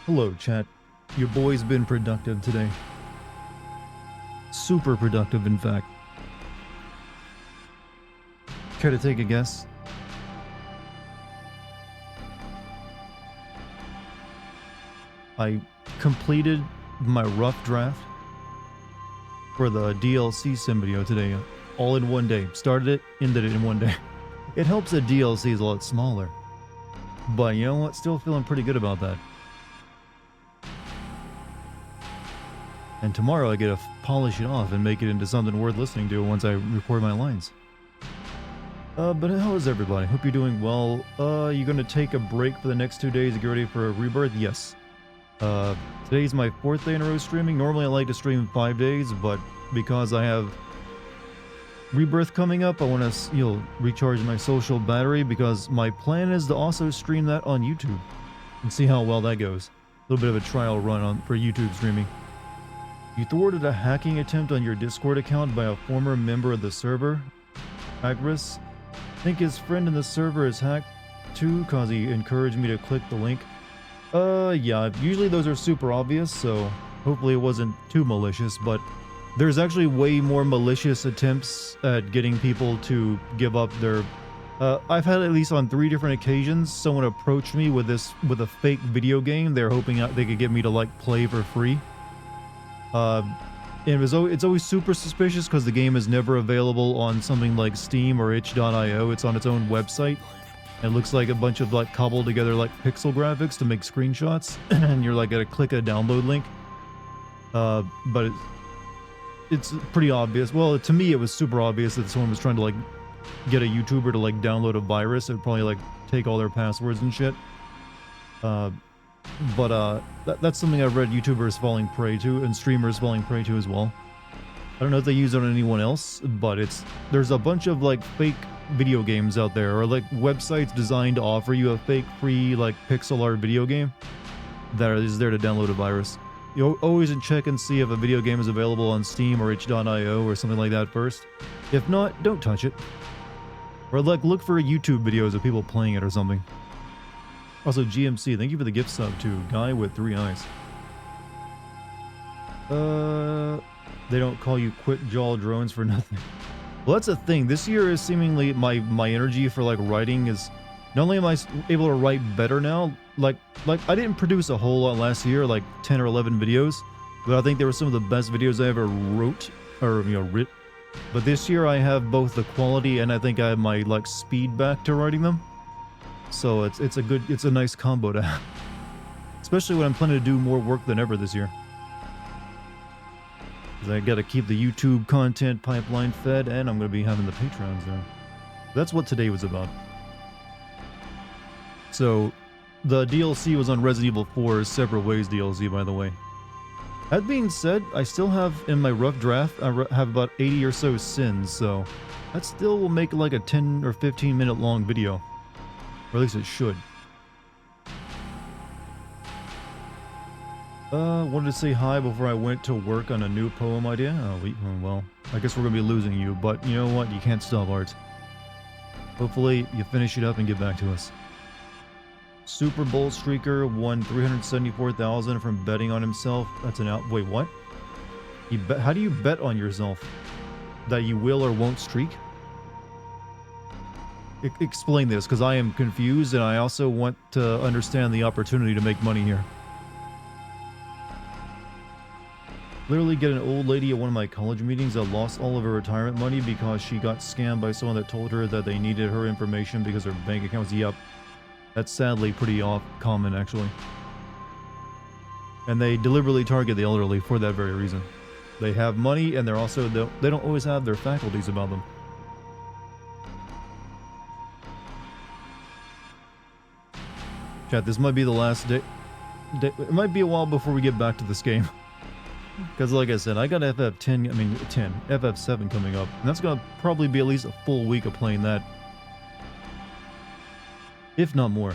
Hello, chat. Your boy's been productive today. Super productive, in fact. Care to take a guess? I completed my rough draft for the DLC sim video today, all in one day. Started it, ended it in one day. It helps that DLC is a lot smaller. But you know what? Still feeling pretty good about that. And tomorrow I get to polish it off and make it into something worth listening to once I record my lines. But how is everybody? Hope you're doing well. You gonna take a break for the next 2 days to get ready for a rebirth? Yes. Today's my 4th day in a row streaming. Normally I like to stream 5 days, but because I have rebirth coming up, I want to, recharge my social battery, because my plan is to also stream that on YouTube and see how well that goes. A little bit of a trial run for YouTube streaming. You thwarted a hacking attempt on your Discord account by a former member of the server. Agris. Think his friend in the server is hacked too, cause he encouraged me to click the link. Yeah, usually those are super obvious, so hopefully it wasn't too malicious, but there's actually way more malicious attempts at getting people to give up their... I've had at least on 3 different occasions someone approached me with a fake video game. They're hoping they could get me to play for free. And it's always super suspicious because the game is never available on something like Steam or itch.io. It's on its own website. It looks like a bunch of cobbled together pixel graphics to make screenshots, and you're gotta click a download link. But it's pretty obvious. Well, to me it was super obvious that someone was trying to get a YouTuber to download a virus. It would probably take all their passwords and shit. But that's something I've read YouTubers falling prey to, and streamers falling prey to as well. I don't know if they use it on anyone else, but there's a bunch of fake video games out there, or websites designed to offer you a fake free pixel art video game that is there to download a virus. You always check and see if a video game is available on Steam or itch.io or something like that first. If not, don't touch it. Or look for YouTube videos of people playing it or something. Also, GMC, thank you for the gift sub to Guy with 3 eyes. They don't call you quick jaw drones for nothing. Well, that's the thing. This year is seemingly my energy for writing is... Not only am I able to write better now, I didn't produce a whole lot last year, 10 or 11 videos, but I think they were some of the best videos I ever wrote, or, writ. But this year I have both the quality and I think I have my, speed back to writing them. So it's a nice combo to have. Especially when I'm planning to do more work than ever this year. Because I gotta keep the YouTube content pipeline fed, and I'm gonna be having the Patreons there. That's what today was about. So, the DLC was on Resident Evil 4's Separate Ways DLC, by the way. That being said, I still have, in my rough draft, I have about 80 or so sins, so that still will make a 10 or 15 minute long video. Or at least it should. Wanted to say hi before I went to work on a new poem idea. Well, I guess we're gonna be losing you, but you know what? You can't stop art. Hopefully, you finish it up and get back to us. Super Bowl streaker won $374,000 from betting on himself. That's wait, what? How do you bet on yourself? That you will or won't streak? Explain this, because I am confused and I also want to understand the opportunity to make money here. Literally get an old lady at one of my college meetings that lost all of her retirement money because she got scammed by someone that told her that they needed her information because her bank account was... Yep. That's sadly pretty common, actually. And they deliberately target the elderly for that very reason. They have money, and they don't always have their faculties about them. Chat, this might be the last day. It might be a while before we get back to this game. Because like I said, I got FF7 coming up. And that's going to probably be at least a full week of playing that. If not more.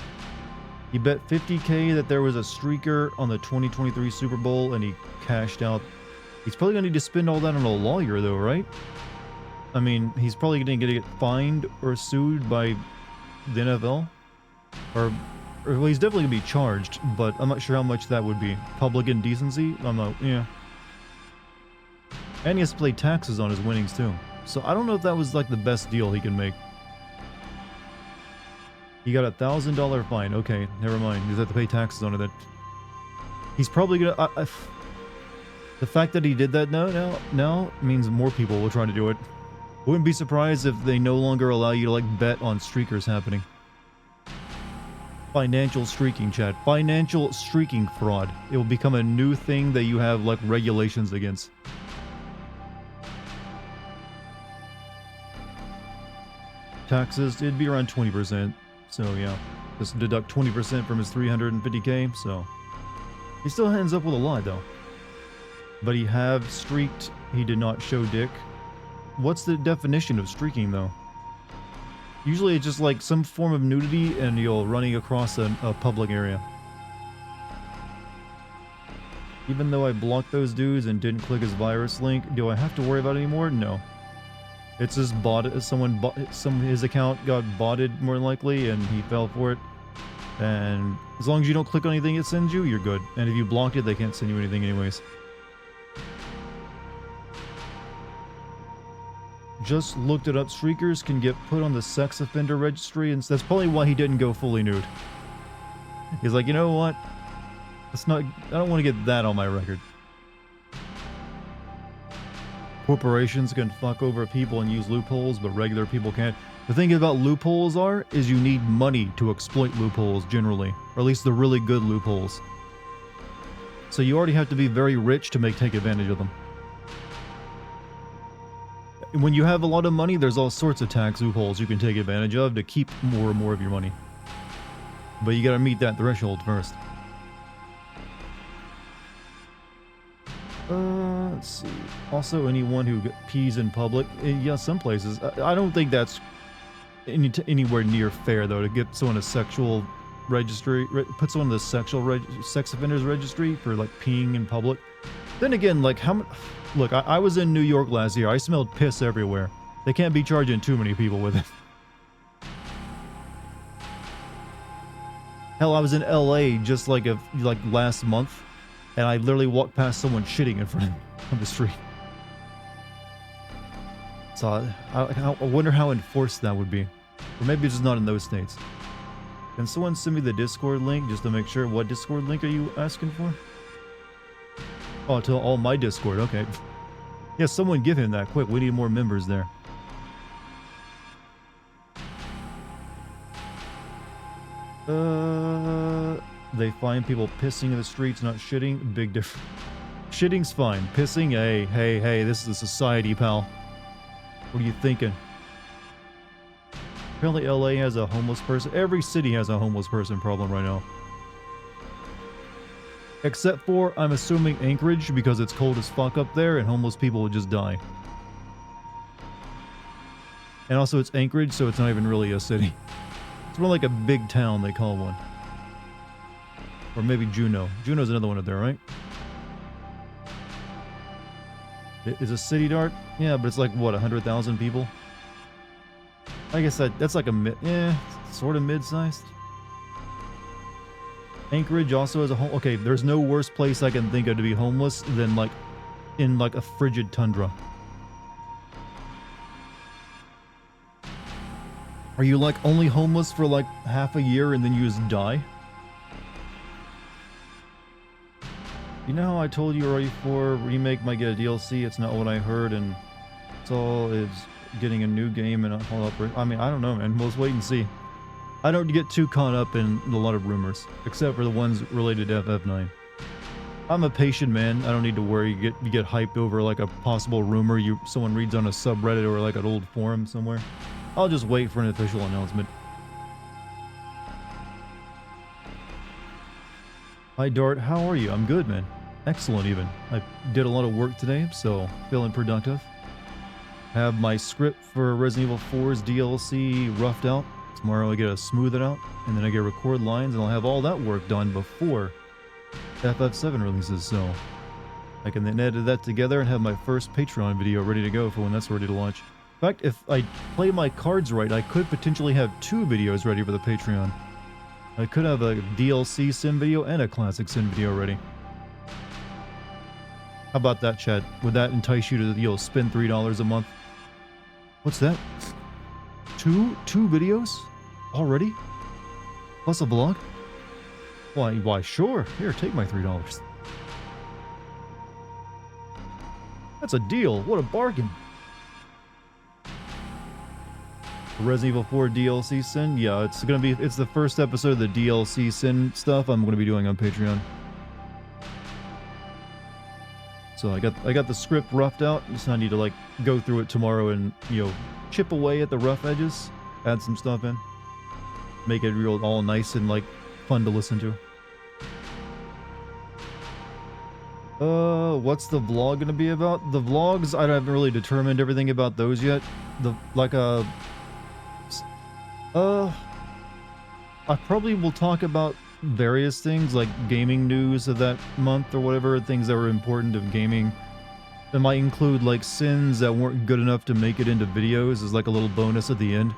He bet 50k that there was a streaker on the 2023 Super Bowl and he cashed out. He's probably going to need to spend all that on a lawyer though, right? I mean, he's probably going to get fined or sued by the NFL. Or Well, he's definitely gonna be charged, but I'm not sure how much that would be. Public indecency? I'm not, yeah. And he has to pay taxes on his winnings too. So I don't know if that was like the best deal he can make. He got $1,000 fine. Okay, never mind. He's have to pay taxes on it. He's probably gonna. The fact that he did that now means more people will try to do it. Wouldn't be surprised if they no longer allow you to like bet on streakers happening. Financial streaking, chat. Financial streaking fraud. It will become a new thing that you have like regulations against. Taxes, it'd be around 20%. So yeah, just deduct 20% from his 350k. So he still ends up with a lot though. But he have streaked. He did not show dick. What's the definition of streaking though? Usually it's just like some form of nudity and you're running across a public area. Even though I blocked those dudes and didn't click his virus link, do I have to worry about it anymore? No. It's just his account got botted more than likely and he fell for it. And as long as you don't click on anything it sends you, you're good. And if you blocked it, they can't send you anything anyways. Just looked it up. Streakers can get put on the sex offender registry, and that's probably why he didn't go fully nude. He's like, you know what? It's not. I don't want to get that on my record. Corporations can fuck over people and use loopholes, but regular people can't. The thing about loopholes is you need money to exploit loopholes generally, or at least the really good loopholes. So you already have to be very rich to take advantage of them. When you have a lot of money, there's all sorts of tax loopholes you can take advantage of to keep more and more of your money. But you gotta meet that threshold first. Let's see. Also, anyone who pees in public. Yeah, some places. I don't think that's anywhere near fair, though, to get someone a sexual registry, put someone in the sex offenders registry for, like, peeing in public. Then again, like, how much... Look, I was in New York last year. I smelled piss everywhere. They can't be charging too many people with it. Hell, I was in LA just like last month, and I literally walked past someone shitting in front of the street. So I wonder how enforced that would be. Or maybe it's just not in those states. Can someone send me the Discord link just to make sure? What Discord link are you asking for? Oh, to all my Discord, okay. Yeah, someone give him that quick. We need more members there. They find people pissing in the streets, not shitting. Big difference. Shitting's fine. Pissing, hey, this is a society, pal. What are you thinking? Apparently LA has a homeless person. Every city has a homeless person problem right now. Except for, I'm assuming, Anchorage, because it's cold as fuck up there, and homeless people would just die. And also, it's Anchorage, so it's not even really a city. It's more like a big town, they call one. Or maybe Juneau. Juneau's another one up there, right? Is a city, Dart? Yeah, but it's like, what, 100,000 people? I guess that's like a sort of mid-sized. Anchorage also has a home. Okay, there's no worse place I can think of to be homeless than like in like a frigid tundra. Are you like only homeless for like half a year and then you just die? You know how I told you already for remake might get a DLC? It's not what I heard, and it's all is getting a new game and all up. I mean, I don't know, man. Let's wait and see. I don't get too caught up in a lot of rumors, except for the ones related to FF9. I'm a patient man. I don't need to worry. You get hyped over like a possible rumor someone reads on a subreddit or like an old forum somewhere. I'll just wait for an official announcement. Hi Dart, how are you? I'm good, man. Excellent even. I did a lot of work today, so feeling productive. Have my script for Resident Evil 4's DLC roughed out. Tomorrow I get to smooth it out, and then I get to record lines, and I'll have all that work done before FF7 releases, so I can then edit that together and have my first Patreon video ready to go for when that's ready to launch. In fact, if I play my cards right, I could potentially have 2 videos ready for the Patreon. I could have a DLC Sin video and a classic Sin video already. How about that, chat? Would that entice you to, spend $3 a month? What's that? Two videos? Already? Plus a vlog? Why, sure. Here, take my $3. That's a deal. What a bargain. Resident Evil 4 DLC Sin? Yeah, it's the first episode of the DLC Sin stuff I'm gonna be doing on Patreon. So I got the script roughed out, just I need to go through it tomorrow and chip away at the rough edges, add some stuff in, make it real all nice and fun to listen to. What's the vlog gonna be about? The vlogs, I haven't really determined everything about those yet. I probably will talk about various things like gaming news of that month or whatever, things that were important of gaming. It might include sins that weren't good enough to make it into videos as a little bonus at the end.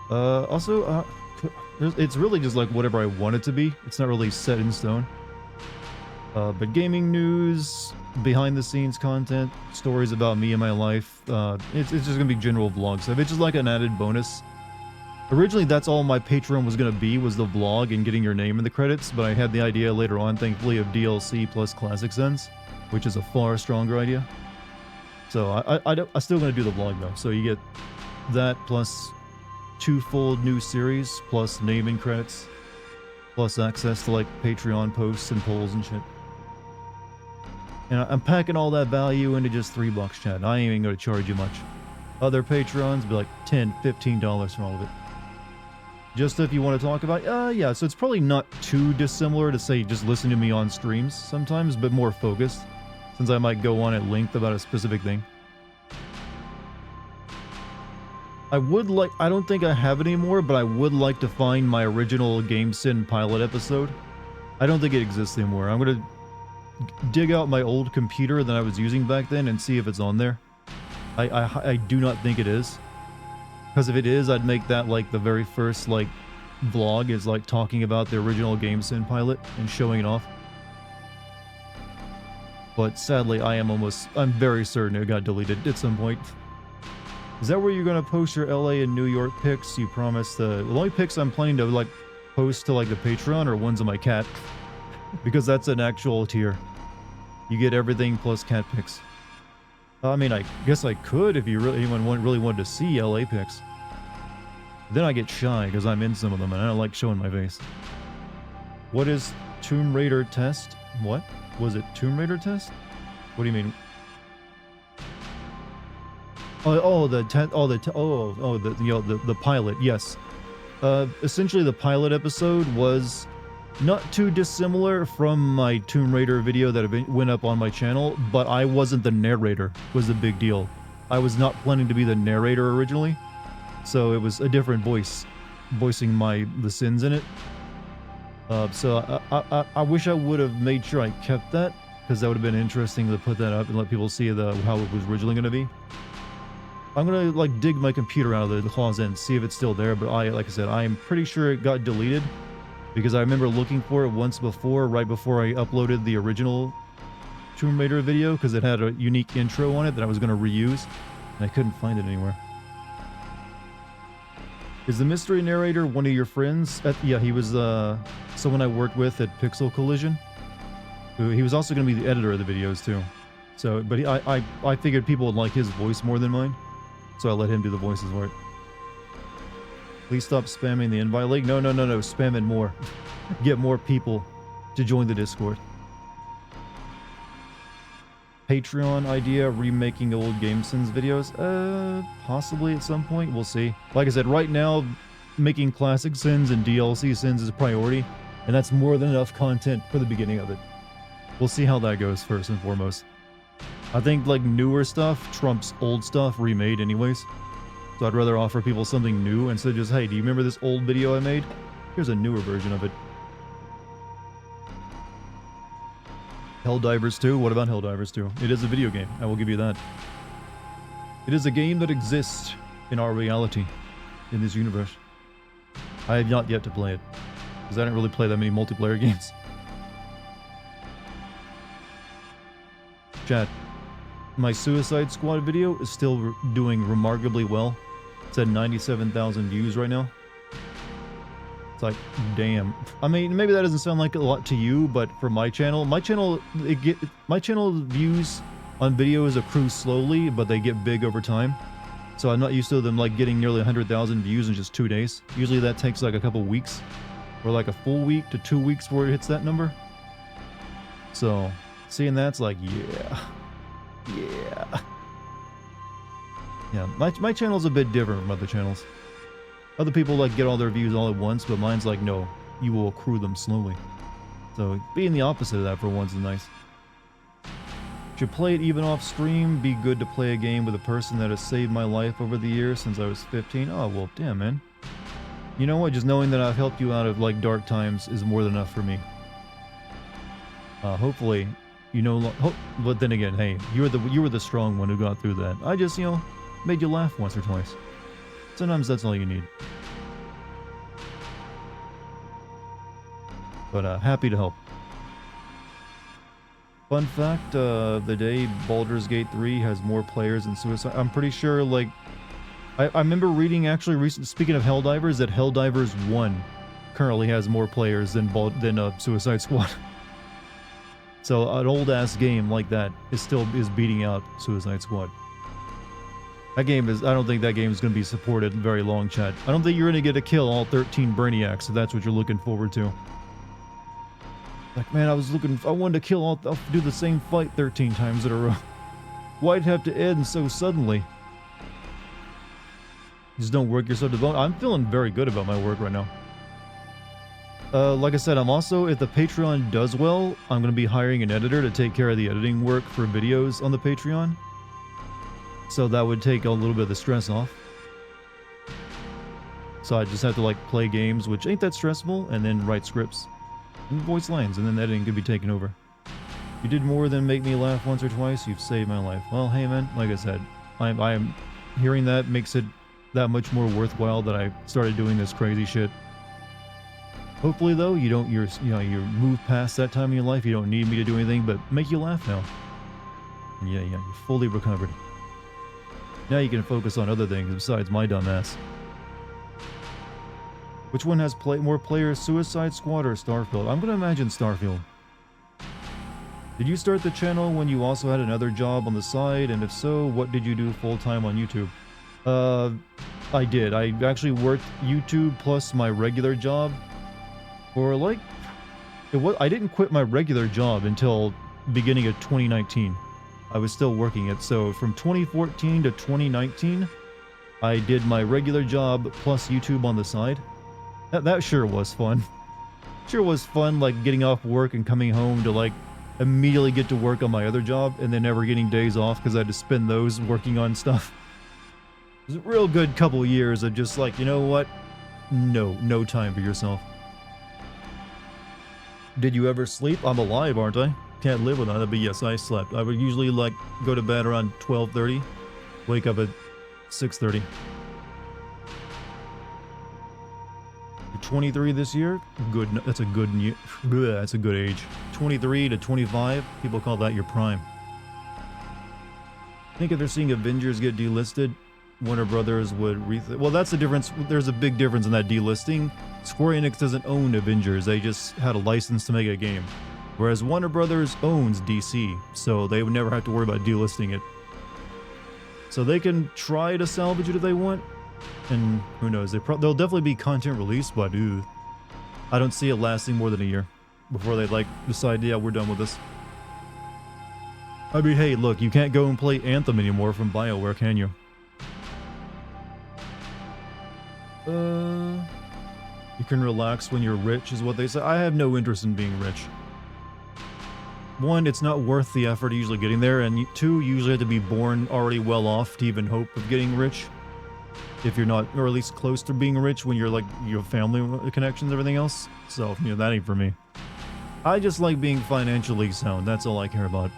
Also, it's really just whatever I want it to be. It's not really set in stone. But gaming news, behind the scenes content, stories about me and my life, it's just gonna be general vlog stuff. It's just an added bonus. Originally, that's all my Patreon was going to be, was the vlog and getting your name in the credits, but I had the idea later on, thankfully, of DLC plus Classic Sins, which is a far stronger idea. So I'm still going to do the vlog, though. So you get that plus 2 full new series, plus name and credits, plus access to, Patreon posts and polls and shit. And I'm packing all that value into just $3, chat. I ain't even going to charge you much. Other Patrons be $10, $15 for all of it. Just if you want to talk about, yeah, so it's probably not too dissimilar to say just listen to me on streams sometimes, but more focused, since I might go on at length about a specific thing. I don't think I have it anymore, but I would like to find my original Game Sin pilot episode. I don't think it exists anymore. I'm going to dig out my old computer that I was using back then and see if it's on there. I do not think it is. Because if it is, I'd make that the very first vlog is talking about the original Game Sin pilot and showing it off. But sadly, I'm very certain it got deleted at some point. Is that where you're gonna post your LA and New York pics? You promised the only pics I'm planning to post to the Patreon are ones of my cat. Because that's an actual tier. You get everything plus cat pics. I mean, I guess I could if anyone really wanted to see LA pics. Then I get shy because I'm in some of them and I don't like showing my face. What is Tomb Raider test? What? Was it Tomb Raider test? What do you mean? The pilot, yes. Essentially the pilot episode was not too dissimilar from my Tomb Raider video that went up on my channel, but I wasn't the narrator, was the big deal. I was not planning to be the narrator originally, so it was a different voice, voicing the sins in it. So I wish I would have made sure I kept that, because that would have been interesting to put that up and let people see how it was originally going to be. I'm going to dig my computer out of the closet and see if it's still there, but like I said, I'm pretty sure it got deleted. Because I remember looking for it once before, right before I uploaded the original Tomb Raider video, because it had a unique intro on it that I was going to reuse, and I couldn't find it anywhere. Is the mystery narrator one of your friends? Yeah, he was someone I worked with at Pixel Collision. He was also going to be the editor of the videos too. So, but I figured people would like his voice more than mine, so I let him do the voices for it. Please stop spamming the invite link. No, spam it more. Get more people to join the Discord. Patreon idea, remaking old Game Sins videos? Possibly at some point. We'll see. Like I said, right now, making classic sins and DLC sins is a priority, and that's more than enough content for the beginning of it. We'll see how that goes first and foremost. I think newer stuff trumps old stuff remade anyways. So I'd rather offer people something new instead of just, hey, do you remember this old video I made? Here's a newer version of it. Helldivers 2? What about Helldivers 2? It is a video game, I will give you that. It is a game that exists in our reality, in this universe. I have not yet to play it. because I didn't really play that many multiplayer games. Chat, my Suicide Squad video is still doing remarkably well. It's at 97,000 views right now. It's like, damn. I mean, maybe that doesn't sound like a lot to you, but for my channel views on videos accrue slowly, but they get big over time. So I'm not used to them like getting nearly 100,000 views in just 2 days. Usually that takes like a couple weeks, or like a full week to 2 weeks before it hits that number. So seeing that's like, yeah, my channel's a bit different from other channels. Other people like get all their views all at once, but mine's like, no, you will accrue them slowly. So being the opposite of that for once is nice. Should play it even off stream. Be good to play a game with a person that has saved my life over the years since I was 15. Oh, well, damn, man. You know what? Just knowing that I've helped you out of like dark times is more than enough for me. Hopefully, you know. But then again, hey, you were the strong one who got through that. I just, you know, made you laugh once or twice. Sometimes that's all you need. But happy to help. Fun fact, the day Baldur's Gate 3 has more players than Suicide... I'm pretty sure, like... I remember reading, actually, speaking of Helldivers, that Helldivers 1 currently has more players than Suicide Squad. So an old-ass game like that is beating out Suicide Squad. That game is... I don't think that game is going to be supported very long, chat. I don't think you're going to get to kill all 13 Brainiacs, if that's what you're looking forward to. Like, man, I wanted to kill I'll do the same fight 13 times in a row. Why'd it have to end so suddenly? Just don't work yourself to bone. I'm feeling very good about my work right now. Like I said, I'm also, if the Patreon does well, I'm going to be hiring an editor to take care of the editing work for videos on the Patreon. So that would take a little bit of the stress off. So I just have to, like, play games, which ain't that stressful, and then write scripts. And voice lines, and then editing could be taken over. You did more than make me laugh once or twice. You've saved my life. Well, hey, man, like I said, I am hearing that makes it that much more worthwhile that I started doing this crazy shit. Hopefully, though, you move past that time in your life. You don't need me to do anything but make you laugh now. And yeah, you're fully recovered. Now you can focus on other things besides my dumb ass. Which one has more players, Suicide Squad or Starfield? I'm gonna imagine Starfield. Did you start the channel when you also had another job on the side? And if so, what did you do full-time on YouTube? I did. I actually worked YouTube plus my regular job for like... I didn't quit my regular job until beginning of 2019. I was still working it. So from 2014 to 2019, I did my regular job plus YouTube on the side. That sure was fun. Sure was fun, like, getting off work and coming home to, like, immediately get to work on my other job and then never getting days off because I had to spend those working on stuff. It was a real good couple years of just like, you know what? No time for yourself. Did you ever sleep? I'm alive, aren't I? Can't live without it, but yes, I slept. I would usually, like, go to bed around 12:30, wake up at 6:30. 23 this year? Good. That's a good age. 23 to 25, people call that your prime. I think if they're seeing Avengers get delisted, Warner Brothers would well, that's the difference. There's a big difference in that delisting. Square Enix doesn't own Avengers. They just had a license to make a game. Whereas Warner Brothers owns DC, so they would never have to worry about delisting it. So they can try to salvage it if they want. And who knows, there'll definitely be content released, but I don't see it lasting more than a year before they like decide, yeah, we're done with this. I mean, hey, look, you can't go and play Anthem anymore from BioWare, can you? You can relax when you're rich, is what they say. I have no interest in being rich. One, it's not worth the effort of usually getting there, and two, you usually have to be born already well off to even hope of getting rich. If you're not, or at least close to being rich when you're like, your family connections and everything else. So, you know, that ain't for me. I just like being financially sound. That's all I care about.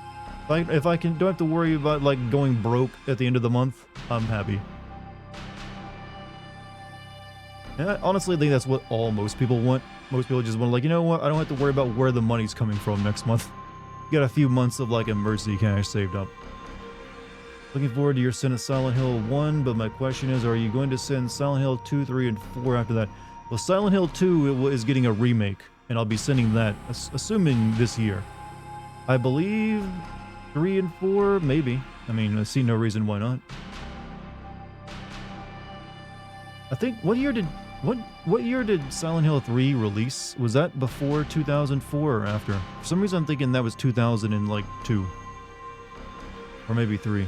If I don't have to worry about like going broke at the end of the month, I'm happy. And I honestly think that's what most people want. Most people just want to like, you know what? I don't have to worry about where the money's coming from next month. You got a few months of like emergency cash saved up. Looking forward to your send of Silent Hill 1, but my question is, are you going to send Silent Hill 2, 3, and 4 after that? Well, Silent Hill 2 is getting a remake, and I'll be sending that, assuming this year. I believe 3 and 4, maybe. I mean, I see no reason why not. I think, what year did Silent Hill 3 release? Was that before 2004 or after? For some reason I'm thinking that was 2002. Or maybe 3.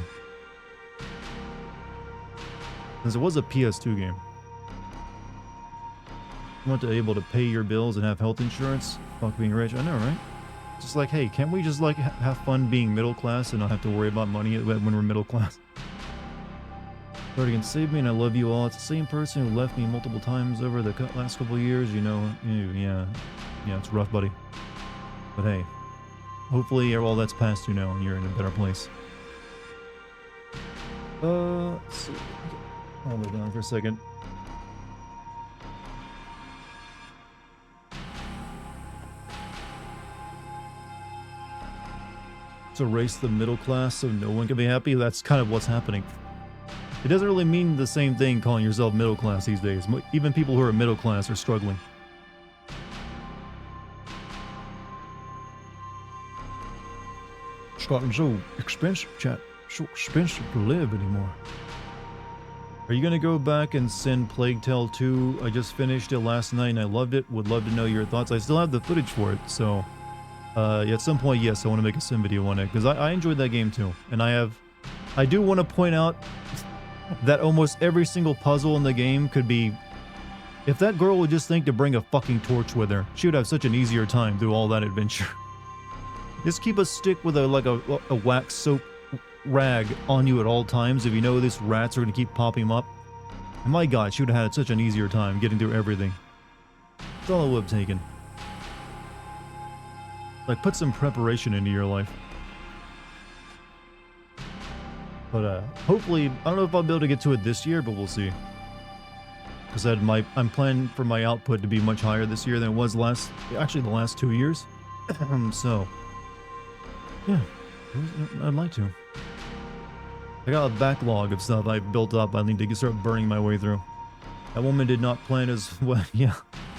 Because it was a PS2 game. You want to be able to pay your bills and have health insurance? Fuck being rich. I know, right? Just like, hey, can't we just like have fun being middle class and not have to worry about money when we're middle class? Dartigan, save me and I love you all. It's the same person who left me multiple times over the last couple of years, you know. Yeah, it's rough, buddy. But hey, hopefully all that's past you now and you're in a better place. Let's see. Hold it down for a second. To erase the middle class so no one can be happy, that's kind of what's happening. It doesn't really mean the same thing calling yourself middle class these days. Even people who are middle class are struggling. It's gotten so expensive, chat. So expensive to live anymore. Are you gonna go back and send Plague Tale 2? I just finished it last night and I loved it. Would love to know your thoughts. I still have the footage for it, so at some point, yes, I want to make a sim video on it because I enjoyed that game too. And I do want to point out that almost every single puzzle in the game could be, if that girl would just think to bring a fucking torch with her, she would have such an easier time through all that adventure. Just keep a stick with a wax soap rag on you at all times if you know these rats are going to keep popping up. And my god, she would have had such an easier time getting through everything. That's all I would have taken. Like, put some preparation into your life. But hopefully, I don't know if I'll be able to get to it this year, but we'll see. Because I'm planning for my output to be much higher this year than it was the last 2 years. So, yeah, I'd like to. I got a backlog of stuff I've built up I need to start burning my way through. That woman did not plan as well. Yeah,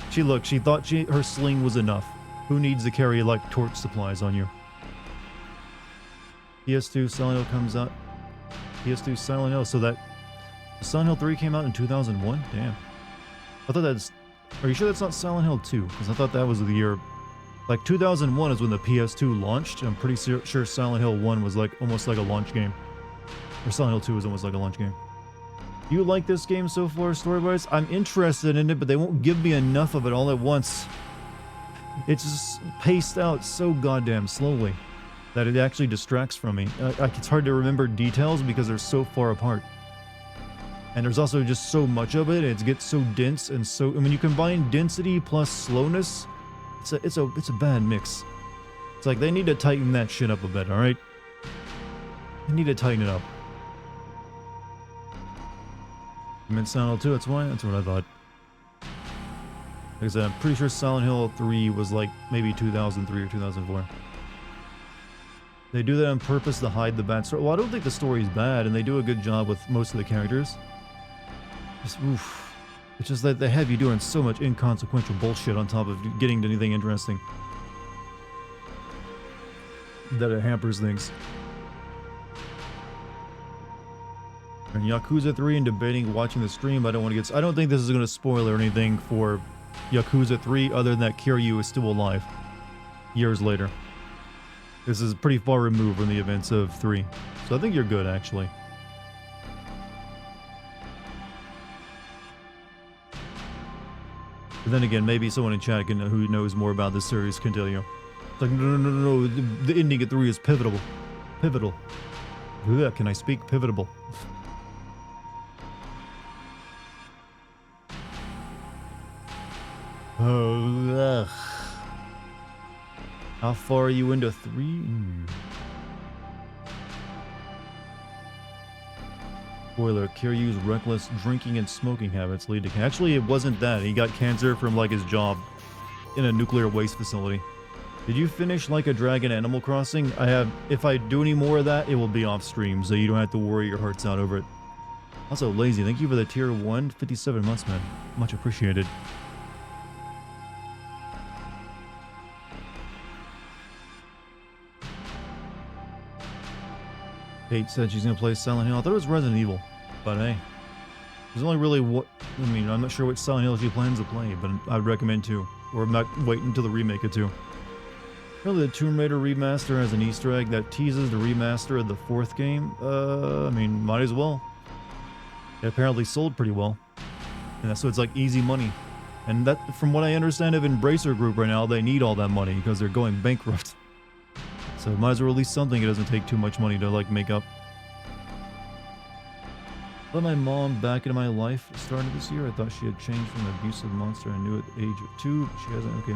she thought her sling was enough. Who needs to carry like torch supplies on you? PS2 Silent Hill comes out. PS2 Silent Hill, so that Silent Hill 3 came out in 2001? Damn. I thought that's... Are you sure that's not Silent Hill 2? Because I thought that was the year... Like 2001 is when the PS2 launched. I'm pretty sure Silent Hill 1 was like almost like a launch game. Or Silent Hill 2 was almost like a launch game. You like this game so far, story-wise? I'm interested in it, but they won't give me enough of it all at once. It's just paced out so goddamn slowly that it actually distracts from me. It's hard to remember details because they're so far apart. And there's also just so much of it, it gets so dense and so... I mean, you combine density plus slowness, it's a bad mix. It's like they need to tighten that shit up a bit, alright? They need to tighten it up. I meant Silent Hill 2, that's why? That's what I thought. Like I said, I'm pretty sure Silent Hill 3 was like maybe 2003 or 2004. They do that on purpose to hide the bad story. Well, I don't think the story's bad, and they do a good job with most of the characters. Just, oof. It's just that they have you doing so much inconsequential bullshit on top of getting to anything interesting. That it hampers things. And Yakuza 3 and debating watching the stream, I don't think this is going to spoil or anything for Yakuza 3 other than that Kiryu is still alive. Years later. This is pretty far removed from the events of 3. So I think you're good, actually. But then again, maybe someone in chat who knows more about this series can tell you. It's like, no, the ending of 3 is pivotal. Pivotal. Ugh, can I speak? Pivotable. Oh, ugh. How far are you into 3? Spoiler, Kiryu's reckless drinking and smoking habits lead to... Actually, it wasn't that. He got cancer from, like, his job. in a nuclear waste facility. Did you finish Like a Dragon Animal Crossing? I have. If I do any more of that, it will be off stream, so you don't have to worry your hearts out over it. Also, Lazy, thank you for the tier 1, 57 months, man. Much appreciated. Kate said she's gonna play Silent Hill. I thought it was Resident Evil, but hey. There's only really what... I mean, I'm not sure which Silent Hill she plans to play, but I'd recommend 2. Or I'm not waiting until the remake of 2. Really, the Tomb Raider remaster has an Easter egg that teases the remaster of the 4th game? I mean, might as well. It apparently sold pretty well. And that's so it's like easy money. And that, from what I understand of Embracer Group right now, they need all that money because they're going bankrupt. So might as well release something it doesn't take too much money to like make up. Let my mom back into my life started this year. I thought she had changed from an abusive monster. I knew at the age of 2, but she hasn't. Okay,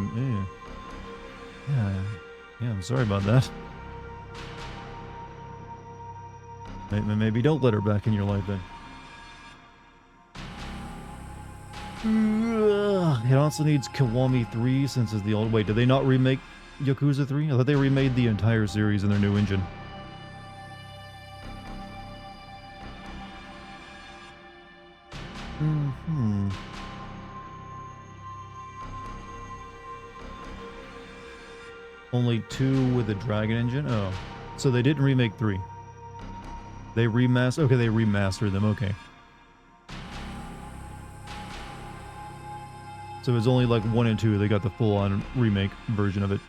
yeah, I'm sorry about that. Maybe don't let her back in your life then. It also needs Kiwami 3 since it's the old way. Did they not remake Yakuza 3? I thought they remade the entire series in their new engine. Only 2 with the Dragon engine? Oh. So they didn't remake 3. They remastered... Okay, they remastered them. Okay. So it was only like 1 and 2. They got the full-on remake version of it.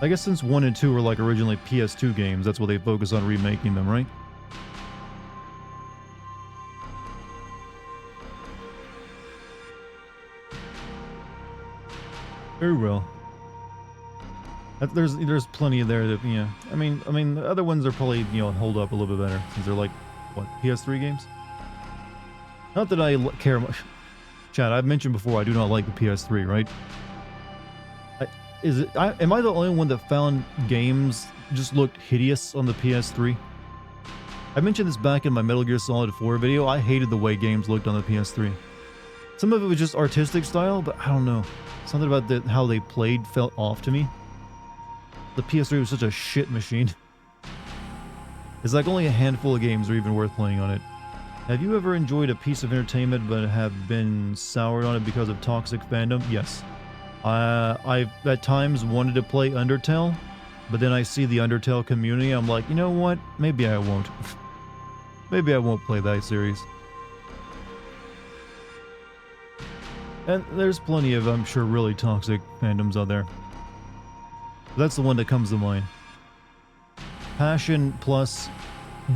I guess since 1 and 2 were like originally PS2 games, that's what they focus on remaking them, right? Very well. There's plenty there that, yeah. I mean the other ones are probably, you know, hold up a little bit better since they're like, what, PS3 games? Not that I care much. Chad, I've mentioned before I do not like the PS3, right? Am I the only one that found games just looked hideous on the PS3? I mentioned this back in my Metal Gear Solid 4 video. I hated the way games looked on the PS3. Some of it was just artistic style, but I don't know. Something about how they played felt off to me. The PS3 was such a shit machine. It's like only a handful of games are even worth playing on it. Have you ever enjoyed a piece of entertainment but have been soured on it because of toxic fandom? Yes. I've at times wanted to play Undertale, but then I see the Undertale community, I'm like, you know what? Maybe I won't. Maybe I won't play that series. And there's plenty of, I'm sure, really toxic fandoms out there. That's the one that comes to mind. Passion plus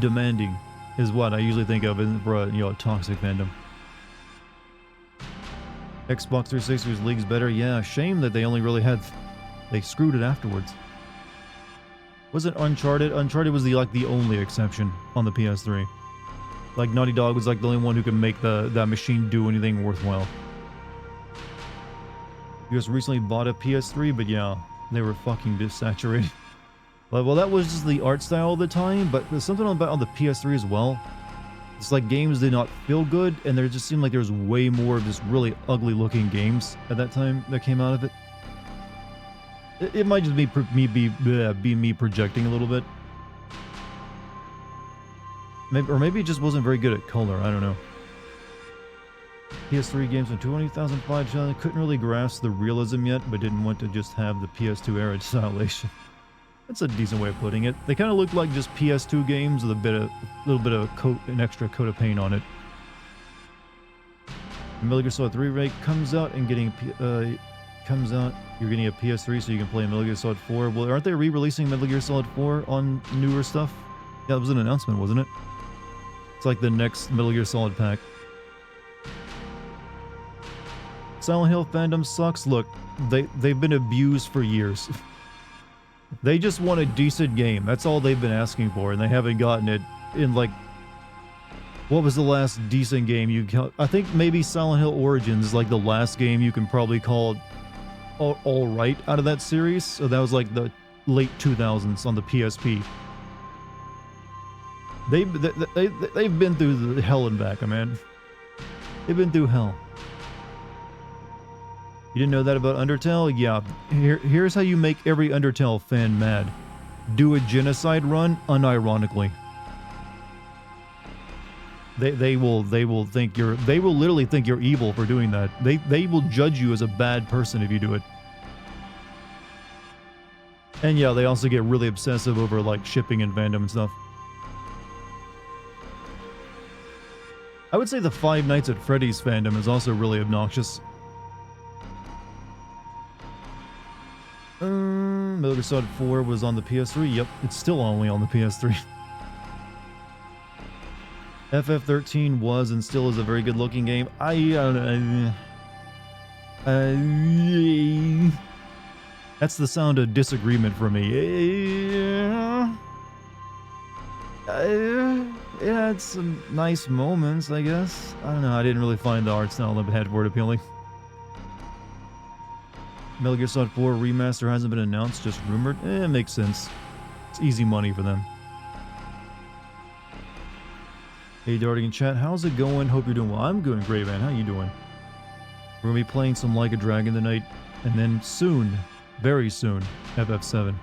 demanding is what I usually think of for a toxic fandom. Xbox 360's League's better. Yeah, shame that they only really had... They screwed it afterwards. Wasn't Uncharted? Uncharted was the only exception on the PS3. Like, Naughty Dog was like the only one who could make that machine do anything worthwhile. You just recently bought a PS3, but yeah, they were fucking desaturated. Well, that was just the art style of the time, but there's something about on the PS3 as well. It's like games did not feel good, and there just seemed like there was way more of just really ugly looking games at that time that came out of it. It might just be me projecting a little bit. Maybe it just wasn't very good at color, I don't know. PS3 games from 2005 couldn't really grasp the realism yet, but didn't want to just have the PS2 era stylization. That's a decent way of putting it. They kind of look like just PS2 games with a little bit of an extra coat of paint on it. The Metal Gear Solid 3 remake comes out and you're getting a PS3 so you can play Metal Gear Solid 4. Well, aren't they re-releasing Metal Gear Solid 4 on newer stuff? Yeah, that was an announcement, wasn't it? It's like the next Metal Gear Solid pack. Silent Hill fandom sucks. Look, they've been abused for years. They just want a decent game. That's all they've been asking for, and they haven't gotten it in, like... What was the last decent game you... I think maybe Silent Hill Origins is like the last game you can probably call alright out of that series. So that was like the late 2000s on the PSP. They've been through the hell and back, man. They've been through hell. You didn't know that about Undertale? Yeah, here's how you make every Undertale fan mad. Do a genocide run unironically. They will literally think you're evil for doing that. They will judge you as a bad person if you do it. And yeah, they also get really obsessive over like shipping and fandom and stuff. I would say the Five Nights at Freddy's fandom is also really obnoxious. Metal Gear Solid 4 was on the PS3. Yep, it's still only on the PS3. FF13 was and still is a very good looking game. That's the sound of disagreement for me. It had some nice moments, I guess. I don't know, I didn't really find the art style of Headboard appealing. Metal Gear Solid 4 Remaster hasn't been announced, just rumored. It makes sense. It's easy money for them. Hey Dartigan chat, how's it going? Hope you're doing well. I'm doing great, man. How you doing? We're gonna be playing some Like a Dragon tonight, and then soon, very soon, FF7.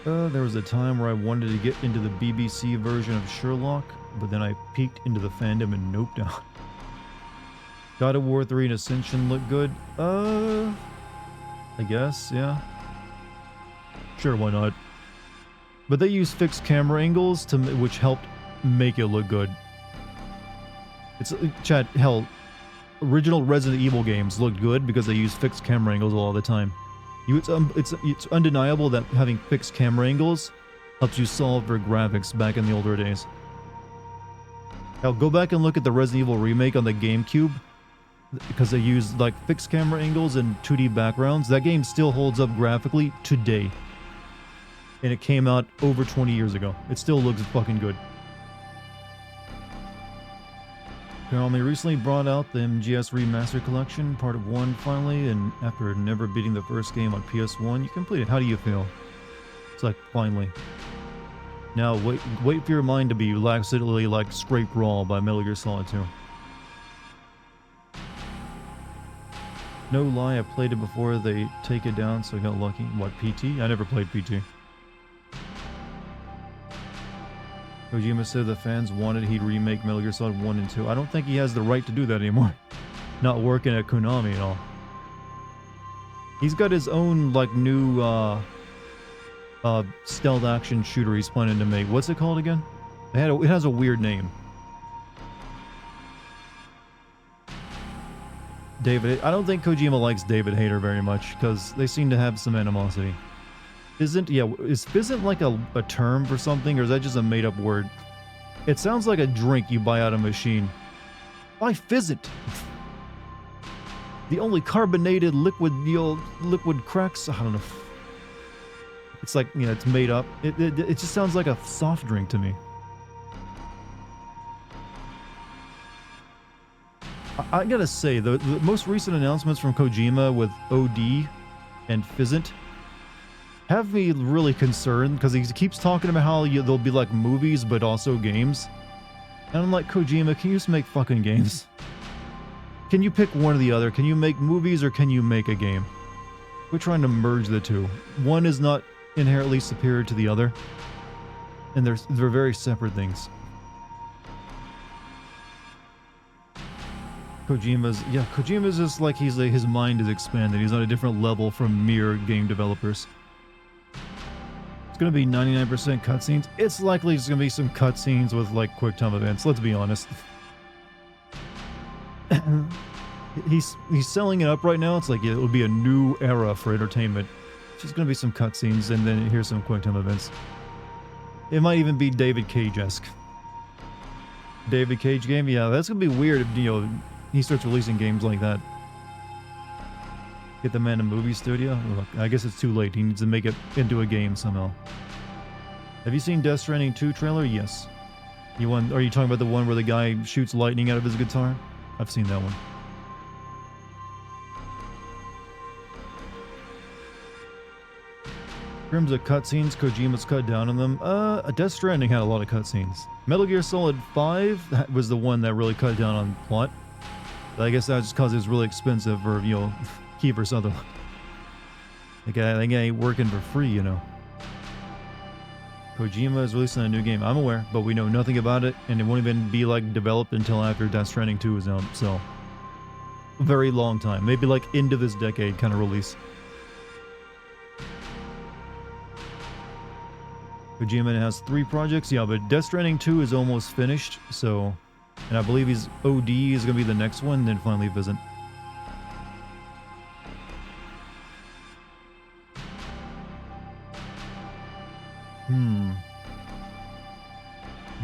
There was a time where I wanted to get into the BBC version of Sherlock, but then I peeked into the fandom and noped out. God of War 3 and Ascension look good? I guess, yeah. Sure, why not? But they use fixed camera angles which helped make it look good. It's chat, hell, original Resident Evil games looked good because they use fixed camera angles all the time. It's undeniable that having fixed camera angles helps you solve for graphics back in the older days. Now go back and look at the Resident Evil remake on the GameCube, because they use like fixed camera angles and 2D backgrounds. That game still holds up graphically today. And it came out over 20 years ago. It still looks fucking good. Konami recently brought out the MGS Remaster Collection, part of 1 finally, and after never beating the first game on PS1, you completed. How do you feel? It's like, finally. Now, wait for your mind to be laxatively like scraped raw by Metal Gear Solid 2. No lie, I played it before they take it down, so I got lucky. What, PT? I never played PT. Kojima said the fans wanted he'd remake Metal Gear Solid 1 and 2. I don't think he has the right to do that anymore. Not working at Konami at all. He's got his own, like, new, stealth action shooter he's planning to make. What's it called again? It has a weird name. David, I don't think Kojima likes David Hayter very much, because they seem to have some animosity. Is fizzant like a term for something, or is that just a made-up word? It sounds like a drink you buy out of a machine. Why fizzant? The only carbonated liquid cracks. I don't know. It's like, you know, it's made up. It just sounds like a soft drink to me. I gotta say, the most recent announcements from Kojima with OD and Fizzant have me really concerned, because he keeps talking about how there'll be like movies but also games. And I'm like, Kojima, can you just make fucking games? Can you pick one or the other? Can you make movies or can you make a game? We're trying to merge the two. One is not inherently superior to the other, and they're very separate things. Kojima's just like his mind is expanded. He's on a different level from mere game developers. It's gonna be 99% cutscenes. It's likely just gonna be some cutscenes with like quick time events. Let's be honest. He's selling it up right now. It's like it will be a new era for entertainment. It's just gonna be some cutscenes and then here's some quick time events. It might even be David Cage-esque. David Cage game? Yeah, that's gonna be weird if, you know, he starts releasing games like that. Get the man a movie studio? Look, I guess it's too late. He needs to make it into a game somehow. Have you seen Death Stranding 2 trailer? Yes. Are you talking about the one where the guy shoots lightning out of his guitar? I've seen that one. In terms of cutscenes, Kojima's cut down on them. Death Stranding had a lot of cutscenes. Metal Gear Solid 5 that was the one that really cut down on plot. But I guess that's just because it was really expensive for, you know, Kiefer Sutherland. That guy ain't working for free, you know. Kojima is releasing a new game. I'm aware, but we know nothing about it, and it won't even be, like, developed until after Death Stranding 2 is out, so... a very long time. Maybe, like, into this decade kind of release. Kojima has 3 projects, yeah, but Death Stranding 2 is almost finished, so... and I believe he's OD is going to be the next one, then finally Visit.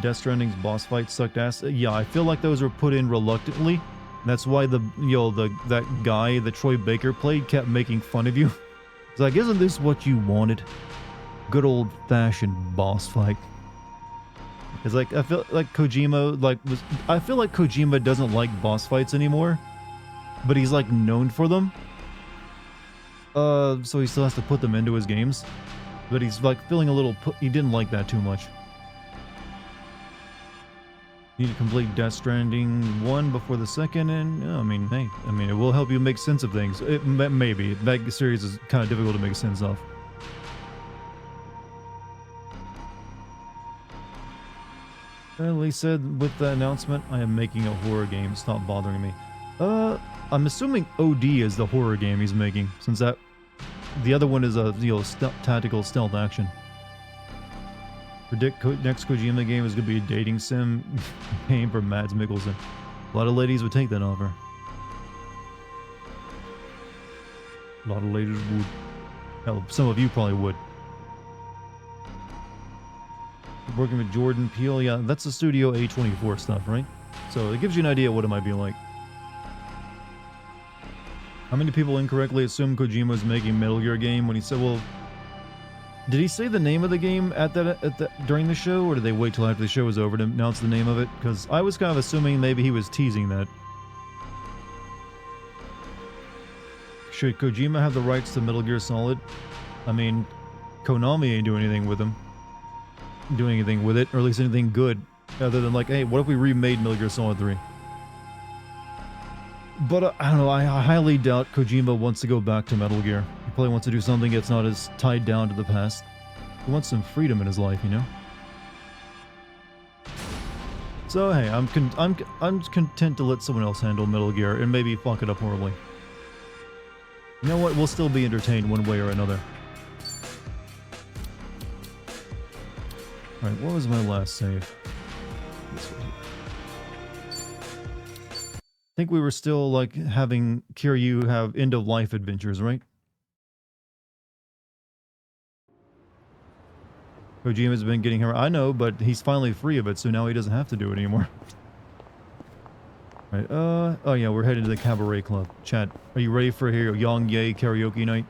Death Stranding's boss fight sucked ass. Yeah, I feel like those were put in reluctantly. That's why the, you know, that guy that Troy Baker played kept making fun of you. It's like, isn't this what you wanted? Good old-fashioned boss fight. It's like, I feel like Kojima, I feel like Kojima doesn't like boss fights anymore. But he's, like, known for them. So he still has to put them into his games. But he's, like, feeling a little, he didn't like that too much. Need to complete Death Stranding 1 before the second, and, I mean, hey, I mean, it will help you make sense of things. Maybe. That series is kind of difficult to make sense of. Well, he said with the announcement, I am making a horror game. Stop bothering me. I'm assuming OD is the horror game he's making, since that the other one is a, you know, tactical stealth action. Predict next Kojima game is going to be a dating sim game for Mads Mikkelsen. A lot of ladies would take that offer. A lot of ladies would. Hell, some of you probably would. Working with Jordan Peele, yeah, that's the Studio A24 stuff, right? So it gives you an idea what it might be like. How many people incorrectly assume Kojima was making a Metal Gear game when he said, well... did he say the name of the game during the show, or did they wait till after the show was over to announce the name of it? Because I was kind of assuming maybe he was teasing that. Should Kojima have the rights to Metal Gear Solid? I mean, Konami ain't doing anything with it, or at least anything good, other than like, hey, what if we remade Metal Gear Solid 3? But I don't know, I highly doubt Kojima wants to go back to Metal Gear. He probably wants to do something that's not as tied down to the past. He wants some freedom in his life, you know? So hey, I'm content to let someone else handle Metal Gear and maybe fuck it up horribly. You know what? We'll still be entertained one way or another. Alright, what was my last save? This one. I think we were still, like, having Kiryu have end-of-life adventures, right? Kojima's been getting her... I know, but he's finally free of it, so now he doesn't have to do it anymore. Right, oh yeah, we're heading to the Cabaret Club. Chat, are you ready for here Yang Ye karaoke night?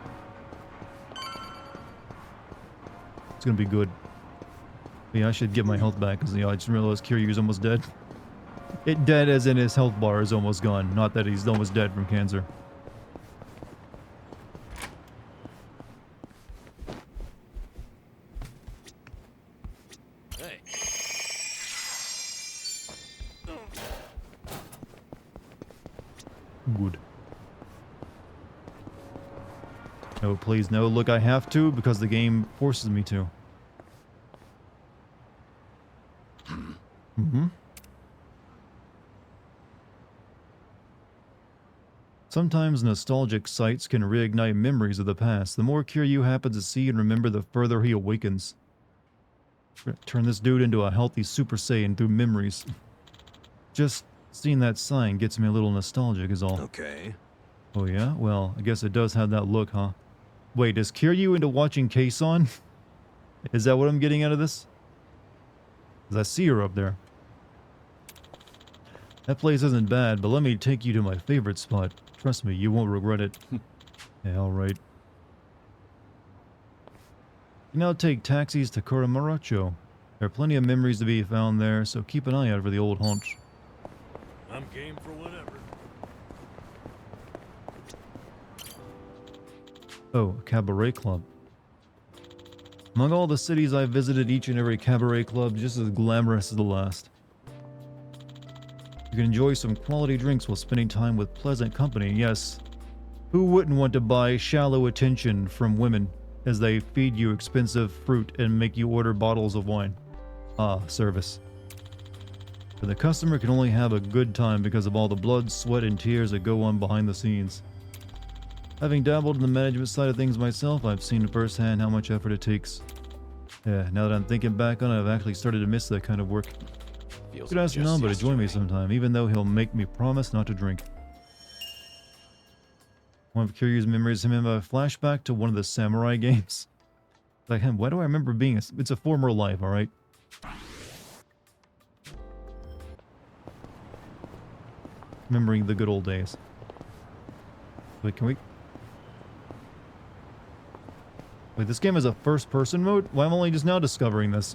It's gonna be good. But yeah, I should get my health back, because, you know, I just realized Kiryu's almost dead. It dead as in his health bar is almost gone, not that he's almost dead from cancer. Hey. Good. No, please, no. Look, I have to because the game forces me to. Mm-hmm. Sometimes nostalgic sights can reignite memories of the past. The more Kiryu happens to see and remember, the further he awakens. Turn this dude into a healthy Super Saiyan through memories. Just seeing that sign gets me a little nostalgic is all. Okay. Oh yeah? Well, I guess it does have that look, huh? Wait, is Kiryu into watching K-San? Is that what I'm getting out of this? 'Cause I see her up there. That place isn't bad, but let me take you to my favorite spot. Trust me, you won't regret it. Yeah, alright. You now take taxis to Karamuracho. There are plenty of memories to be found there, so keep an eye out for the old haunch. I'm game for whatever. Oh, a cabaret club. Among all the cities I've visited, each and every cabaret club just as glamorous as the last. You can enjoy some quality drinks while spending time with pleasant company. Yes, who wouldn't want to buy shallow attention from women as they feed you expensive fruit and make you order bottles of wine? Ah, service. But the customer can only have a good time because of all the blood, sweat, and tears that go on behind the scenes. Having dabbled in the management side of things myself, I've seen firsthand how much effort it takes. Yeah, now that I'm thinking back on it, I've actually started to miss that kind of work. Feels Could like ask just Namba to join me yesterday. sometime, even though he'll make me promise not to drink. One of curious memories of him a flashback to one of the samurai games. Like, why do I remember being it's a former life, alright? Remembering the good old days. Wait, can we... Wait, this game has a first-person mode? Why am I only just now discovering this?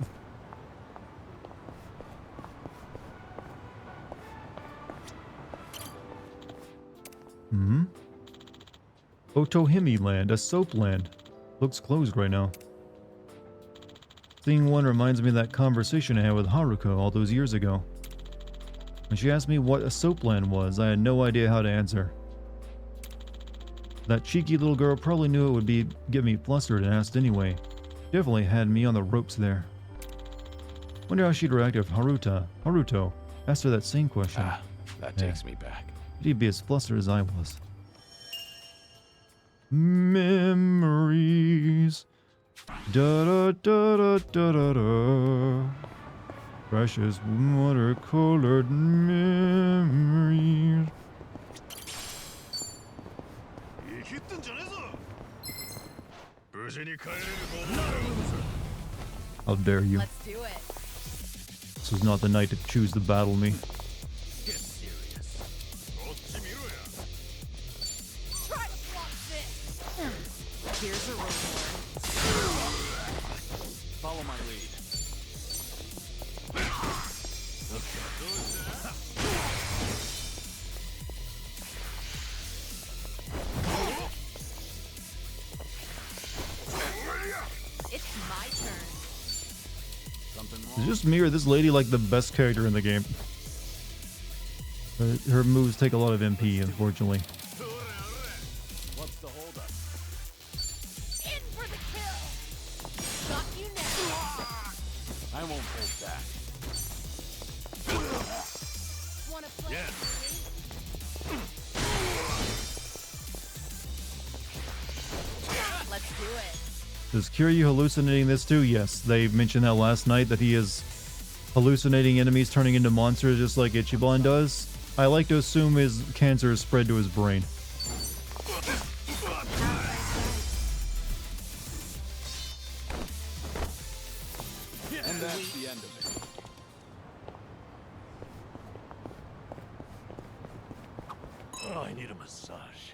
Otohime Land, a soap land. Looks closed right now. Seeing one reminds me of that conversation I had with Haruko all those years ago. When she asked me what a soap land was, I had no idea how to answer. That cheeky little girl probably knew it would get me flustered and asked anyway. Definitely had me on the ropes there. Wonder how she'd react if Haruto asked her that same question. Ah, that takes me back. She'd be as flustered as I was. Memories. Da da da da da da da. Precious watercolored memories. How dare you? Let's do it. This was not the night to choose to battle me. Get serious. Try to block this. Here's a reward. Follow my lead. It's my turn. Something Is wrong? it just me or this lady like the best character in the game? Her moves take a lot of MP, unfortunately. What's the holdup? In for the kill. Got you now. I won't hold back. Wanna play? Yeah. Let's do it. Is Kiryu hallucinating this too? Yes, they mentioned that last night, that he is hallucinating enemies turning into monsters just like Ichiban does. I like to assume his cancer is spread to his brain. And that's the end of it. Oh, I need a massage.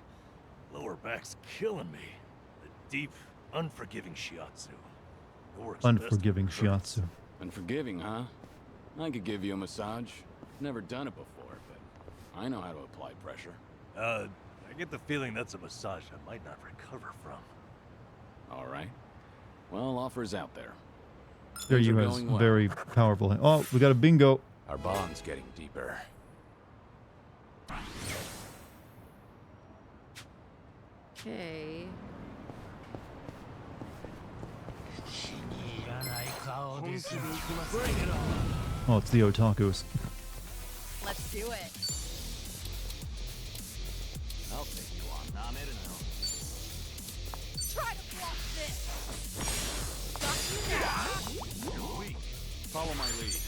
Lower back's killing me. The deep, unforgiving shiatsu. It works best Unforgiving in curves. shiatsu. Unforgiving, huh? I could give you a massage. Never done it before, but I know how to apply pressure. I get the feeling that's a massage I might not recover from. All right. Well, offers out there. There Things you are has going well. very powerful. Oh, we got a bingo. Our bond's getting deeper. Okay. Oh, it's the otakus. Let's do it. I'll take you on. Try to block this. Got you now. You're weak. Follow my lead.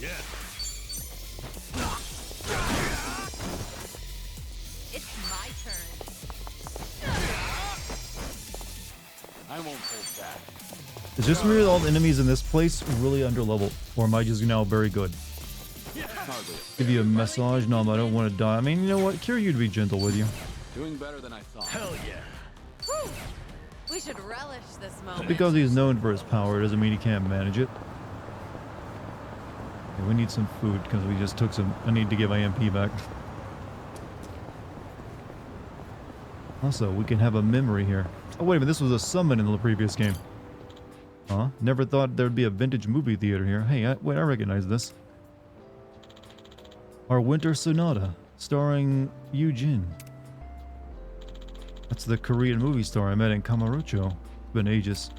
Yeah. It's my turn. I won't hold back. Is just me, all the enemies in this place really underleveled? Or am I just now very good? Hardly. Give you a massage? No, I don't want to die. I mean, you know what? Kiryu'd be gentle with you. Doing better than I thought. Hell yeah. Whew. We should relish this moment. Because he's known for his power doesn't mean he can't manage it. Okay, we need some food because we just took some. I need to get my MP back. Also, we can have a memory here. Oh, wait a minute. This was a summon in the previous game. Huh? Never thought there'd be a vintage movie theater here. Hey, wait, I recognize this. Our Winter Sonata, starring Yoo-jin. That's the Korean movie star I met in Kamurocho. It's been ages.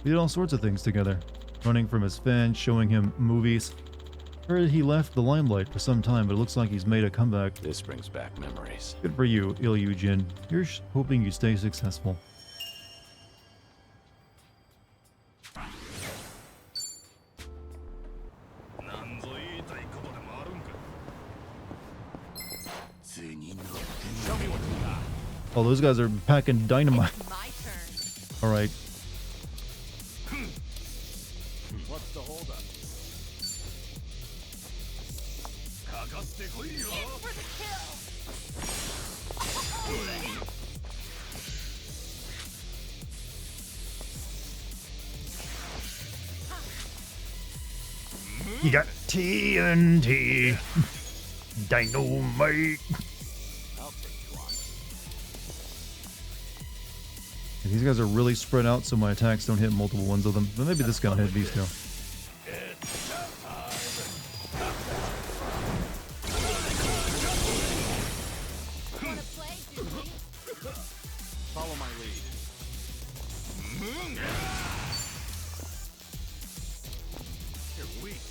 We did all sorts of things together. Running from his fans, showing him movies. Heard he left the limelight for some time, but it looks like he's made a comeback. This brings back memories. Good for you, Yoo-jin. Here's hoping you stay successful. Oh, those guys are packing dynamite. It's my turn. All right. What's the holdup? In for the kill. You got TNT. Dynamite. I'll take you on. These guys are really spread out, so my attacks don't hit multiple ones of them. But maybe this guy will hit these two. Wanna play, Doobie? Follow my lead. You're weak.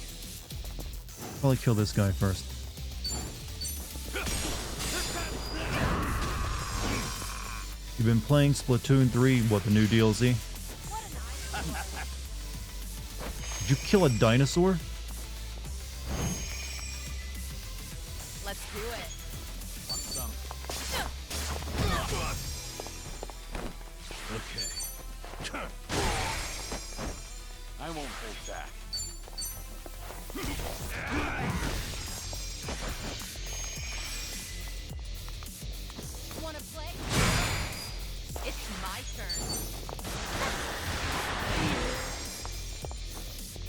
Probably kill this guy first. You've been playing Splatoon 3, what, the new DLC? What an idea. Did you kill a dinosaur? Let's do it. Want some? Okay. I won't hold back. Wanna play? It's my turn.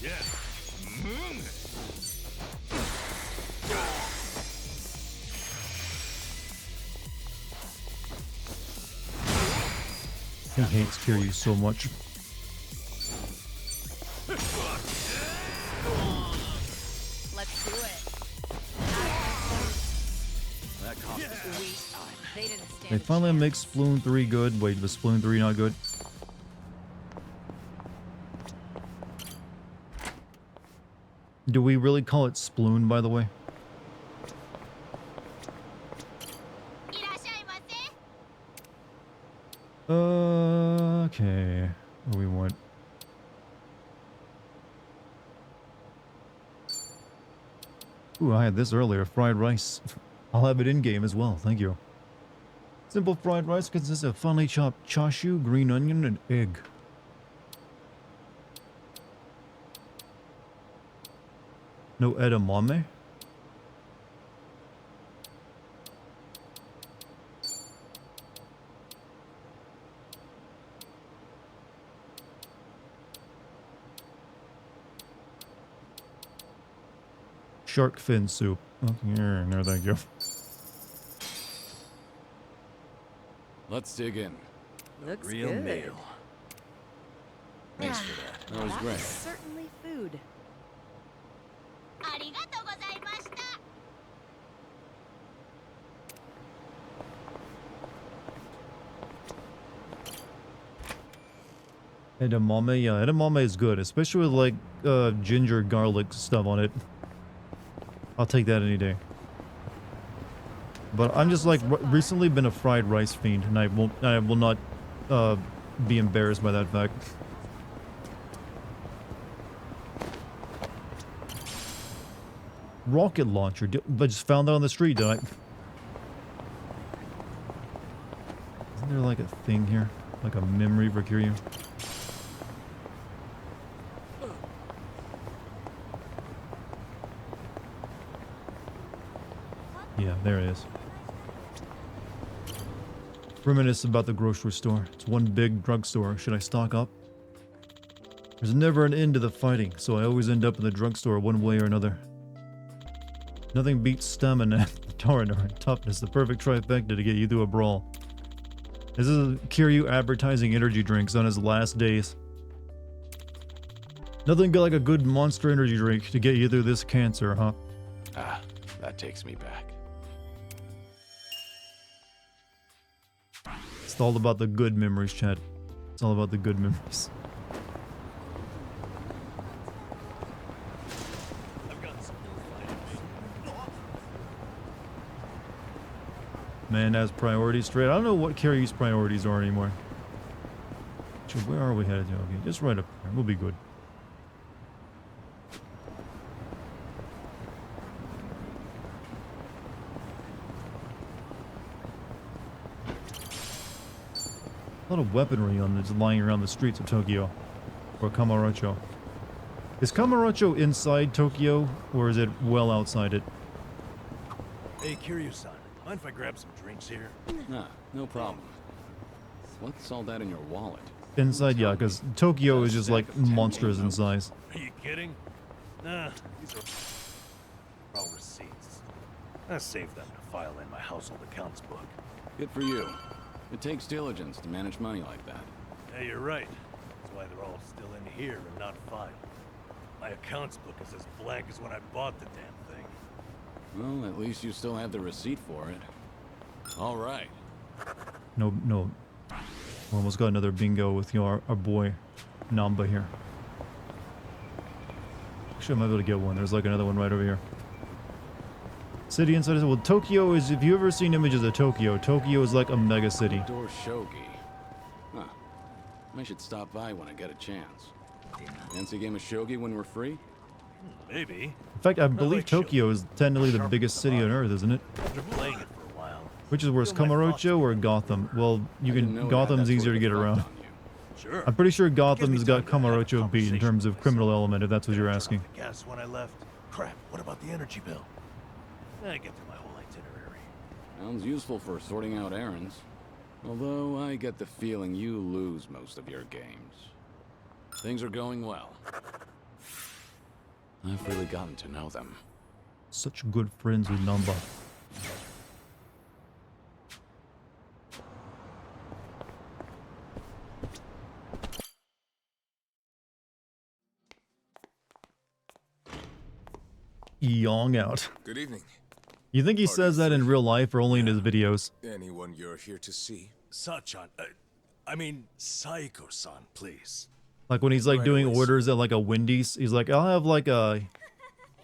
Yeah. He hates Kiryu so much. Let's do it. That cost us Sweet. They didn't stand They a finally chance. make Splatoon 3 good. Wait, was Splatoon 3 not good? Do we really call it Sploon, by the way? Okay. What do we want? Ooh, I had this earlier. Fried rice. I'll have it in-game as well. Thank you. Simple fried rice consists of finely chopped chashu, green onion, and egg. No edamame? Shark fin soup. Oh, yeah, no, thank you. Let's dig in. Looks Real good. meal. Thanks for that. That was great. Certainly food. Edamame, yeah, edamame is good, especially with like ginger garlic stuff on it. I'll take that any day. But I'm just like recently been a fried rice fiend, and I will not be embarrassed by that fact. Rocket launcher, but just found that on the street, did I? Isn't there like a thing here, like a memory for Kiryu? Yeah, there it is. Reminisce about the grocery store. It's one big drugstore. Should I stock up? There's never an end to the fighting, so I always end up in the drugstore one way or another. Nothing beats stamina, stamina, and toughness, the perfect trifecta to get you through a brawl. This is Kiryu advertising energy drinks on his last days. Nothing like a good monster energy drink to get you through this cancer, huh? Ah, that takes me back. It's all about the good memories, Chad. It's all about the good memories. I've got some fighting me. Man has priorities straight. I don't know what Kiryu's priorities are anymore. Actually, where are we headed to? Okay, just right up there. We'll be good. A lot of weaponry on this lying around the streets of Tokyo. Or Kamurocho. Is Kamurocho inside Tokyo, or is it well outside it? Hey, Kiryu-san, mind if I grab some drinks here? Nah, no problem. What's all that in your wallet? Inside, yeah, because Tokyo is just like monstrous in size. Are you kidding? Nah, these are all receipts. I saved them to file in my household accounts book. Good for you. It takes diligence to manage money like that. Hey, you're right. That's why they're all still in here and not filed. My accounts book is as blank as when I bought the damn thing. Well, at least you still have the receipt for it. All right. No. We almost got another bingo with our boy Namba here. Actually, I might be able to get one. There's like another one right over here. City inside. Well, Tokyo is, if you've ever seen images of Tokyo, Tokyo is like a mega city. Door shogi. Huh. I should stop by when I get a chance. Fancy a game of shogi when we're free? Maybe. In fact, I believe like Tokyo is technically the biggest city on Earth, isn't it? After playing it for a while. Which is worse, Feel my thoughts Kamurocho or again. Gotham? Well, you I didn't know can. it had Gotham's that easier sort to of get effect around. on you. Sure. I'm pretty sure Gives me Gotham's got time to have a Kamurocho beat in conversation terms of with criminal myself. element, if that's what you're Turn asking. off the gas when I left. Crap, what about the energy bill? I get through my whole itinerary. Sounds useful for sorting out errands. Although I get the feeling you lose most of your games. Things are going well. I've really gotten to know them. Such good friends with Namba. Yong out. Good evening. You think he says that in real life or only in his videos? Anyone you're here to see? Sachan, I mean, Saiko-san, please. Like when he's like doing away, orders at like a Wendy's, he's like, I'll have like a,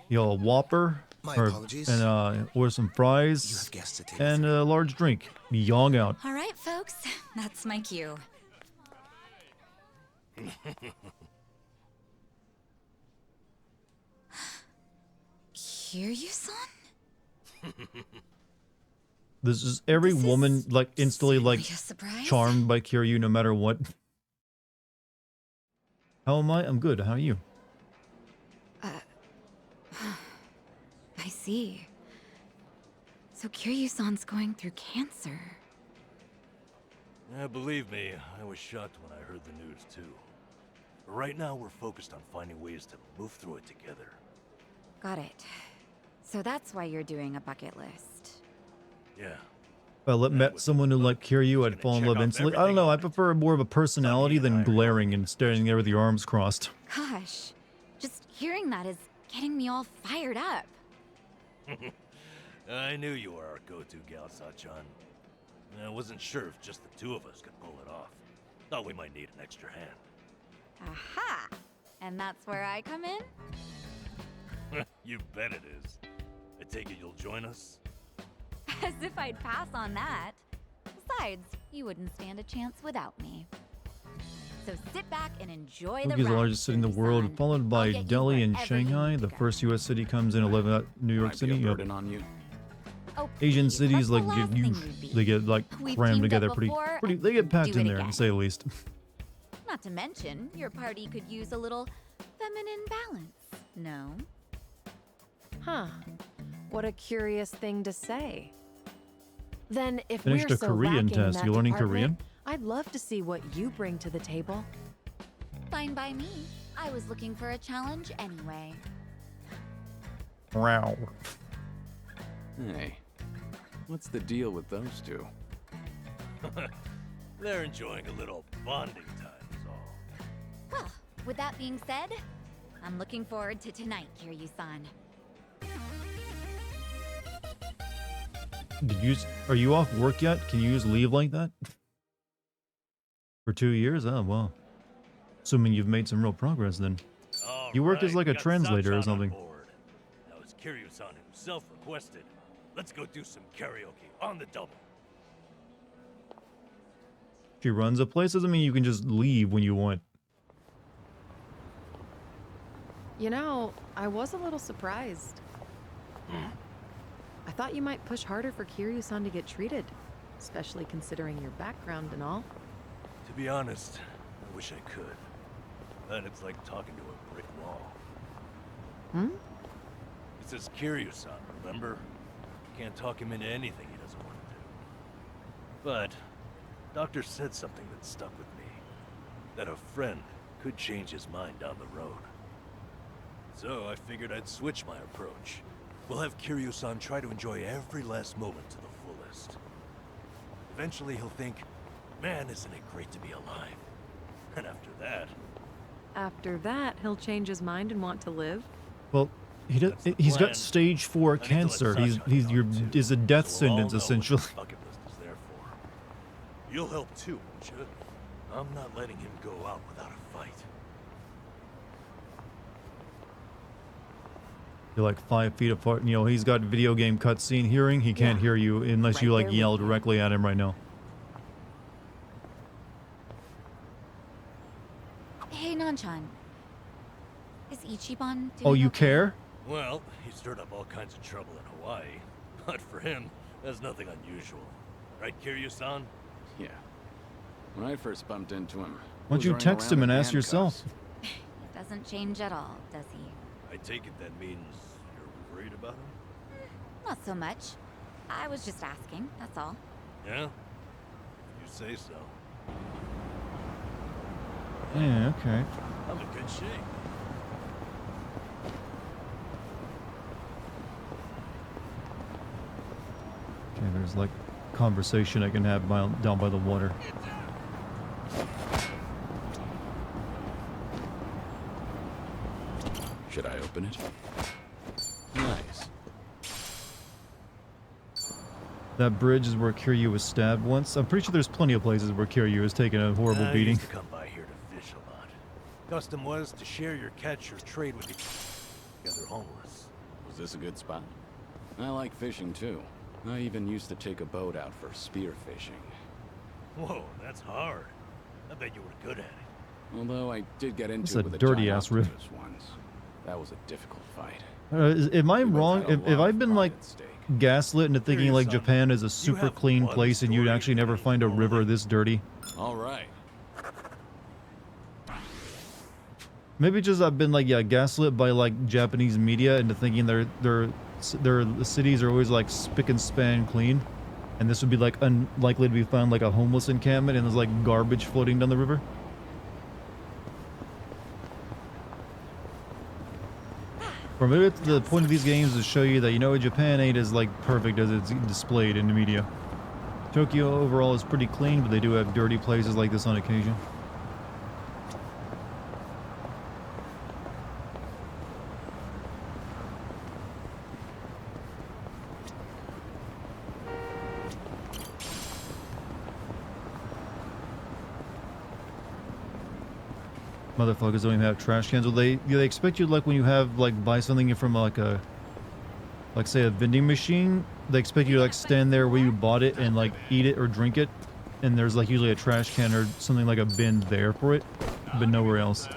a Whopper, My or, apologies. and or some You fries, have guests to take. and a large drink. Yong out. All right, folks, that's my cue. Kiryu-san? This is every This woman is like instantly like Really a surprise? charmed by Kiryu no matter what. How am I? I'm good. How are you? I see. So Kiryu-san's going through cancer. Yeah, believe me, I was shocked when I heard the news too. But right now, we're focused on finding ways to move through it together. Got it. So that's why you're doing a bucket list. Yeah. If I met someone who liked Kiryu, I'd fall in love instantly. I don't know. I prefer more of a personality than glaring and staring there with your arms crossed. Gosh, just hearing that is getting me all fired up. I knew you were our go-to gal, Sachan. I wasn't sure if just the two of us could pull it off. Thought we might need an extra hand. Aha! And that's where I come in? You bet it is. I take it you'll join us? As if I'd pass on that. Besides, you wouldn't stand a chance without me. So sit back and enjoy the Tokyo's the ride, largest city in the world, Kiryu-san. followed I'll by get you Delhi and wherever you Shanghai. need The to go. first U.S. city comes in 11 New York Might City. be a Yep. burden on you. Oh, Asian please, cities that's the like last get thing huge. we'd be. They get like We've crammed teamed together up pretty. before, They get packed do in it there, to again. say the least. Not to mention, your party could use a little feminine balance. No? Huh. What a curious thing to say. Then if Finished we're a so Korean lacking in test. that You learning department, Korean? I'd love to see what you bring to the table. Fine by me. I was looking for a challenge anyway. Wow. Hey, what's the deal with those two? They're enjoying a little bonding time is all. Well, with that being said, I'm looking forward to tonight, Kiryu-san. Are you off work yet? Can you use leave like that? For 2 years? Oh, wow. Assuming you've made some real progress then. You work as like a translator or something. Now, as Kiryu-san himself requested, let's go do some karaoke on the double. She runs a place, doesn't mean you can just leave when you want. You know, I was a little surprised. I thought you might push harder for Kiryu-san to get treated, especially considering your background and all. To be honest, I wish I could. But it's like talking to a brick wall. Hmm? It says Kiryu-san, remember? You can't talk him into anything he doesn't want to do. But, Doctor said something that stuck with me. That a friend could change his mind down the road. So I figured I'd switch my approach. We'll have Kiryu-san try to enjoy every last moment to the fullest. Eventually he'll think, man, isn't it great to be alive? And after that... After that, he'll change his mind and want to live? Well, he's got stage 4 cancer. He's a death sentence, essentially. Bucket list is there for. You'll help too, won't you? I'm not letting him go out without a fight. You're like 5 feet apart. You know, he's got video game cutscene hearing. He can't hear you unless Right you like there yell with you. directly at him right now. Hey, Nanchan. Is Ichiban doing Oh, you okay? care? Well, he stirred up all kinds of trouble in Hawaii. But for him, that's nothing unusual. Right, Kiryu-san? Yeah. When I first bumped into him, Why don't you text him and ask yourself? Doesn't change at all, does he? I take it that means you're worried about him? Not so much. I was just asking, that's all. Yeah? You say so. Yeah, okay. I'm in good shape. Okay, there's like conversation I can have down by the water. Should I open it? Nice. That bridge is where Kiryu was stabbed once. I'm pretty sure there's plenty of places where Kiryu has taken a horrible I beating. used to come by here to fish a lot. Custom was to share your catch or trade with the other homeless. Was this a good spot? I like fishing too. I even used to take a boat out for spear fishing. Whoa, that's hard. I bet you were good at it. Although I did get into It's it a with a dirty giant ass rib. octopus once. That was a difficult fight. Am I We both wrong? had a If lot I've of been pride like at stake. gaslit into thinking like Kiryu-san, Japan is a super have clean one place and you'd story actually never that find a you know river that- this dirty? All right. Maybe just I've been like gaslit by like Japanese media into thinking their cities are always like spick and span clean, and this would be like unlikely to be found like a homeless encampment and there's like garbage floating down the river. Or maybe it's the point of these games is to show you that, you know, Japan ain't as like perfect as it's displayed in the media. Tokyo overall is pretty clean, but they do have dirty places like this on occasion. Motherfuckers don't even have trash cans. Well, they expect you, like when you have like buy something from like say a vending machine. They expect you to like stand there where you bought it and like eat it or drink it, and there's like usually a trash can or something like a bin there for it, but nowhere else.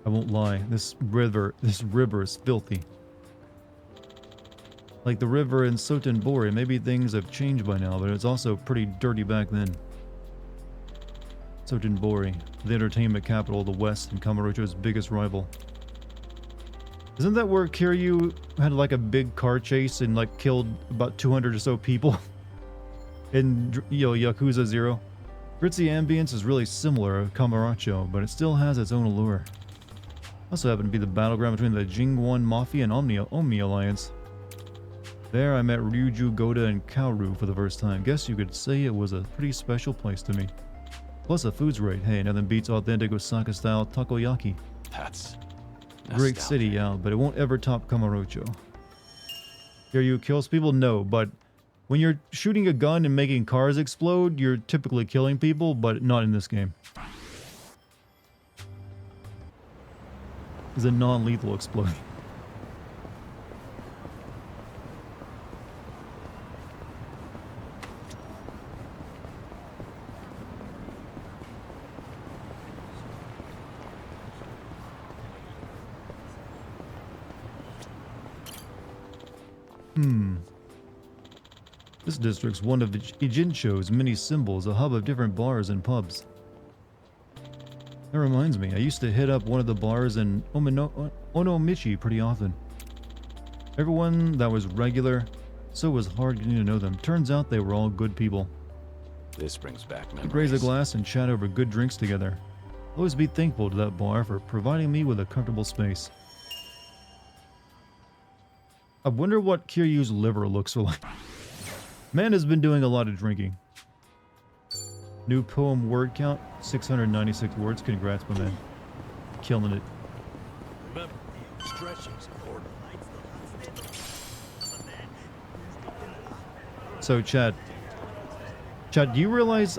I won't lie. This river is filthy. Like the river in Sotenbori, maybe things have changed by now, but it's also pretty dirty back then. Sotenbori, the entertainment capital of the West and Kamurocho's biggest rival. Isn't that where Kiryu had like a big car chase and like killed about 200 or so people? in Yakuza 0. Ritzy ambience is really similar to Kamurocho, but it still has its own allure. Also happened to be the battleground between the Jingwon Mafia and Omni Alliance. There I met Ryuju, Goda, and Kaoru for the first time. Guess you could say it was a pretty special place to me. Plus the food's great. Hey, nothing beats authentic Osaka-style takoyaki. That's Great city, yeah, but it won't ever top Kamurocho. Kiryu kills people? No, but when you're shooting a gun and making cars explode, you're typically killing people, but not in this game. It's a non-lethal explosion. This district's one of Ijincho's many symbols, a hub of different bars and pubs. That reminds me, I used to hit up one of the bars in Onomichi pretty often. Everyone that was regular, so it was hard getting to know them. Turns out they were all good people. This brings back We'd memories. raise a glass and chat over good drinks together. Always be thankful to that bar for providing me with a comfortable space. I wonder what Kiryu's liver looks like. Man has been doing a lot of drinking. New poem word count, 696 words. Congrats, my man. Killing it. Remember, stretching's important. So, Chad, do you realize,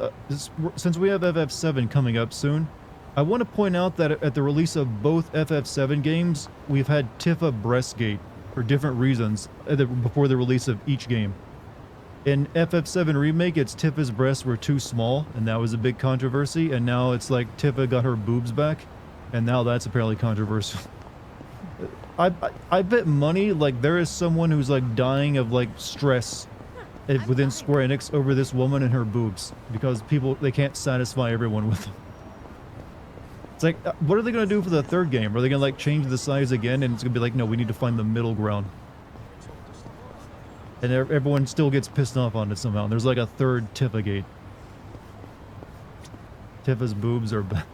since we have FF7 coming up soon, I want to point out that at the release of both FF7 games, we've had Tifa Breastgate for different reasons before the release of each game. In FF7 Remake, it's Tifa's breasts were too small, and that was a big controversy, and now it's like Tifa got her boobs back, and now that's apparently controversial. I bet money, like, there is someone who's, like, dying of, like, stress within Square Enix over this woman and her boobs, because they can't satisfy everyone with them. It's like, what are they going to do for the third game? Are they going to, like, change the size again, and it's going to be like, no, we need to find the middle ground. And everyone still gets pissed off on it somehow. And there's like a third Tifa gate. Tifa's boobs are back.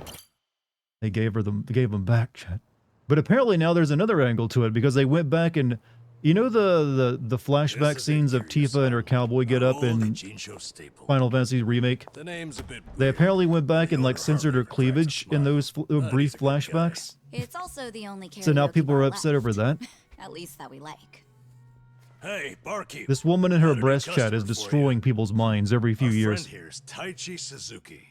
They gave them back, chat. But apparently now there's another angle to it, because they went back and, you know, the flashback scenes of Tifa and her cowboy get up in Final Fantasy Remake. The name's a bit They apparently went back and like censored her cleavage in those brief flashbacks. It's also the only So now karaoke people are bar upset left. over that. At least that we like. Hey, barkeep. This woman in her Got a new breast chat is customer for destroying you. people's minds every few Our years. friend here's Taichi Suzuki.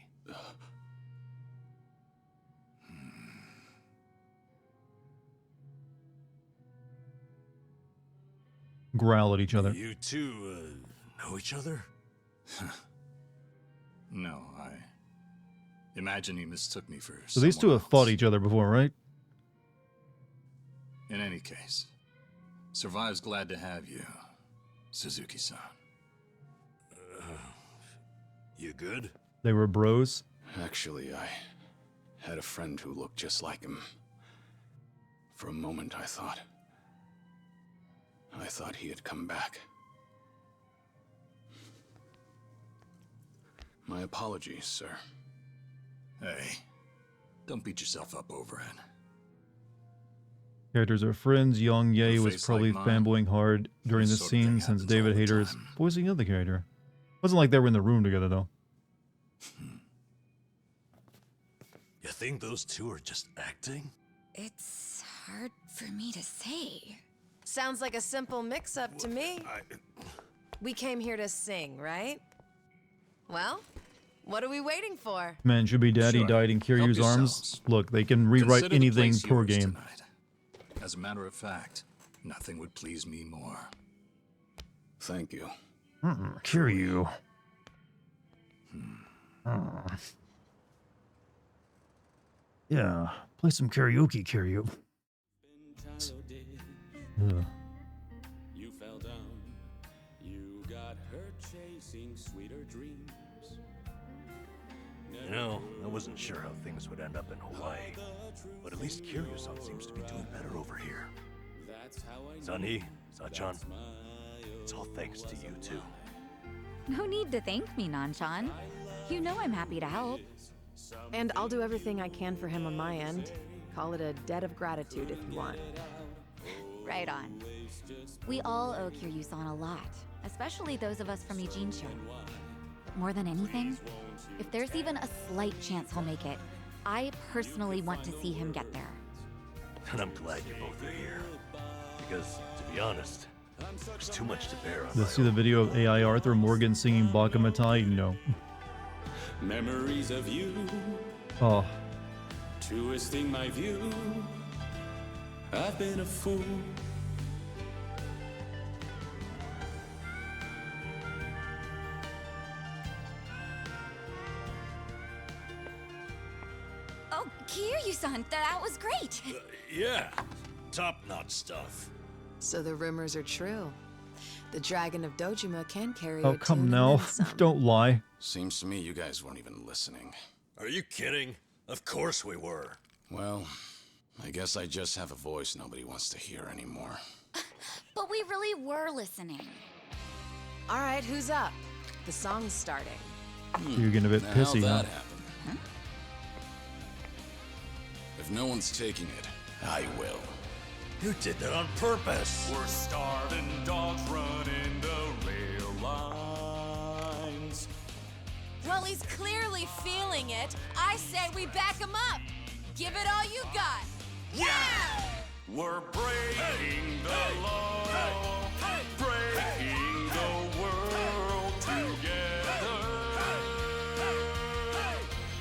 Growl at each other. You two know each other? No, I imagine he mistook me for So these two someone have fought else. each other before, right? In any case, Survive's glad to have you, Suzuki-san. You good? They were bros. Actually, I had a friend who looked just like him. For a moment, I thought he had come back. My apologies, sir. Hey, don't beat yourself up over it. Characters are friends. Young Ye A was face probably like mine. fanboying hard during This this sort of thing scene since happens David all the Hayter's time. voicing the other character. Wasn't like they were in the room together though. You think those two are just acting? It's hard for me to say. Sounds like a simple mix-up to me. We came here to sing, right? Well, what are we waiting for? Man, should be daddy Sure. died in Help Kiryu's arms. yourselves. Look, they can rewrite Consider the anything place per yours game. tonight. As a matter of fact, nothing would please me more. Thank you. Kiryu. Yeah, play some karaoke, Kiryu. Ugh. You fell down. You got hurt chasing sweeter dreams. You know, I wasn't sure how things would end up in Hawaii. But at least Kiryu-san seems to be doing better over here. That's how I know Sunny, Sachan, it's all thanks to you two. No need to thank me, Nanshan. You know I'm happy to help. And I'll do everything I can for him on my end. Call it a debt of gratitude if you want. Right on. We all owe Kiryu-san a lot, especially those of us from Eugene-sho. But more than anything, if there's even a slight chance he'll make it, I personally want to see him get there. And I'm glad you both are here. Because, to be honest, there's too much to bear on Let's my see the own. video of AI Arthur Morgan singing Bakamatai. No. Memories of you, Oh, twisting my view. I've been a fool. Oh, Kiryu-san, that was great! Yeah, top-notch stuff. So the rumors are true. The Dragon of Dojima can carry oh a come tune and now. then some. Don't lie. Seems to me you guys weren't even listening. Are you kidding? Of course we were. Well, I guess I just have a voice nobody wants to hear anymore. But we really were listening. All right, who's up? The song's starting. You're getting a bit Now, pissy, how'd huh? that happen? If no one's taking it, I will. You did that on purpose. We're starving dogs running the rail lines. Well, he's clearly feeling it. I say we back him up. Give it all you got. Yeah! We're breaking the law, breaking the world together.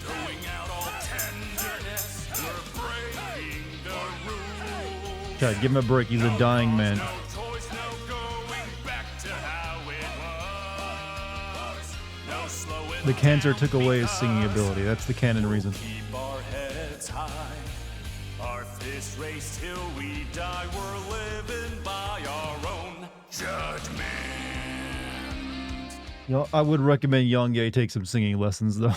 Throwing out all tenderness, we're breaking the rules. God, give him a break. He's a dying man. No choice, no going back to how it was. No slowing The cancer down took away his because singing ability. That's the canon reason. keep our heads high. Our fists raised till we die. We're living by our own judgment. You know, I would recommend Young Ye take some singing lessons, though.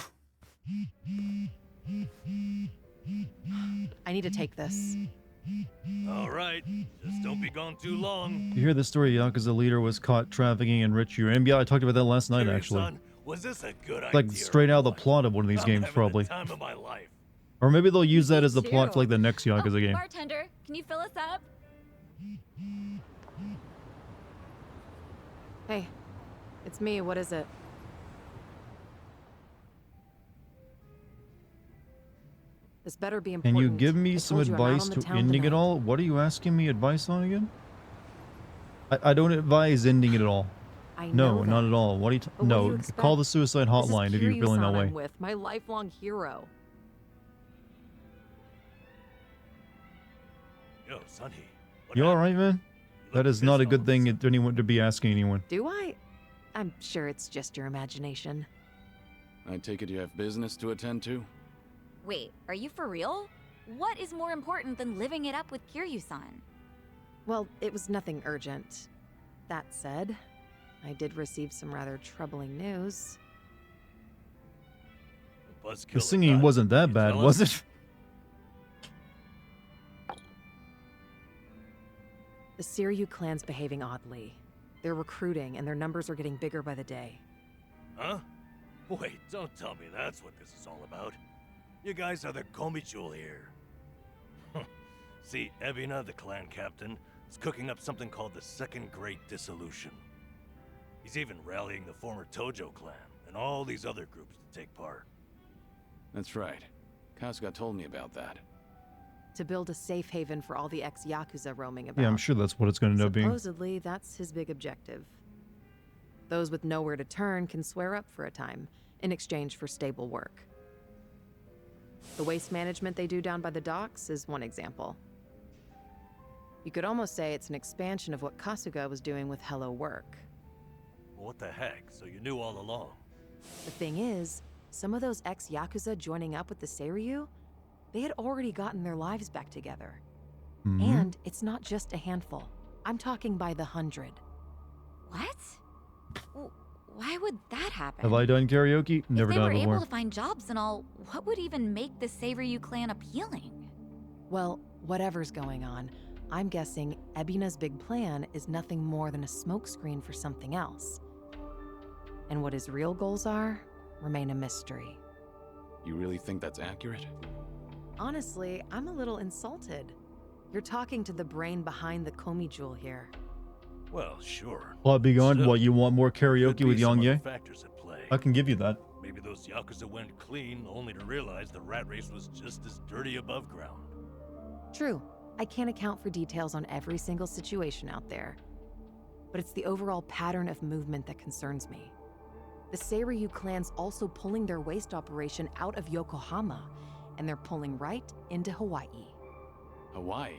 I need to take this. All right, just don't be gone too long. You hear the story? Yakuza leader was caught trafficking and rich uranium. Yeah, I talked about that last night, actually. Kiryu-san, was this a good Like idea? straight or out of the what? plot of one of these I'm games, having probably. The time of my life. Or maybe they'll use that Me as the plot for too. like the next Yakuza game. Bartender, can you fill us up? Hey, it's me. What is it? This better be Can important. you give me I some told you I'm out advice on the to town ending it tonight. all? What are you asking me advice on again? I don't advise ending it all. I No, know not that. at all. What do you? But what do you No, expect? call the suicide This is hotline if you're feeling that Kiryu-san way. I'm with, my lifelong hero. Yo, Sonny. what You all happened? right, man? You That look is not a pissed good all thing of to anyone to be asking anyone. Do I? I'm sure it's just your imagination. I take it you have business to attend to? Wait, are you for real? What is more important than living it up with Kiryu-san? Well, it was nothing urgent. That said, I did receive some rather troubling news. a buzzkill The or singing not, wasn't that you bad, tell was us? it? The Siryu clan's behaving oddly. They're recruiting, and their numbers are getting bigger by the day. Huh? Wait, don't tell me that's what this is all about. You guys are the Komichul here. See, Ebina, the clan captain, is cooking up something called the Second Great Dissolution. He's even rallying the former Tojo clan and all these other groups to take part. That's right. Kasuga told me about that. To build a safe haven for all the ex-Yakuza roaming about. Yeah, I'm sure that's what it's going to end up being. Supposedly, that's his big objective. Those with nowhere to turn can swear up for a time, in exchange for stable work. The waste management they do down by the docks is one example. You could almost say it's an expansion of what Kasuga was doing with Hello Work. Well, what the heck? So you knew all along? The thing is, some of those ex-Yakuza joining up with the Seiryu, they had already gotten their lives back together. Mhm. And it's not just a handful. I'm talking by the 100. What? Why would that happen? Have I done karaoke? Never if they done were it before. able to find jobs and all, what would even make the Seiryu clan appealing? Well, whatever's going on, I'm guessing Ebina's big plan is nothing more than a smokescreen for something else. And what his real goals are remain a mystery. You really think that's accurate? Honestly, I'm a little insulted. You're talking to the brain behind the Komi Jewel here. Well, sure. Well, beyond Still, what you want more could karaoke be with some Yang other Ye? factors at play. I can give you that. Maybe those Yakuza went clean only to realize the rat race was just as dirty above ground. True, I can't account for details on every single situation out there. But it's the overall pattern of movement that concerns me. The Seiryu clan's also pulling their waste operation out of Yokohama, and they're pulling right into Hawaii. Hawaii?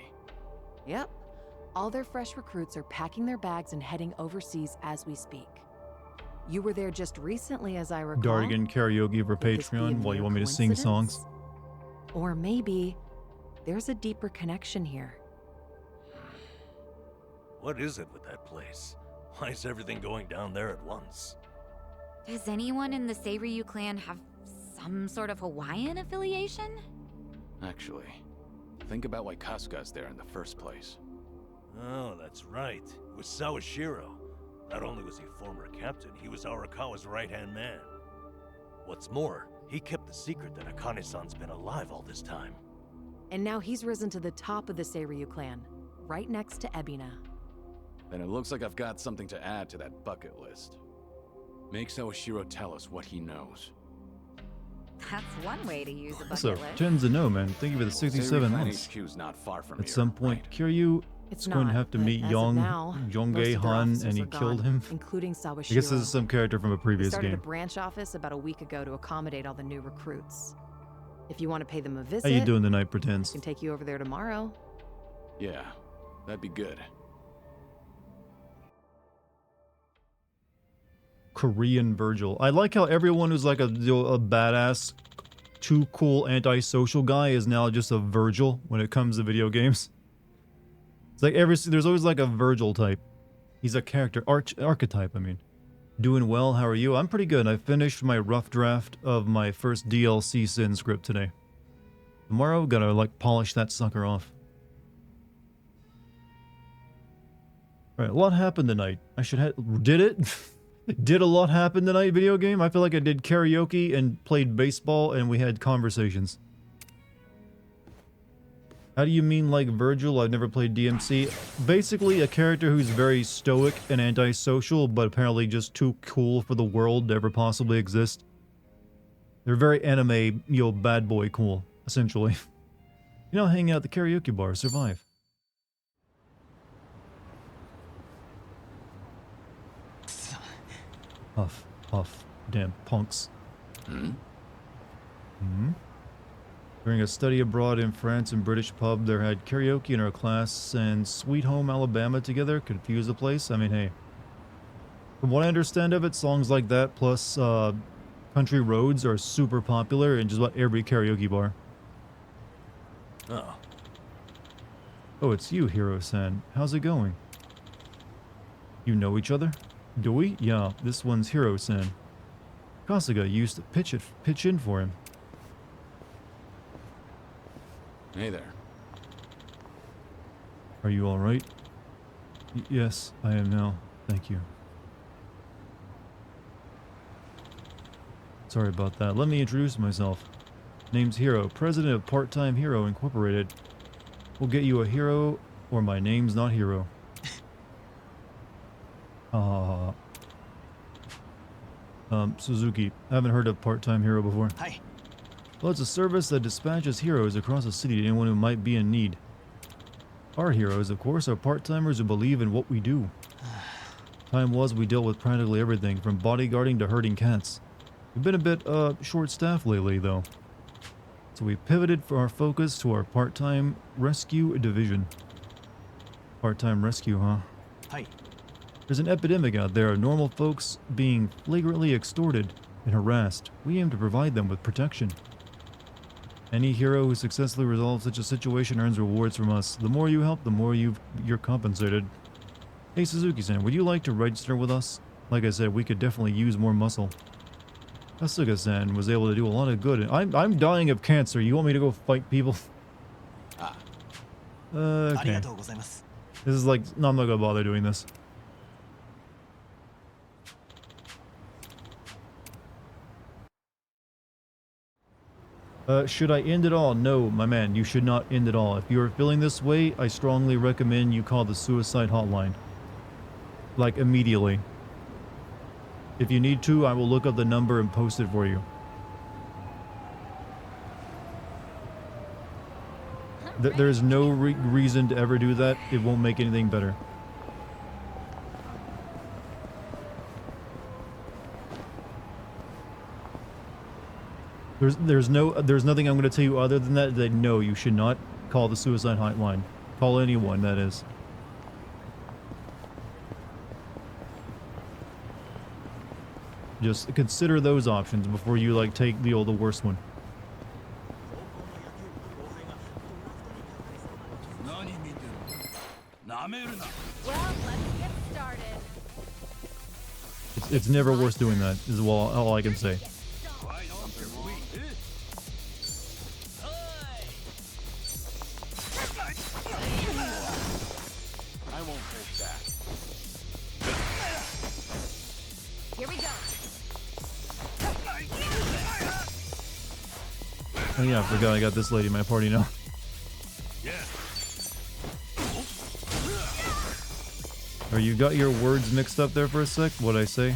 Yep. All their fresh recruits are packing their bags and heading overseas as we speak. You were there just recently, as I recall. Dartigan karaoke for Could this be a Patreon while you mere want me to sing songs. coincidence? Or maybe there's a deeper connection here. What is it with that place? Why is everything going down there at once? Does anyone in the Seiryu clan have some sort of Hawaiian affiliation? Actually, think about why Kasuga's there in the first place. Oh, that's right. It was Sawashiro. Not only was he former captain, he was Arakawa's right-hand man. What's more, he kept the secret that Akane-san's been alive all this time. And now he's risen to the top of the Seiryu clan, right next to Ebina. Then it looks like I've got something to add to that bucket list. Make Sawashiro tell us what he knows. That's one way to use a Also, bucket list. tens to know, man. Thank you for the 67 Seiryu months. HQ's not far from At here, some point, right? Kiryu It's is going to not, have to but meet as of now, most Yongei of their Han, officers and he are killed gone, him. including Sawashiro. I guess this is some character from a We previous started a game. branch office about a week ago to accommodate all the new recruits. If you want to pay them a visit, How you doing tonight, I Pretends? can take you over there tomorrow. Yeah, that'd be good. Korean Virgil. I like how everyone who's like a badass, too cool antisocial guy is now just a Virgil when it comes to video games. It's like there's always like a Virgil type. He's a character, archetype, I mean. Doing well, how are you? I'm pretty good. I finished my rough draft of my first DLC Sin script today. Tomorrow, gotta like polish that sucker off. Alright, a lot happened tonight. I should have... Did it? Did a lot happen tonight, video game? I feel like I did karaoke and played baseball and we had conversations. How do you mean like Virgil? I've never played DMC. Basically, a character who's very stoic and antisocial, but apparently just too cool for the world to ever possibly exist. They're very anime, bad boy cool, essentially. You know, hang out at the karaoke bar, survive. Huff, huff, damn punks. During a study abroad in France and British pub, there had karaoke in our class and Sweet Home Alabama together. Confuse the place. I mean, hey. From what I understand of it, songs like that plus Country Roads are super popular in just about every karaoke bar. Oh, Oh, it's you, Hiro-san. How's it going? You know each other? Do we? Yeah, this one's Hiro-san. Kasuga used to pitch in for him. Hey there. Are you alright? Yes, I am now. Thank you. Sorry about that. Let me introduce myself. Name's Hiro, president of Part-Time Hero Incorporated. We'll get you a hero, or my name's not Hiro. Suzuki. Haven't heard of Part-Time Hero before. Hi. Well, it's a service that dispatches heroes across the city to anyone who might be in need. Our heroes, of course, are part-timers who believe in what we do. Time was we dealt with practically everything, from bodyguarding to herding cats. We've been a bit, short-staffed lately, though. So we pivoted for our focus to our part-time rescue division. Part-time rescue, huh? Hi. There's an epidemic out there of normal folks being flagrantly extorted and harassed. We aim to provide them with protection. Any hero who successfully resolves such a situation earns rewards from us. The more you help, the more you're compensated. Hey Suzuki-san, would you like to register with us? Like I said, we could definitely use more muscle. Kasuga-san was able to do a lot of good. I'm dying of cancer. You want me to go fight people? Ah. Okay. This is like... No, I'm not gonna bother doing this. Should I end it all? No, my man, you should not end it all. If you're feeling this way, I strongly recommend you call the suicide hotline. Like, immediately. If you need to, I will look up the number and post it for you. There's no reason to ever do that. It won't make anything better. There's nothing I'm going to tell you other than that no, you should not call the suicide hotline. Call anyone, that is. Just consider those options before you like take the worst one. Well, let's get started. It's never worth doing that, is all I can say. I won't hold back. Here we go. Oh yeah, I forgot I got this lady in my party now. Or you got your words mixed up there for a sec? What'd I say?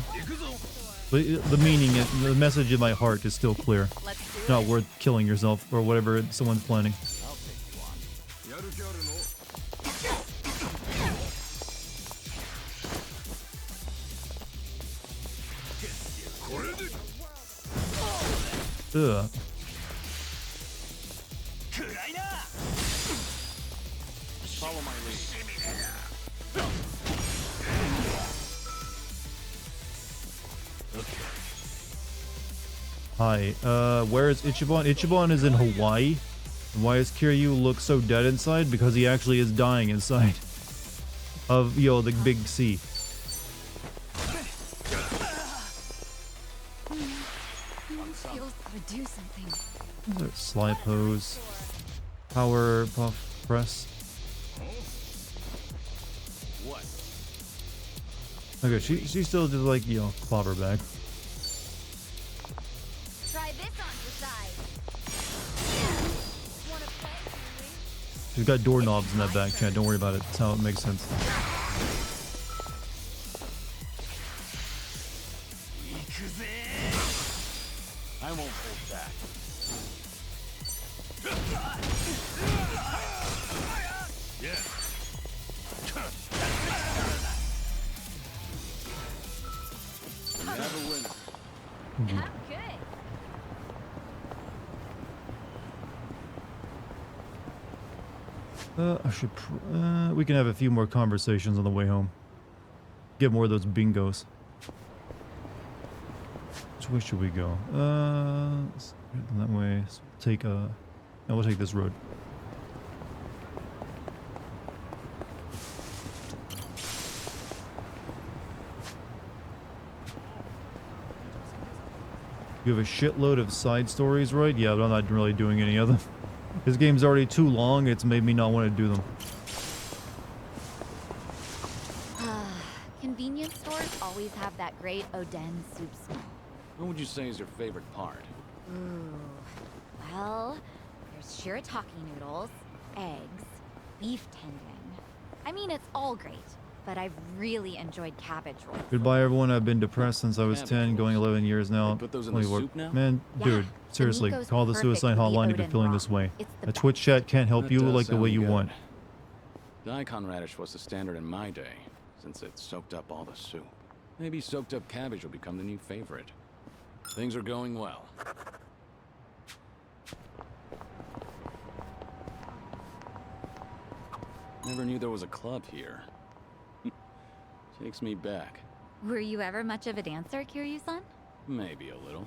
But the meaning, the message in my heart is still clear. It's not worth killing yourself or whatever someone's planning. Ugh. Follow my lead. Hi, where is Ichiban? Ichiban is in Hawaii. And why does Kiryu look so dead inside? Because he actually is dying inside of, the big sea. Feels gotta do something. Slide pose. Power puff press. What? Okay, she still just like, clobber bag. Try this on the side. Wanna play? She's got doorknobs in that back, chat. Don't worry about it. That's how it makes sense. I won't hold back. Yeah. We have a winner. Good. We can have a few more conversations on the way home. Get more of those bingos. Which way should we go? That way. So we'll take this road. You have a shitload of side stories, right? Yeah, but I'm not really doing any of them. This game's already too long, it's made me not want to do them. Convenience stores always have that great Oden soup smell. What would you say is your favorite part? Ooh. Well, there's shirataki noodles, eggs, beef tendon. I mean, it's all great, but I've really enjoyed cabbage rolls. Goodbye, everyone. I've been depressed since I was 10, going 11 years now. They put those in the soup now? Man, Yeah, dude, seriously, Miko's call the perfect suicide for the hotline if you're Oden feeling raw. this way. It's the The best. Twitch chat can't help That you does like the way sound you good. want. Daikon radish was the standard in my day, since it soaked up all the soup. Maybe soaked up cabbage will become the new favorite. Things are going well. Never knew there was a club here. Takes me back. Were you ever much of a dancer, Kiryu-san? Maybe a little.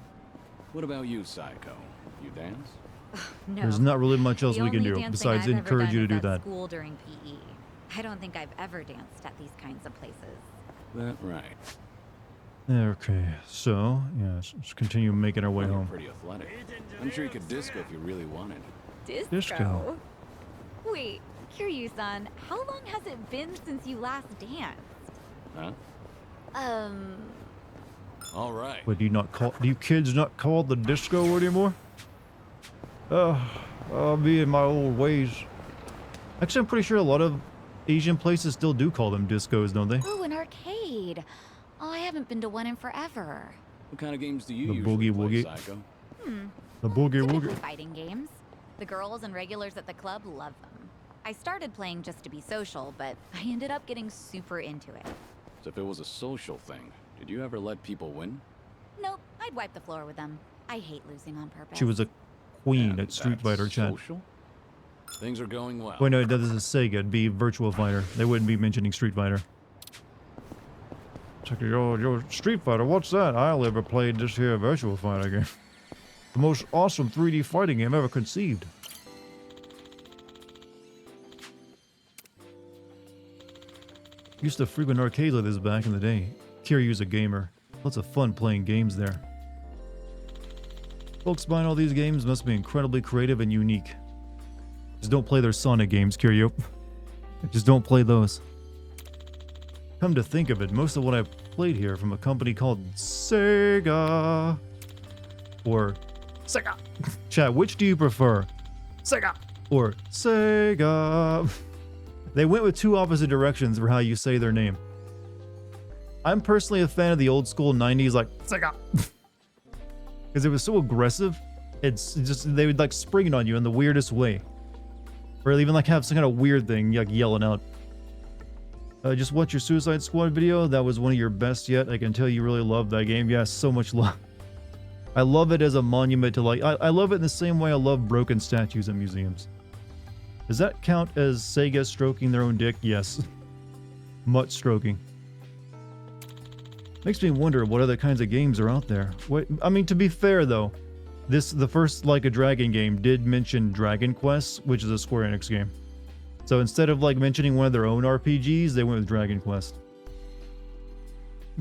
What about you, Psycho? You dance? No. There's not really much else The we can only do dancing besides I've ever encourage done you to is do at that. School during PE. I don't think I've ever danced at these kinds of places. That right. Okay, so, yeah, let's continue making our way Well, you're home. pretty athletic. I'm sure you could disco if you really wanted. Disco. Wait, Kiryu-san, how long has it been since you last danced? Huh? Um, All right. But do you kids not call it the disco anymore? I'll be in my old ways. Actually, I'm pretty sure a lot of Asian places still do call them discos, don't they? Ooh, an arcade. Oh, I haven't been to one in forever. What kind of games do you The usually boogie play, woogie. Psycho? The boogie Typically woogie. fighting games. The girls and regulars at the club love them. I started playing just to be social, but I ended up getting super into it. So if it was a social thing, did you ever let people win? Nope, I'd wipe the floor with them. I hate losing on purpose. She was a queen And at Street that's Fighter, chat. social? Things are going well. Wait, no, this is Sega. It'd be Virtua Fighter. They wouldn't be mentioning Street Fighter. It's like, yo, Street Fighter, what's that? I only ever played this here Virtua Fighter game. The most awesome 3D fighting game ever conceived. Used to frequent arcades like this back in the day. Kiryu's a gamer. Lots of fun playing games there. Folks buying all these games must be incredibly creative and unique. Just don't play their Sonic games, Kiryu. Just don't play those. Come to think of it, most of what I've played here from a company called Sega. Or Sega. Chat, which do you prefer? Sega or Sega? They went with two opposite directions for how you say their name. I'm personally a fan of the old school 90s like Sega. Because it was so aggressive. It's just, they would like spring it on you in the weirdest way. Or even like have some kind of weird thing, like yelling out. Just watch your Suicide Squad video. That was one of your best yet. I can tell you really love that game. Yeah, so much love. I love it as a monument to like, I love it in the same way I love broken statues in museums. Does that count as Sega stroking their own dick? Yes. Mutt stroking. Makes me wonder what other kinds of games are out there. What, I mean, to be fair though, the first Like a Dragon game did mention Dragon Quest, which is a Square Enix game. So instead of like mentioning one of their own RPGs, they went with Dragon Quest.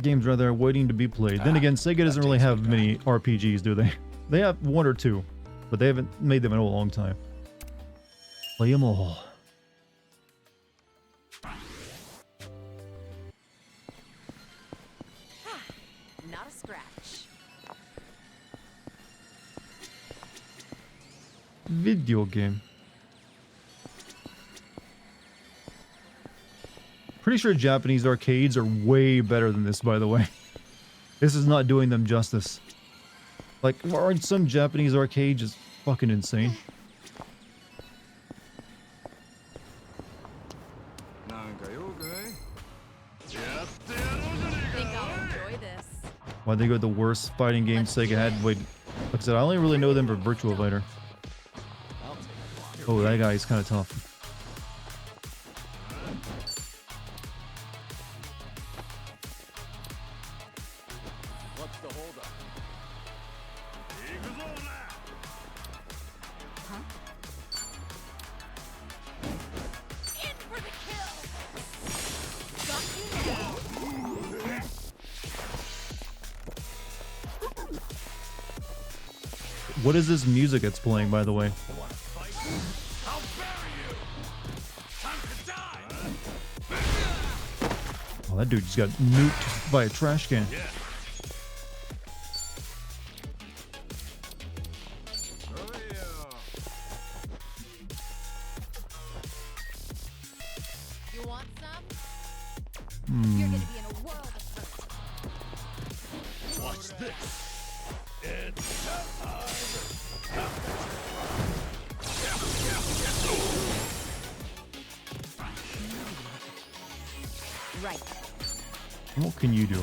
Games rather waiting to be played. Then again, Sega doesn't really have many RPGs, do they? They have one or two, but they haven't made them in a long time. Play them all. Not a scratch. Video game. Pretty sure Japanese arcades are way better than this, by the way. This is not doing them justice. Like, aren't some Japanese arcades just fucking insane? Why they go with the worst fighting game Sega had? Wait, like I said, I only really know them for Virtua Fighter. Oh, that guy's kind of tough. What's the holdup? In for the kill! Got you now! What is this music that's playing, by the way? I'll bury you. Time to die. Oh, that dude just got nuked by a trash can. You want some? You're gonna be in a world of hurt. Watch this. It's time. Right. What can you do?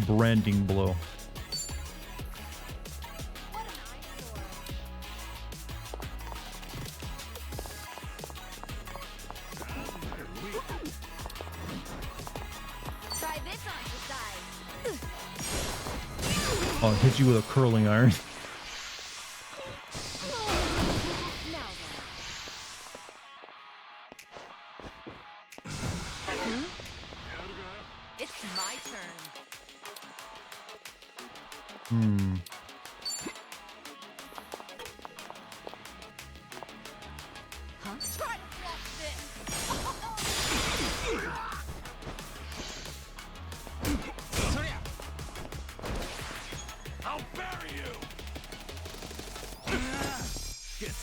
Branding blow. Try this on the side. I'll hit you with a curling iron. It's my turn. Huh? Try to block I'll bury you. Get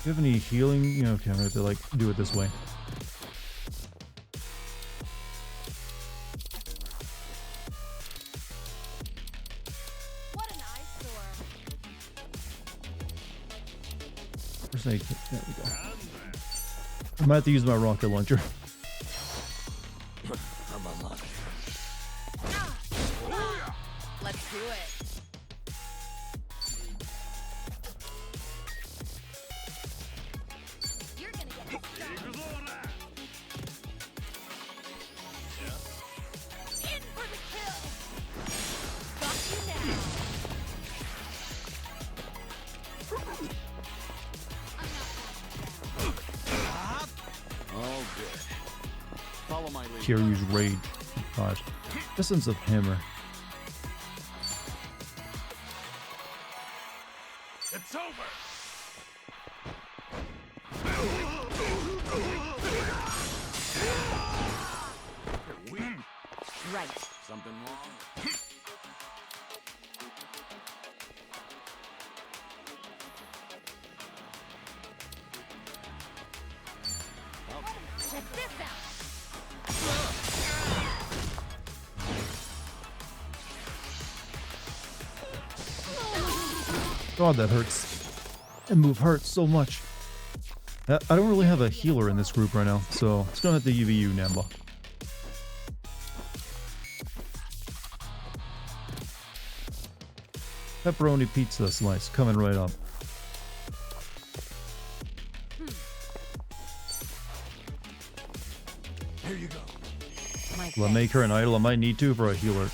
you have any healing? You know, okay, I'm gonna have to like do it this way. What an eyesore. There we go. I might have to use my rocket launcher. Let's do it. You're gonna get this in for the kill. Got you now. I'm not backing down. All good. Follow my lead. Kiryu's rage. Gosh. Essence of hammer. It's over! Right. Something wrong? Check this out. God, that hurts. That move hurts so much. I don't really have a healer in this group right now, so it's gonna have to be you, Namba. Pepperoni pizza slice coming right up. Here you go. Will I make her an idol? I might need to for a healer. I'm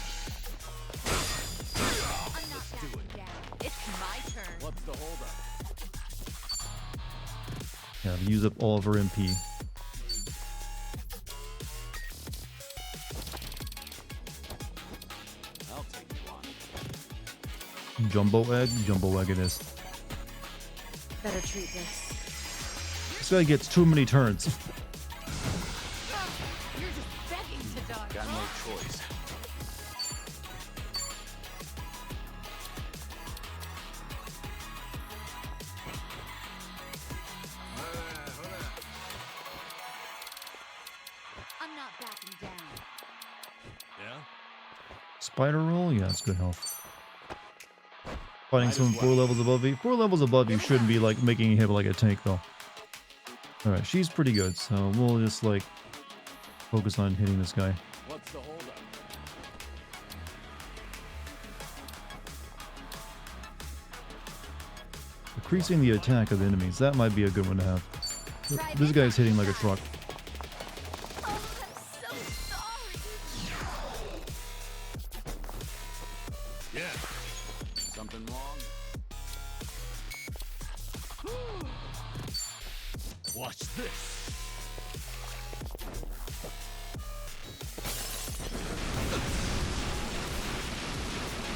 not backing down. It's my turn. What's the holdup? Yeah, use up all of her MP. I'll take you on. Jumbo egg it is. Better treat this. This guy gets too many turns. You're just begging to dodge. Got no choice. I'm not backing down. Yeah? Spider roll? Yeah, it's good health. Fighting someone 4 levels above you. 4 levels above you shouldn't be like making you hit like a tank though. Alright, she's pretty good, so we'll just like focus on hitting this guy. What's the holdup? Increasing the attack of enemies, that might be a good one to have. This guy's hitting like a truck. Oh, I'm so sorry. Yeah. Something wrong? Watch this.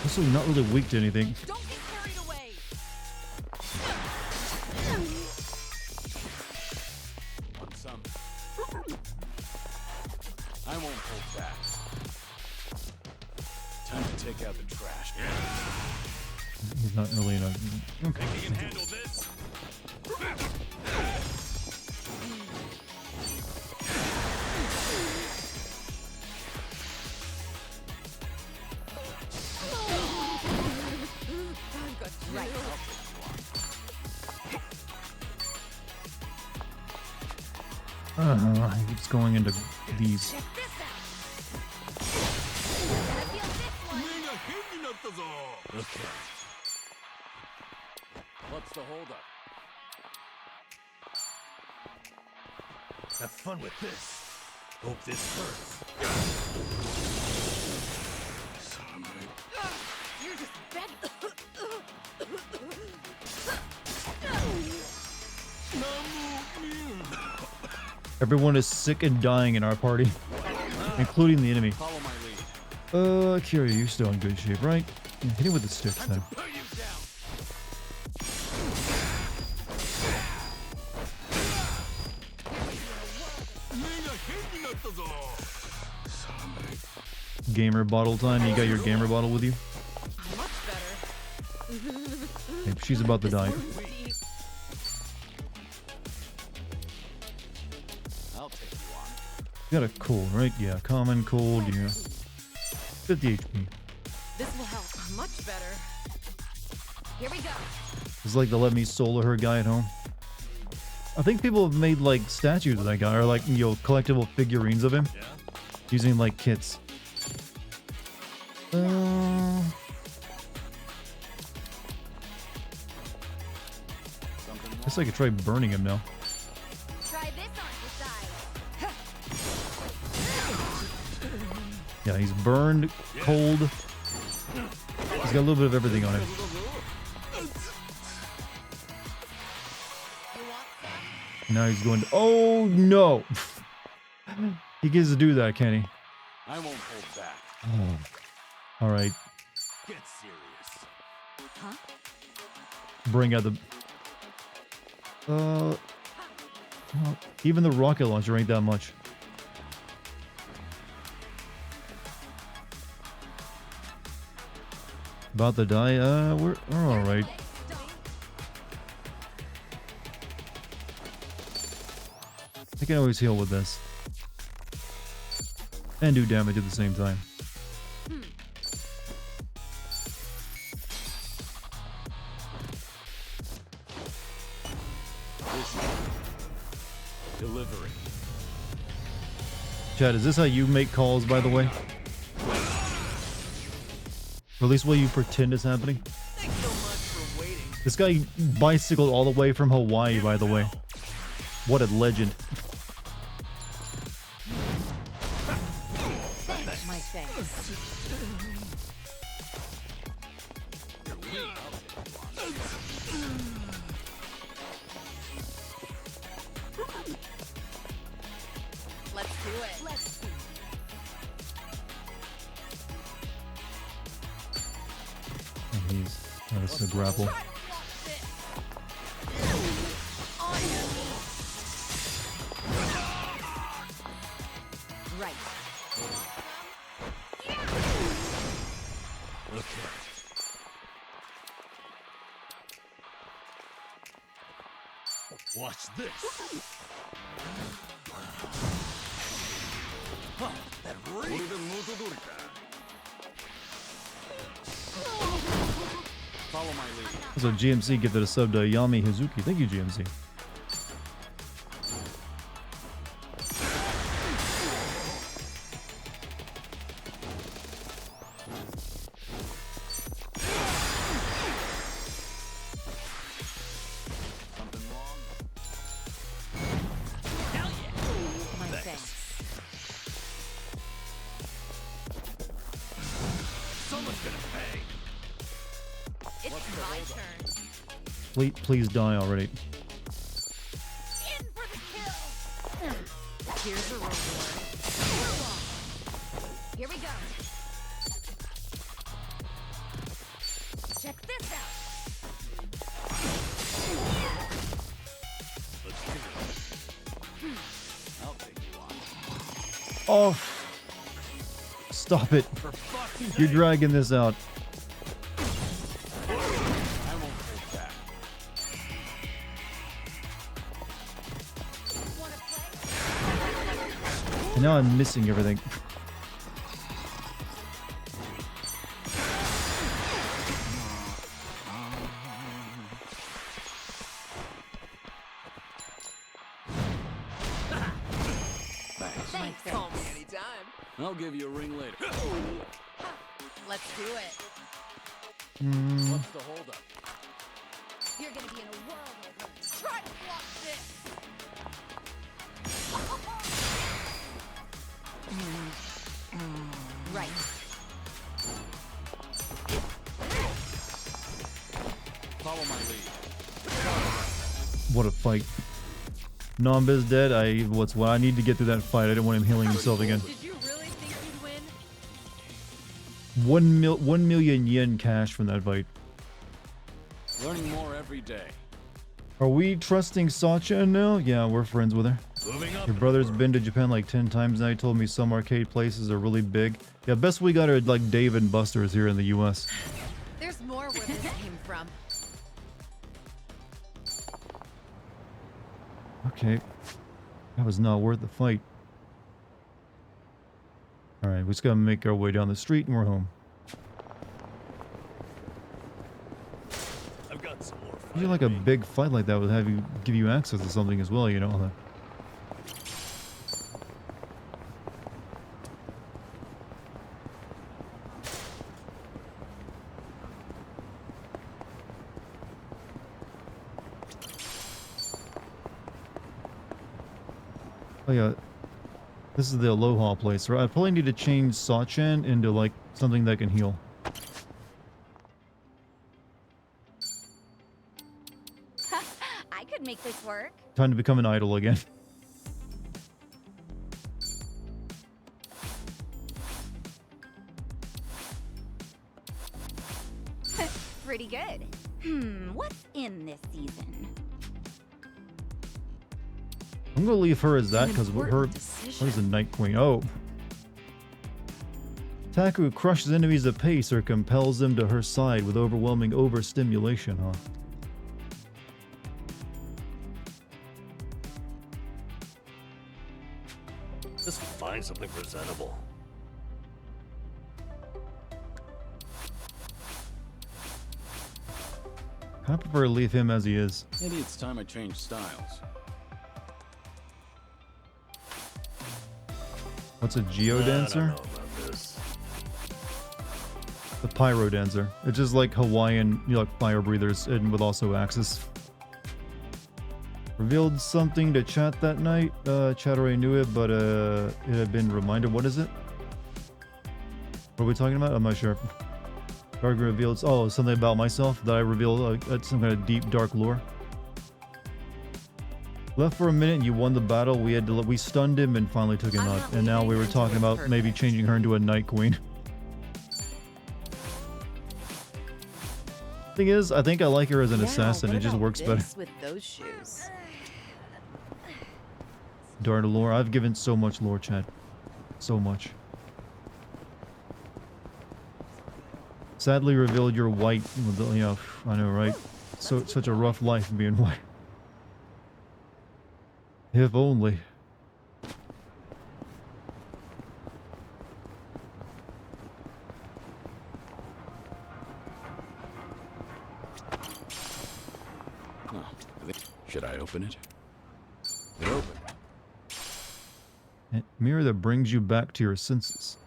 Also, not really weak to anything. Don't get carried away. Want some? I won't hold back. Time to take out the trash. He's not really in a... Okay. You can handle this? Right. He keeps going into these. Check this out. Gonna feel this one. Okay. What's the holdup? Have fun with this. Hope this hurts. You're just begging. Everyone is sick and dying in our party, including the enemy. Follow my lead. Kiryu, you're still in good shape, right? Yeah, hit him with the sticks then. Put you down. Gamer bottle time. You got your gamer bottle with you? Much better. Okay, she's about to die. Deep. I'll take you on. Got a cold, right? Yeah, common cold, yeah. 50 HP. This will help. Much better. Here we go. It's like the let me solo her guy at home. I think people have made like statues of that guy, or like, you know, collectible figurines of him. Yeah? Using like kits. Something Guess I could try burning him now. Try this on the side. Yeah, he's burned, cold. He's got a little bit of everything on him. Now he's going to... Oh, no! He gets to do that, can he? I won't hold back. Oh. Alright, Get serious. Huh? bring out the... well, even the rocket launcher ain't that much. About to die? We're alright. I can always heal with this. And do damage at the same time. Delivery. Chad, is this how you make calls, by the way? Or at least while you pretend it's happening? Thanks so much for waiting. This guy bicycled all the way from Hawaii, by the way. What a legend. My thanks. Let's do it. Let's see. That's the grapple. Right. Okay. Watch this. Huh, that reeks. Follow my lead. So GMC gifted a sub to Yami Hazuki. Thank you, GMC. Something wrong? My thanks. Someone's gonna pay. It's my turn. Please die already. In for the kill. Here's a reward. Here we go. Check this out. Let's do it. I'll take you on. Oh, stop it. For fuck's sake. You're dragging this out. I won't hold back. Wanna play? And now I'm missing everything. Thanks. Call me anytime. I'll give you a ring later. Let's do it. What's the holdup? You're gonna be in a whirl with her. Try to block this. Right. Follow my lead. What a fight. Namba's dead. What's what I need to get through that fight. I didn't want him healing himself again. Did you really think you'd win? 1 million yen cash from that fight. Learning more every day. Are we trusting Sacha now? Yeah, we're friends with her. Moving up. Your brother's been to Japan like 10 times now. He told me some arcade places are really big. Yeah, best we got are like Dave and Buster's here in the US. There's more where this came from. Okay. That was not worth the fight. Alright, we just gotta make our way down the street and we're home. I've got some more Usually like a big fight like that would have you give you access to something as well, you know. Oh yeah, this is the Aloha place, right? I probably need to change Sachan into like something that can heal. I could make this work. Time to become an idol again. Pretty good. What's in this season? I'm gonna leave her as that because her is a Night Queen. Oh. Taku crushes enemies at pace or compels them to her side with overwhelming overstimulation, huh? Just find something presentable. I prefer to leave him as he is. Maybe it's time I change styles. What's a Geo Dancer? I don't know about this. The Pyro Dancer. It's just like Hawaiian, you know, like fire breathers and with also axes. Revealed something to chat that night. Chat already knew it, but it had been reminded. What is it? What are we talking about? I'm not sure. Dark revealed. Oh, something about myself that I revealed. Some kind of deep, dark lore. Left for a minute and you won the battle. We stunned him and finally took him out. And now we were talking about maybe changing her into a Night Queen. Thing is, I think I like her as an assassin. It just works better. With those shoes. Dart lore. I've given so much lore, chat. So much. Sadly revealed you're white. With the, you know, I know, right? So such a rough life being white. If only. Oh, should I open it? It opened. A mirror that brings you back to your senses.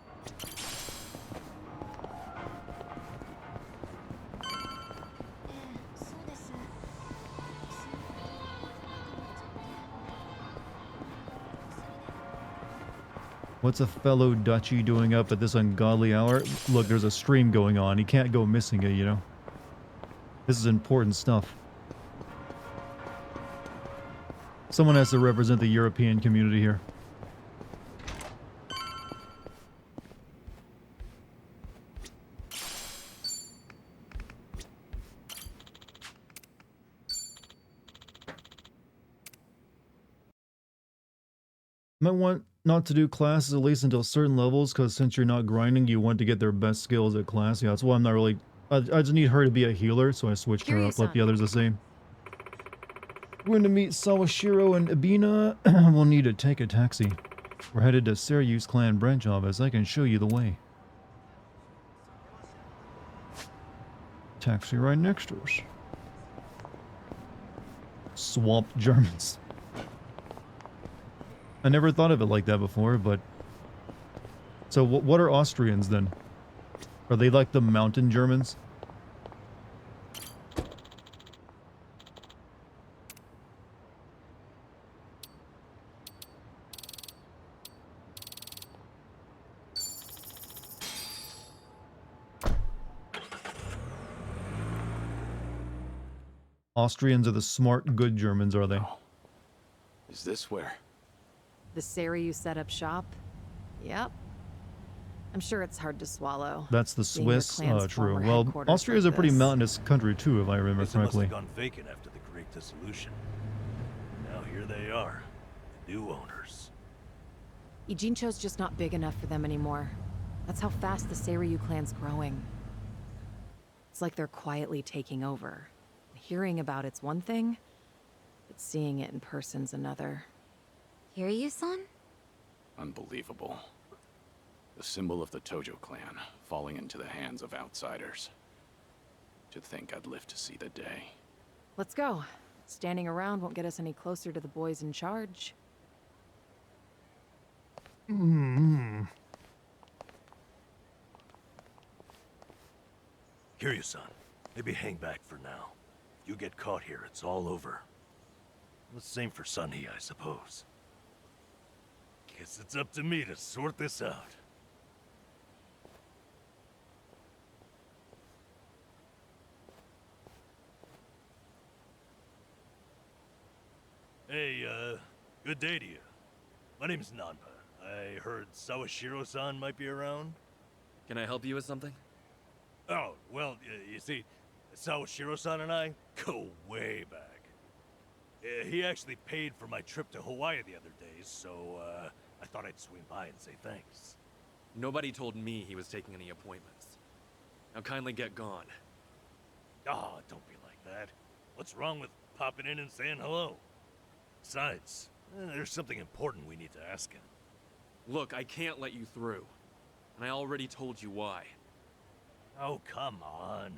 What's a fellow Dutchie doing up at this ungodly hour? Look, there's a stream going on. He can't go missing it, you know? This is important stuff. Someone has to represent the European community here. Might want not to do classes at least until certain levels, because since you're not grinding, you want to get their best skills at class. Yeah, that's why I'm not really... I just need her to be a healer, so I switched her up, let the others the same. We're going to meet Sawashiro and Ibina. We'll need to take a taxi. We're headed to Syracuse clan branch office. I can show you the way. Taxi right next to us. Swamp Germans. I never thought of it like that before, but... So what are Austrians then? Are they like the mountain Germans? Austrians are the smart, good Germans, are they? Oh. Is this where? The Syracuse set up shop? Yep. I'm sure it's hard to swallow. That's the being your Swiss? clan's True. former Well, headquarters Austria is like a pretty this. mountainous country too, if I remember Guess it must correctly. have gone vacant after the Great Dissolution. Now here they are, the new owners. Ijincho's just not big enough for them anymore. That's how fast the Seiryu clan's growing. It's like they're quietly taking over. Hearing about it's one thing, but seeing it in person's another. Kiryu-san? Unbelievable. The symbol of the Tojo clan, falling into the hands of outsiders. To think I'd live to see the day. Let's go. Standing around won't get us any closer to the boys in charge. Kiryu-san, maybe hang back for now. You get caught here, it's all over. The same for Sunny, I suppose. Guess it's up to me to sort this out. Hey, good day to you. My name's Nanba. I heard Sawashiro-san might be around. Can I help you with something? Oh, well, you see, Sawashiro-san and I go way back. He actually paid for my trip to Hawaii the other day, so I thought I'd swing by and say thanks. Nobody told me he was taking any appointments. Now kindly get gone. Oh, don't be like that. What's wrong with popping in and saying hello? Besides, there's something important we need to ask him. Look, I can't let you through. And I already told you why. Oh, come on.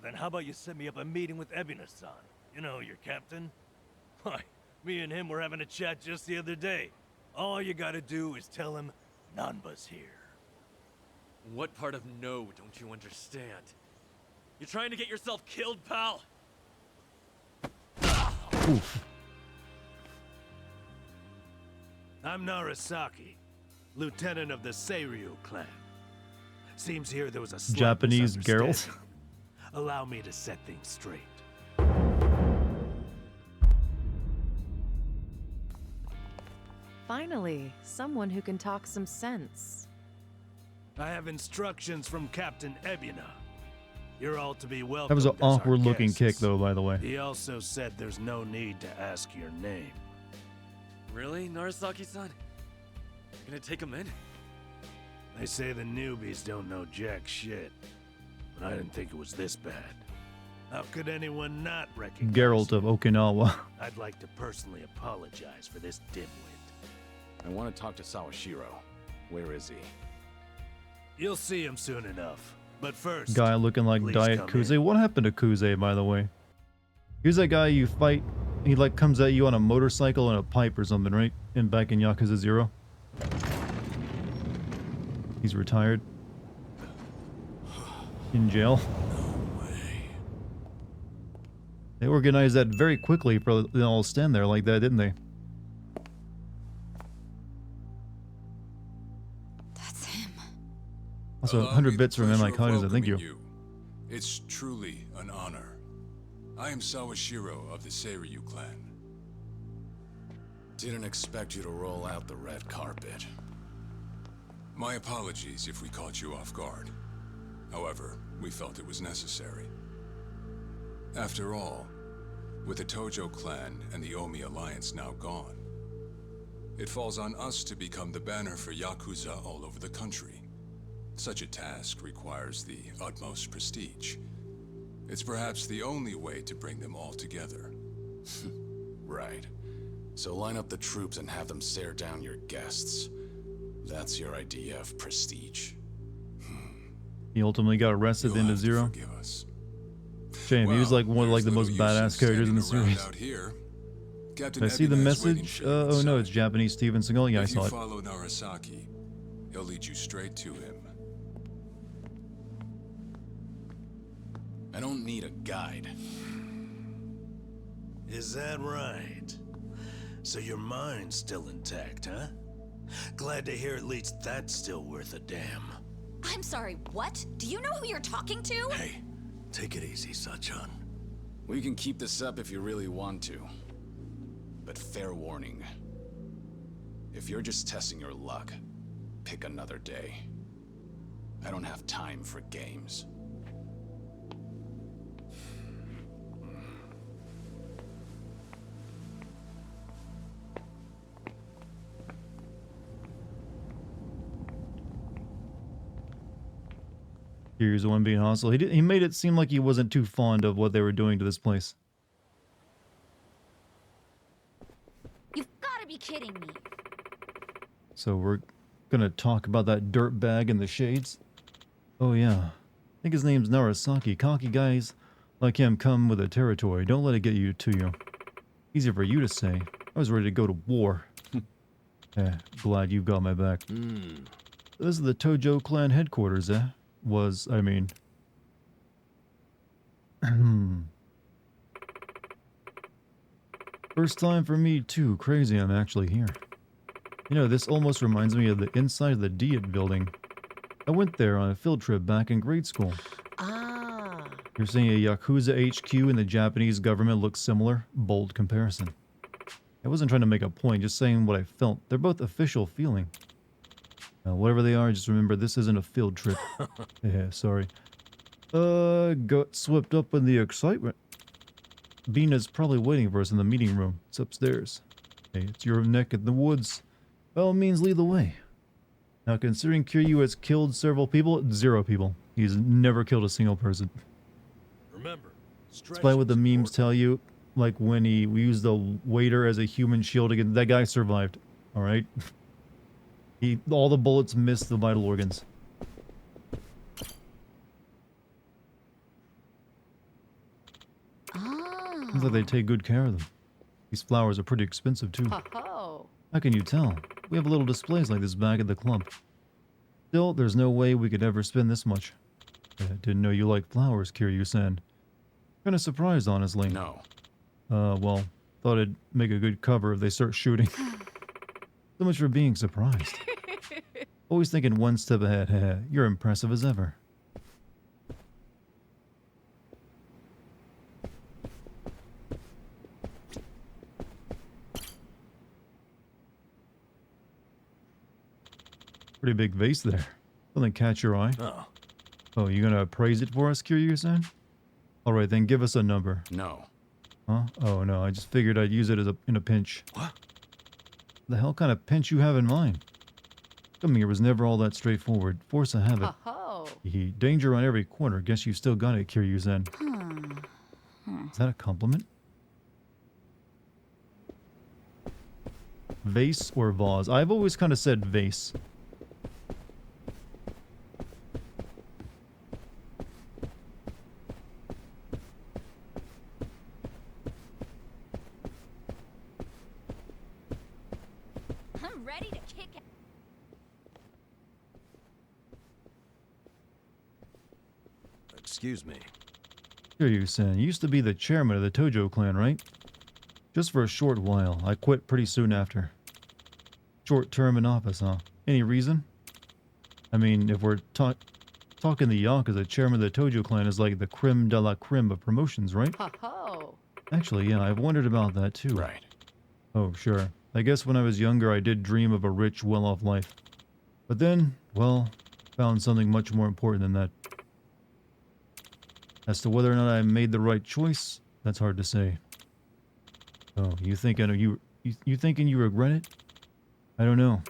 Then how about you set me up a meeting with Ebina-san? You know, your captain? Why, me and him were having a chat just the other day. All you gotta do is tell him Nanba's here. What part of no don't you understand? You're trying to get yourself killed, pal? Oof. I'm Narasaki, lieutenant of the Seiryu clan. Seems here there was a slight Japanese Geralt. misunderstanding. Allow me to set things straight. Finally, someone who can talk some sense. I have instructions from Captain Ebina. You're all to be welcomed. That was an as our awkward-looking kick, guests. though, by the way. He also said there's no need to ask your name. Really, Narasaki-san? You're gonna take him in? They say the newbies don't know jack shit, but I didn't think it was this bad. How could anyone not recognize Geralt of him? Okinawa. I'd like to personally apologize for this dimwit. I want to talk to Sawashiro. Where is he? You'll see him soon enough. But first, Guy looking like please Diet come Kuze. in. What happened to Kuze, by the way? Here's that guy you fight. He like comes at you on a motorcycle and a pipe or something, right? And back in Yakuza 0. He's retired. In jail. They organized that very quickly for them all stand there like that, didn't they? That's him. Also, Allow 100 me bits the from pleasure MI of Cognizant, thank you. welcoming It's truly an honor. I am Sawashiro of the Seiryu clan. Didn't expect you to roll out the red carpet. My apologies if we caught you off guard. However, we felt it was necessary. After all, with the Tojo clan and the Omi alliance now gone, it falls on us to become the banner for Yakuza all over the country. Such a task requires the utmost prestige. It's perhaps the only way to bring them all together. Right. So line up the troops and have them stare down your guests. That's your idea of prestige. He ultimately got arrested You'll into have to Zero. forgive us. Shame, he was Well, like one of like the there's most little use badass characters in the standing around series. out here. Captain Did I see the Ebina is waiting message? for you Oh no, it's inside. Japanese Steven Seagal. Yeah, I If you saw it. follow Narasaki, he'll lead you straight to him. I don't need a guide. Is that right? So your mind's still intact, huh? Glad to hear at least that's still worth a damn. I'm sorry, what? Do you know who you're talking to? Hey, take it easy, Sachan. We can keep this up if you really want to. But fair warning. If you're just testing your luck, pick another day. I don't have time for games. Here's the one being hostile. He made it seem like he wasn't too fond of what they were doing to this place. You've got to be be kidding me. So we're gonna talk about that dirt bag in the shades? Oh yeah. I think his name's Narasaki. Cocky guys like him come with the territory. Don't let it get you to you. Easy for you to say. I was ready to go to war. Glad you've got my back. This is the Tojo clan headquarters, eh? I mean... First time for me too. Crazy I'm actually here. You know, this almost reminds me of the inside of the Diet building. I went there on a field trip back in grade school. Ah. You're saying a Yakuza HQ and the Japanese government look similar? Bold comparison. I wasn't trying to make a point, just saying what I felt. They're both official feeling. Whatever they are, just remember this isn't a field trip. Yeah, sorry. Got swept up in the excitement. Bina's probably waiting for us in the meeting room. It's upstairs. Hey, it's your neck in the woods. By all means, lead the way. Now, considering Kiryu has killed several people, 0 people. He's never killed a single person. Remember, Despite what the memes tell you, like when we used the waiter as a human shield against that guy survived. All right, all the bullets missed the vital organs. Seems like they take good care of them. These flowers are pretty expensive too. Oh. How can you tell? We have little displays like this back at the club. Still, there's no way we could ever spend this much. Didn't know you liked flowers, Kiryu-san. Kinda surprised, honestly. No. Well, thought it'd make a good cover if they start shooting. So much for being surprised. Always thinking one step ahead. You're impressive as ever. Pretty big vase there. Something catch your eye? Oh, you gonna appraise it for us, Kiryu-san? Alright, then give us a number. No. Huh? Oh no, I just figured I'd use it in a pinch. What? The hell kind of pinch you have in mind? Coming here was never all that straightforward. Force of habit. Oh. Danger on every corner. Guess you still got it, Kiryu-san. Is that a compliment? Vase or vase? I've always kind of said vase. I'm ready to kick it. Excuse me. Kiryu-san, you used to be the chairman of the Tojo clan, right? Just for a short while. I quit pretty soon after. Short term in office, huh? Any reason? I mean, if we're talking the Yakuza, chairman of the Tojo clan is like the creme de la creme of promotions, right? Oh. Actually, yeah, I've wondered about that too. Right. Oh, sure. I guess when I was younger, I did dream of a rich, well-off life. But then, well, found something much more important than that. As to whether or not I made the right choice, that's hard to say. Oh, you thinking you regret it? I don't know.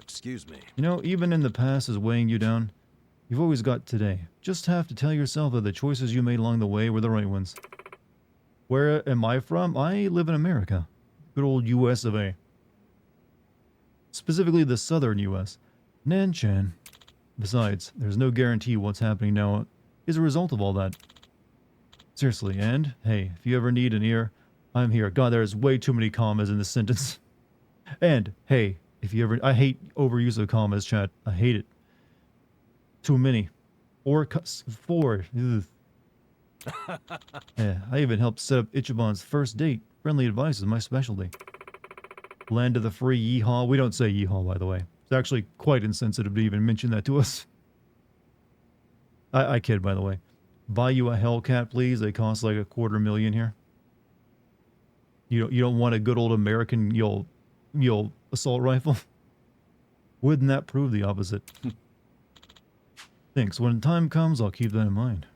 Excuse me. You know, even in the past is weighing you down, you've always got today. Just have to tell yourself that the choices you made along the way were the right ones. Where am I from? I live in America. Good old US of A. Specifically the southern US. Nanchan. Besides, there's no guarantee what's happening now is a result of all that. Seriously, and, hey, if you ever need an ear, I'm here. God, there's way too many commas in this sentence. And, hey, if you ever... I hate overuse of commas, chat. I hate it. Too many. Or 4. Ugh. Yeah, I even helped set up Ichiban's first date. Friendly advice is my specialty. Land of the free, yeehaw. We don't say yeehaw, by the way. It's actually quite insensitive to even mention that to us. I kid, by the way. Buy you a Hellcat, please. They cost like $250,000 here. You don't want a good old American you'll assault rifle? Wouldn't that prove the opposite? Thanks. When time comes, I'll keep that in mind.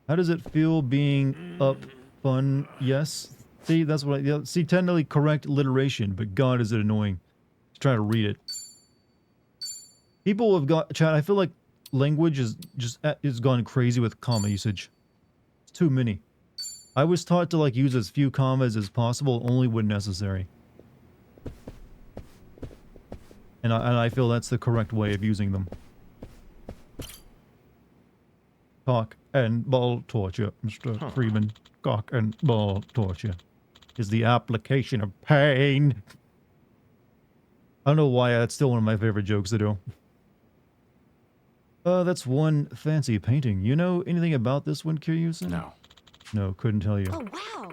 How does it feel being up? Fun? Yes. See, that's what I... See, technically correct alliteration, but God, is it annoying to try to read it. People have got... Chat, I feel like language is gone crazy with comma usage. It's too many. I was taught to like use as few commas as possible, only when necessary. And I feel that's the correct way of using them. Cock and ball torture, Mr. Freeman. Cock and ball torture is the application of pain. I don't know why that's still one of my favorite jokes to do. That's one fancy painting. You know anything about this one, Kiryusen? No. No, couldn't tell you. Oh, wow.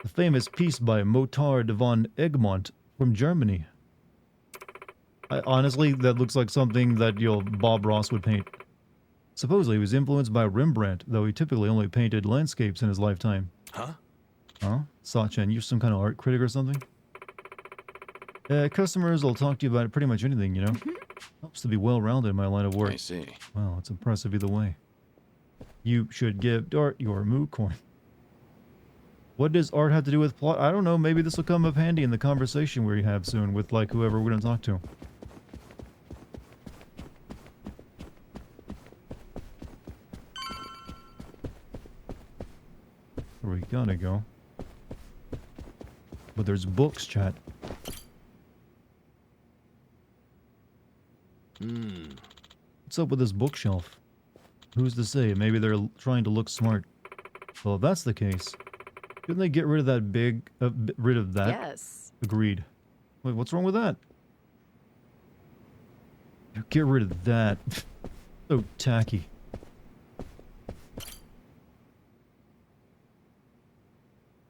A famous piece by Motard von Egmont from Germany. Honestly, that looks like something that, Bob Ross would paint. Supposedly, he was influenced by Rembrandt, though he typically only painted landscapes in his lifetime. Huh? Huh? Sachin, you some kind of art critic or something? Customers will talk to you about pretty much anything, you know? Helps to be well-rounded in my line of work. I see. Well, it's impressive either way. You should give Dart your moo coin. What does art have to do with plot? I don't know, maybe this will come up handy in the conversation we have soon with, like, whoever we're gonna talk to. Where we gotta go. But there's books, chat. What's up with this bookshelf? Who's to say? Maybe they're trying to look smart. Well, if that's the case, couldn't they get rid of that rid of that? Yes. Agreed. Wait, what's wrong with that? Get rid of that. So tacky.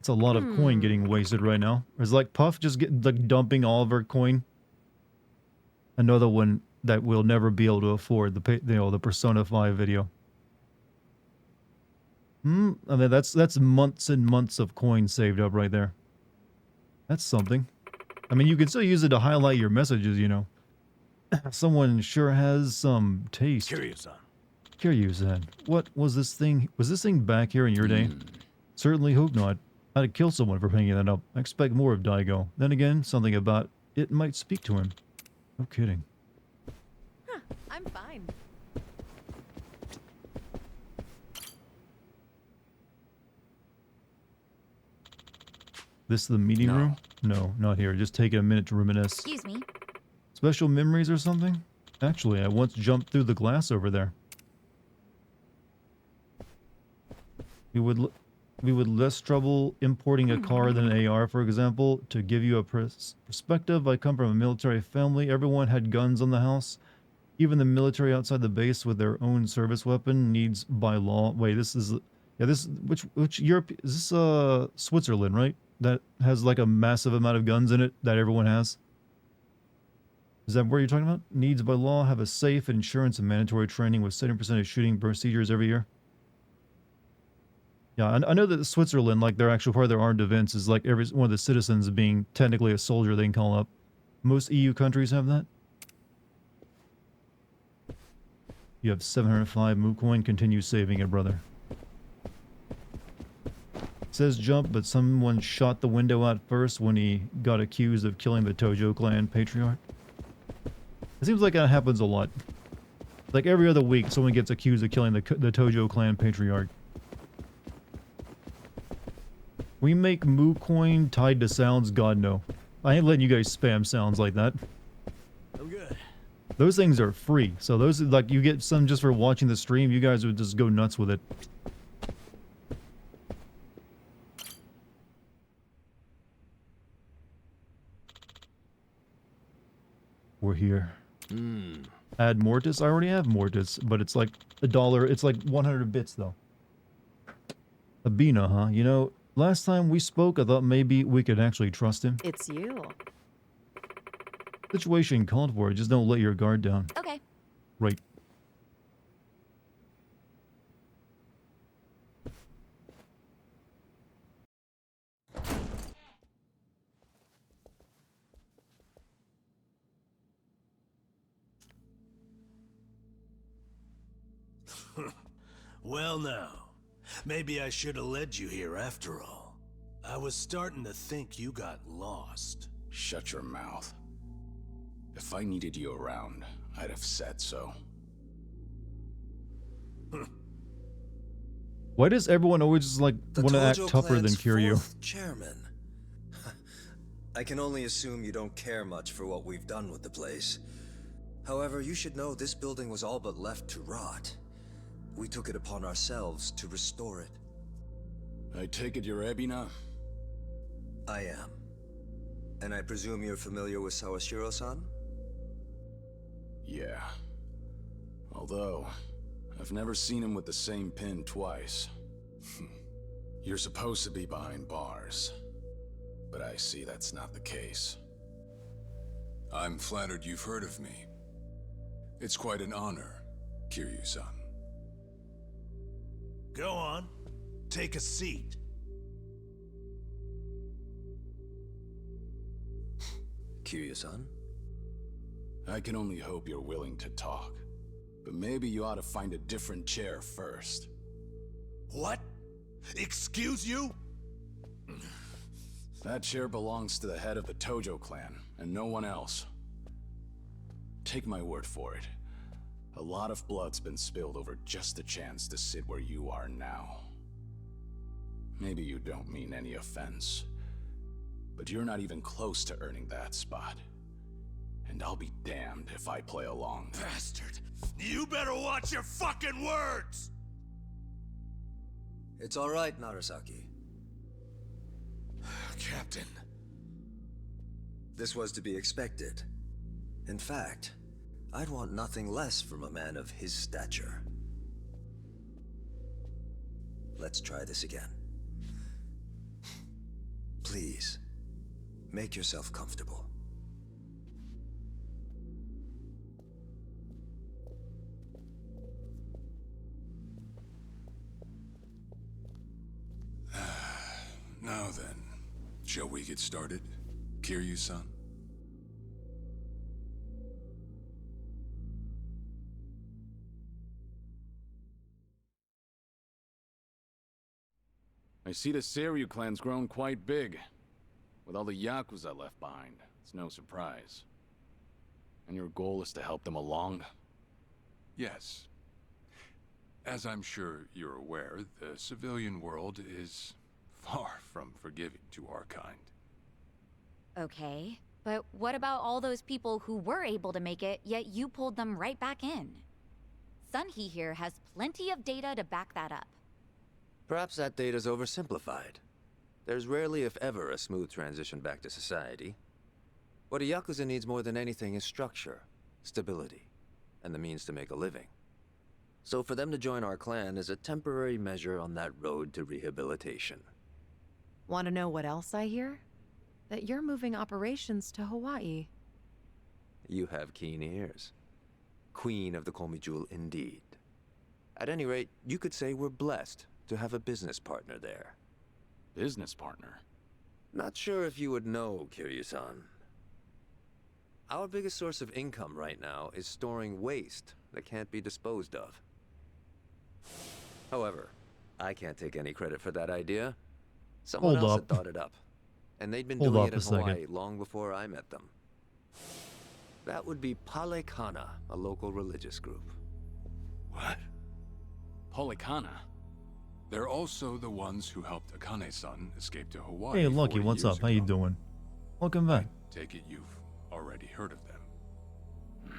It's a lot of coin getting wasted right now. Is like Puff just like dumping all of her coin? Another one that we'll never be able to afford, the Persona 5 video. I mean, that's months and months of coins saved up right there. That's something. I mean, you can still use it to highlight your messages, you know. Someone sure has some taste. Kiryu-san, what was this thing? Was this thing back here in your day? Certainly hope not. I'd kill someone for picking that up. I expect more of Daigo. Then again, something about it might speak to him. No kidding. Huh, I'm fine. This the meeting room? No, not here. Just take a minute to reminisce. Excuse me. Special memories or something? Actually, I once jumped through the glass over there. We would less trouble importing a car than an AR, for example. To give you a perspective, I come from a military family. Everyone had guns on the house. Even the military outside the base with their own service weapon needs by law. Wait, this is... Yeah, this... Which Europe... Is this, Switzerland, right? That has, like, a massive amount of guns in it that everyone has? Is that what you're talking about? Needs by law have a safe, insurance, and mandatory training with 70% of shooting procedures every year. Yeah, I know that Switzerland, like, their actual part of their armed defense is, like, every one of the citizens being technically a soldier they can call up. Most EU countries have that. You have 705 Moo coin. Continue saving it, brother. It says jump, but someone shot the window out first when he got accused of killing the Tojo clan patriarch. It seems like that happens a lot. Like every other week, someone gets accused of killing the Tojo clan patriarch. We make Moo coin tied to sounds? God, no. I ain't letting you guys spam sounds like that. I'm good. Those things are free, so those, like, you get some just for watching the stream. You guys would just go nuts with it. We're here. Add Mortis? I already have Mortis, but it's like $1. It's like 100 bits, though. Abina, huh? You know, last time we spoke, I thought maybe we could actually trust him. It's you. Situation called for it. Just don't let your guard down. Okay. Right. Well now, maybe I should have led you here after all. I was starting to think you got lost. Shut your mouth. If I needed you around, I'd have said so. Why does everyone always just like The want to act Tojo tougher than clan's Kiryu? 4th chairman. I can only assume you don't care much for what we've done with the place. However, you should know this building was all but left to rot. We took it upon ourselves to restore it. I take it you're Ebina? I am. And I presume you're familiar with Sawashiro-san? Yeah. Although, I've never seen him with the same pin twice. You're supposed to be behind bars. But I see that's not the case. I'm flattered you've heard of me. It's quite an honor, Kiryu-san. Go on. Take a seat. Kiryu-san? I can only hope you're willing to talk. But maybe you ought to find a different chair first. What? Excuse you? That chair belongs to the head of the Tojo clan, and no one else. Take my word for it. A lot of blood's been spilled over just the chance to sit where you are now. Maybe you don't mean any offense, but you're not even close to earning that spot. And I'll be damned if I play along. Bastard! You better watch your fucking words! It's all right, Narasaki. Captain. This was to be expected. In fact, I'd want nothing less from a man of his stature. Let's try this again. Please, make yourself comfortable. Now then, shall we get started, Kiryu-san? I see the Seiryu clan's grown quite big. With all the Yakuza left behind, it's no surprise. And your goal is to help them along? Yes. As I'm sure you're aware, the civilian world is far from forgiving to our kind. Okay, but what about all those people who were able to make it, yet you pulled them right back in? Sunhee here has plenty of data to back that up. Perhaps that data's oversimplified. There's rarely, if ever, a smooth transition back to society. What a Yakuza needs more than anything is structure, stability, and the means to make a living. So for them to join our clan is a temporary measure on that road to rehabilitation. Want to know what else I hear? That you're moving operations to Hawaii. You have keen ears. Queen of the Komi Jewel indeed. At any rate, you could say we're blessed to have a business partner there. Business partner? Not sure if you would know, Kiryu-san. Our biggest source of income right now is storing waste that can't be disposed of. However, I can't take any credit for that idea. Someone Hold else up. had thought it up. And they'd been Hold doing up it in a second. Hawaii long before I met them. That would be Palekana, a local religious group. What? Polikana? They're also the ones who helped Akane-san escape to Hawaii. Hey, Lucky, 4 what's years up? How you ago. doing? Welcome back. Take it you've already heard of them.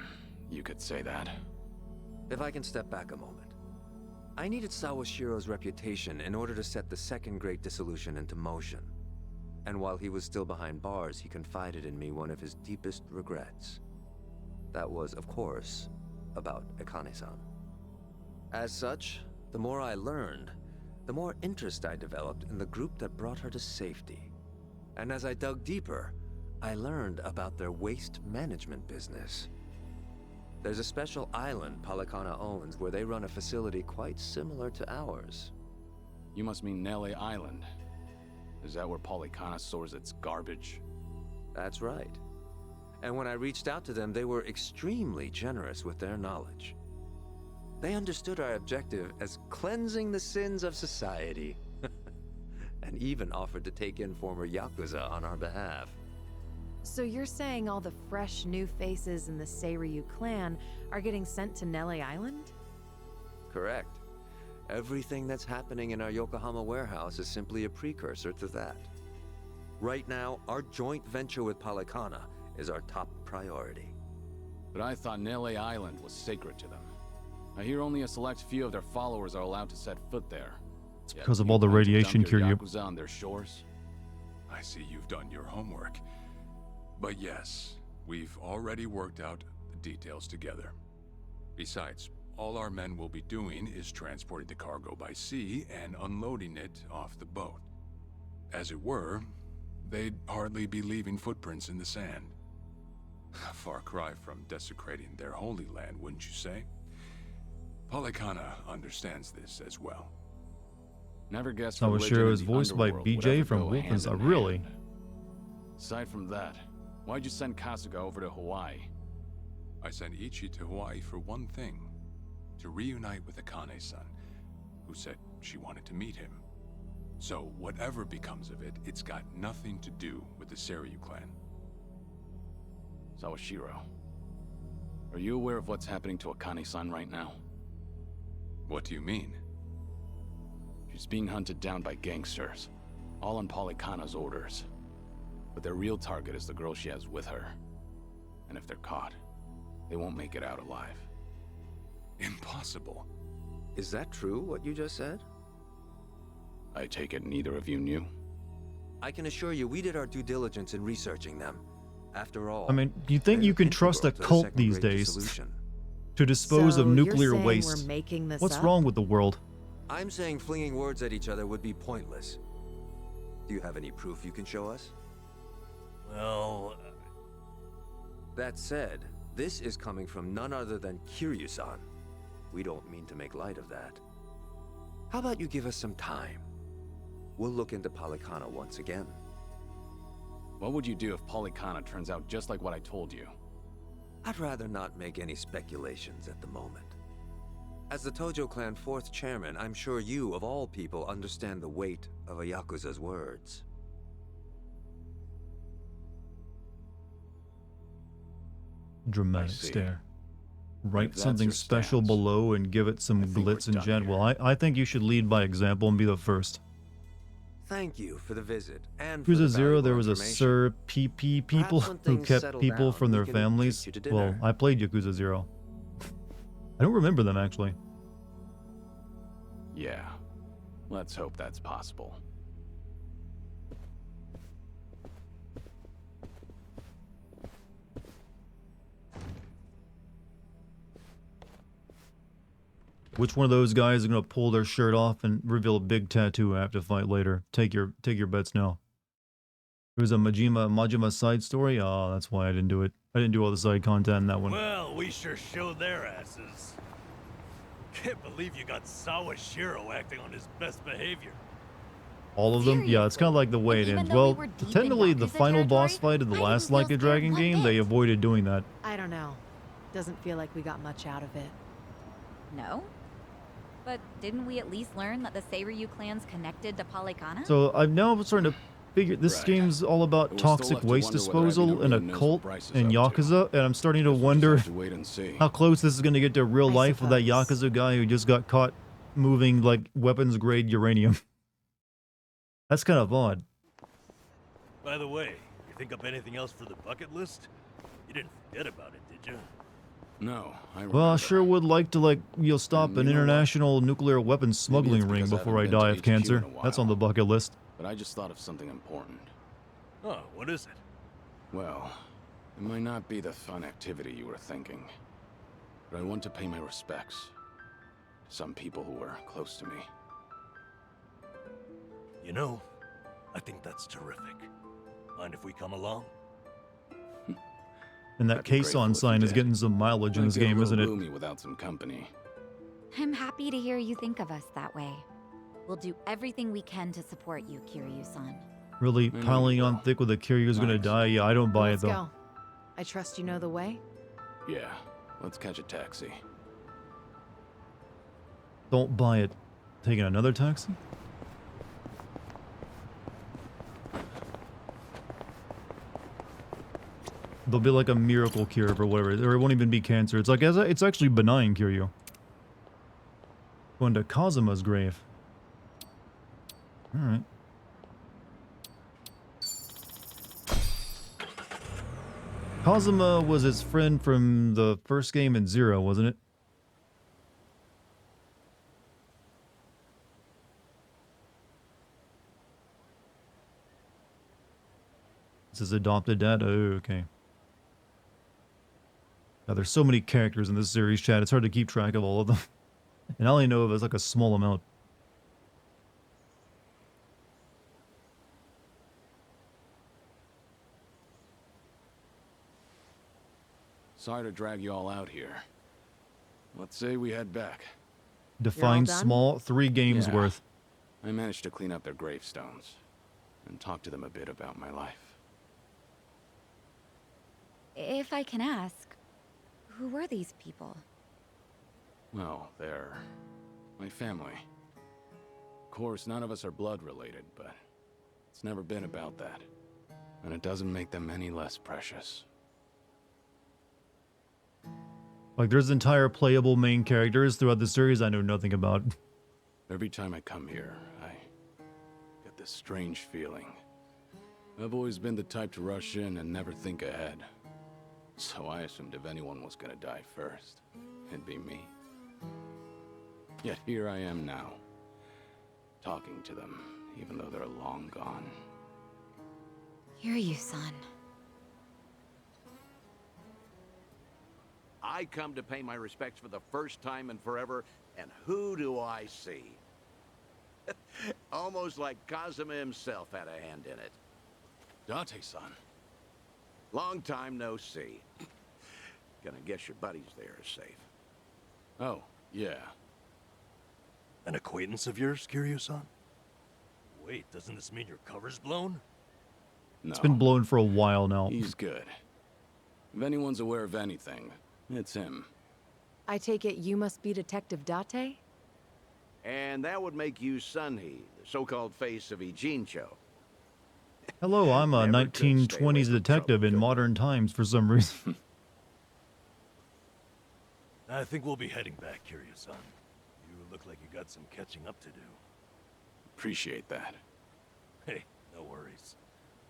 You could say that. If I can step back a moment. I needed Sawashiro's reputation in order to set the second great dissolution into motion. And while he was still behind bars, he confided in me one of his deepest regrets. That was, of course, about Akane-san. As such, the more I learned, the more interest I developed in the group that brought her to safety. And as I dug deeper, I learned about their waste management business. There's a special island Palekana owns where they run a facility quite similar to ours. You must mean Nele Island. Is that where Polikana stores its garbage? That's right. And when I reached out to them, they were extremely generous with their knowledge. They understood our objective as cleansing the sins of society, and even offered to take in former Yakuza on our behalf. So you're saying all the fresh new faces in the Seiryu clan are getting sent to Nele Island? Correct. Everything that's happening in our Yokohama warehouse is simply a precursor to that. Right now, our joint venture with Polycana is our top priority. But I thought Nele Island was sacred to them. I hear only a select few of their followers are allowed to set foot there. It's because of all the radiation, Kiryu. Yakuza on their shores? I see you've done your homework. But yes, we've already worked out the details together. Besides, all our men will be doing is transporting the cargo by sea and unloading it off the boat. As it were, they'd hardly be leaving footprints in the sand. A far cry from desecrating their holy land, wouldn't you say? Polycana understands this as well. Never guessed Sawashiro is voiced by BJ from Wolfenstein. Really? Aside from that, why'd you send Kasuga over to Hawaii? I sent Ichi to Hawaii for one thing. To reunite with Akane-san, who said she wanted to meet him. So whatever becomes of it, it's got nothing to do with the Seiryu clan. Sawashiro, are you aware of what's happening to Akane-san right now? What do you mean? She's being hunted down by gangsters, all on Polycana's orders. But their real target is the girl she has with her. And if they're caught, they won't make it out alive. Impossible. Is that true, what you just said? I take it neither of you knew? I can assure you we did our due diligence in researching them. After all, I mean, do you think you can trust a cult these days to dispose of nuclear waste? What's wrong with the world? I'm saying flinging words at each other would be pointless. Do you have any proof you can show us? Well... That said, this is coming from none other than Kiryu-san. We don't mean to make light of that. How about you give us some time? We'll look into Polycana once again. What would you do if Polycana turns out just like what I told you? I'd rather not make any speculations at the moment. As the Tojo clan 4th chairman, I'm sure you, of all people, understand the weight of a Yakuza's words. Dramatic stare. Write something special below and give it some glitz and jet. Well, I think you should lead by example and be the first. Thank you for the visit and Yakuza 0, there was a Sir PP people who kept people from their families. Well, I played Yakuza 0. I don't remember them, actually. Yeah. Let's hope that's possible. Which one of those guys is gonna pull their shirt off and reveal a big tattoo I have to fight later? Take your bets now. It was a Majima side story. Oh, that's why I didn't do it. I didn't do all the side content in that one. Well, we sure showed their asses. Can't believe you got Sawashiro acting on his best behavior. All of them? Yeah, it's kind of like the way it ends. Well, technically, the final boss fight of the last Like a Dragon game, they avoided doing that. I don't know. Doesn't feel like we got much out of it. No? But didn't we at least learn that the Seiryu clan's connected to Polycana? So I'm now starting to figure this game's all about toxic waste disposal and a cult and Yakuza, and I'm starting to wonder how close this is going to get to real life with that Yakuza guy who just got caught moving like weapons-grade uranium. That's kind of odd. By the way, you think up anything else for the bucket list? You didn't forget about it, did you? No, I Well, I sure would like to, stop an international nuclear weapons smuggling ring before I die of cancer. That's on the bucket list. But I just thought of something important. Oh, what is it? Well, it might not be the fun activity you were thinking. But I want to pay my respects to some people who were close to me. You know, I think that's terrific. Mind if we come along? And that Keisan sign is getting some mileage in this game, isn't it? Gloomy without some company. I'm happy to hear you think of us that way. We'll do everything we can to support you, Kiryu-san. Really piling on thick with a Kiryu's gonna die? Yeah, I don't buy it though. Let's go. I trust you know the way. Yeah, let's catch a taxi. Don't buy it. Taking another taxi? There'll be like a miracle cure for whatever, or it won't even be cancer. It's like, it's actually benign, Kiryu. Going to Kazuma's grave. Alright. Kazuma was his friend from the first game in Zero, wasn't it? This is adopted dad? Oh, okay. Now, there's so many characters in this series, chat. It's hard to keep track of all of them. And I only know of as like a small amount. Sorry to drag you all out here. Let's say we head back. Define done? small, 3 games Yeah. worth. I managed to clean up their gravestones and talk to them a bit about my life. If I can ask, who were these people? Well, they're my family. Of course, none of us are blood related, but it's never been about that. And it doesn't make them any less precious. Like, there's entire playable main characters throughout the series I know nothing about. Every time I come here, I get this strange feeling. I've always been the type to rush in and never think ahead. So I assumed if anyone was gonna die first, it'd be me. Yet here I am now, talking to them, even though they're long gone. Hear you, son. I come to pay my respects for the first time in forever, and who do I see? Almost like Kazuma himself had a hand in it. Date-san. Long time no see. Gonna guess your buddies there are safe. Oh, yeah. An acquaintance of yours, Kiryu-san? Wait, doesn't this mean your cover's blown? No. It's been blown for a while now. He's good. If anyone's aware of anything, it's him. I take it you must be Detective Date? And that would make you Sunhee, the so-called face of Ijincho. Hello, I'm a Never could stay away 1920s from detective trouble, in could modern times for some reason. I think we'll be heading back, Kiryu-san. You look like you got some catching up to do. Appreciate that. Hey, no worries.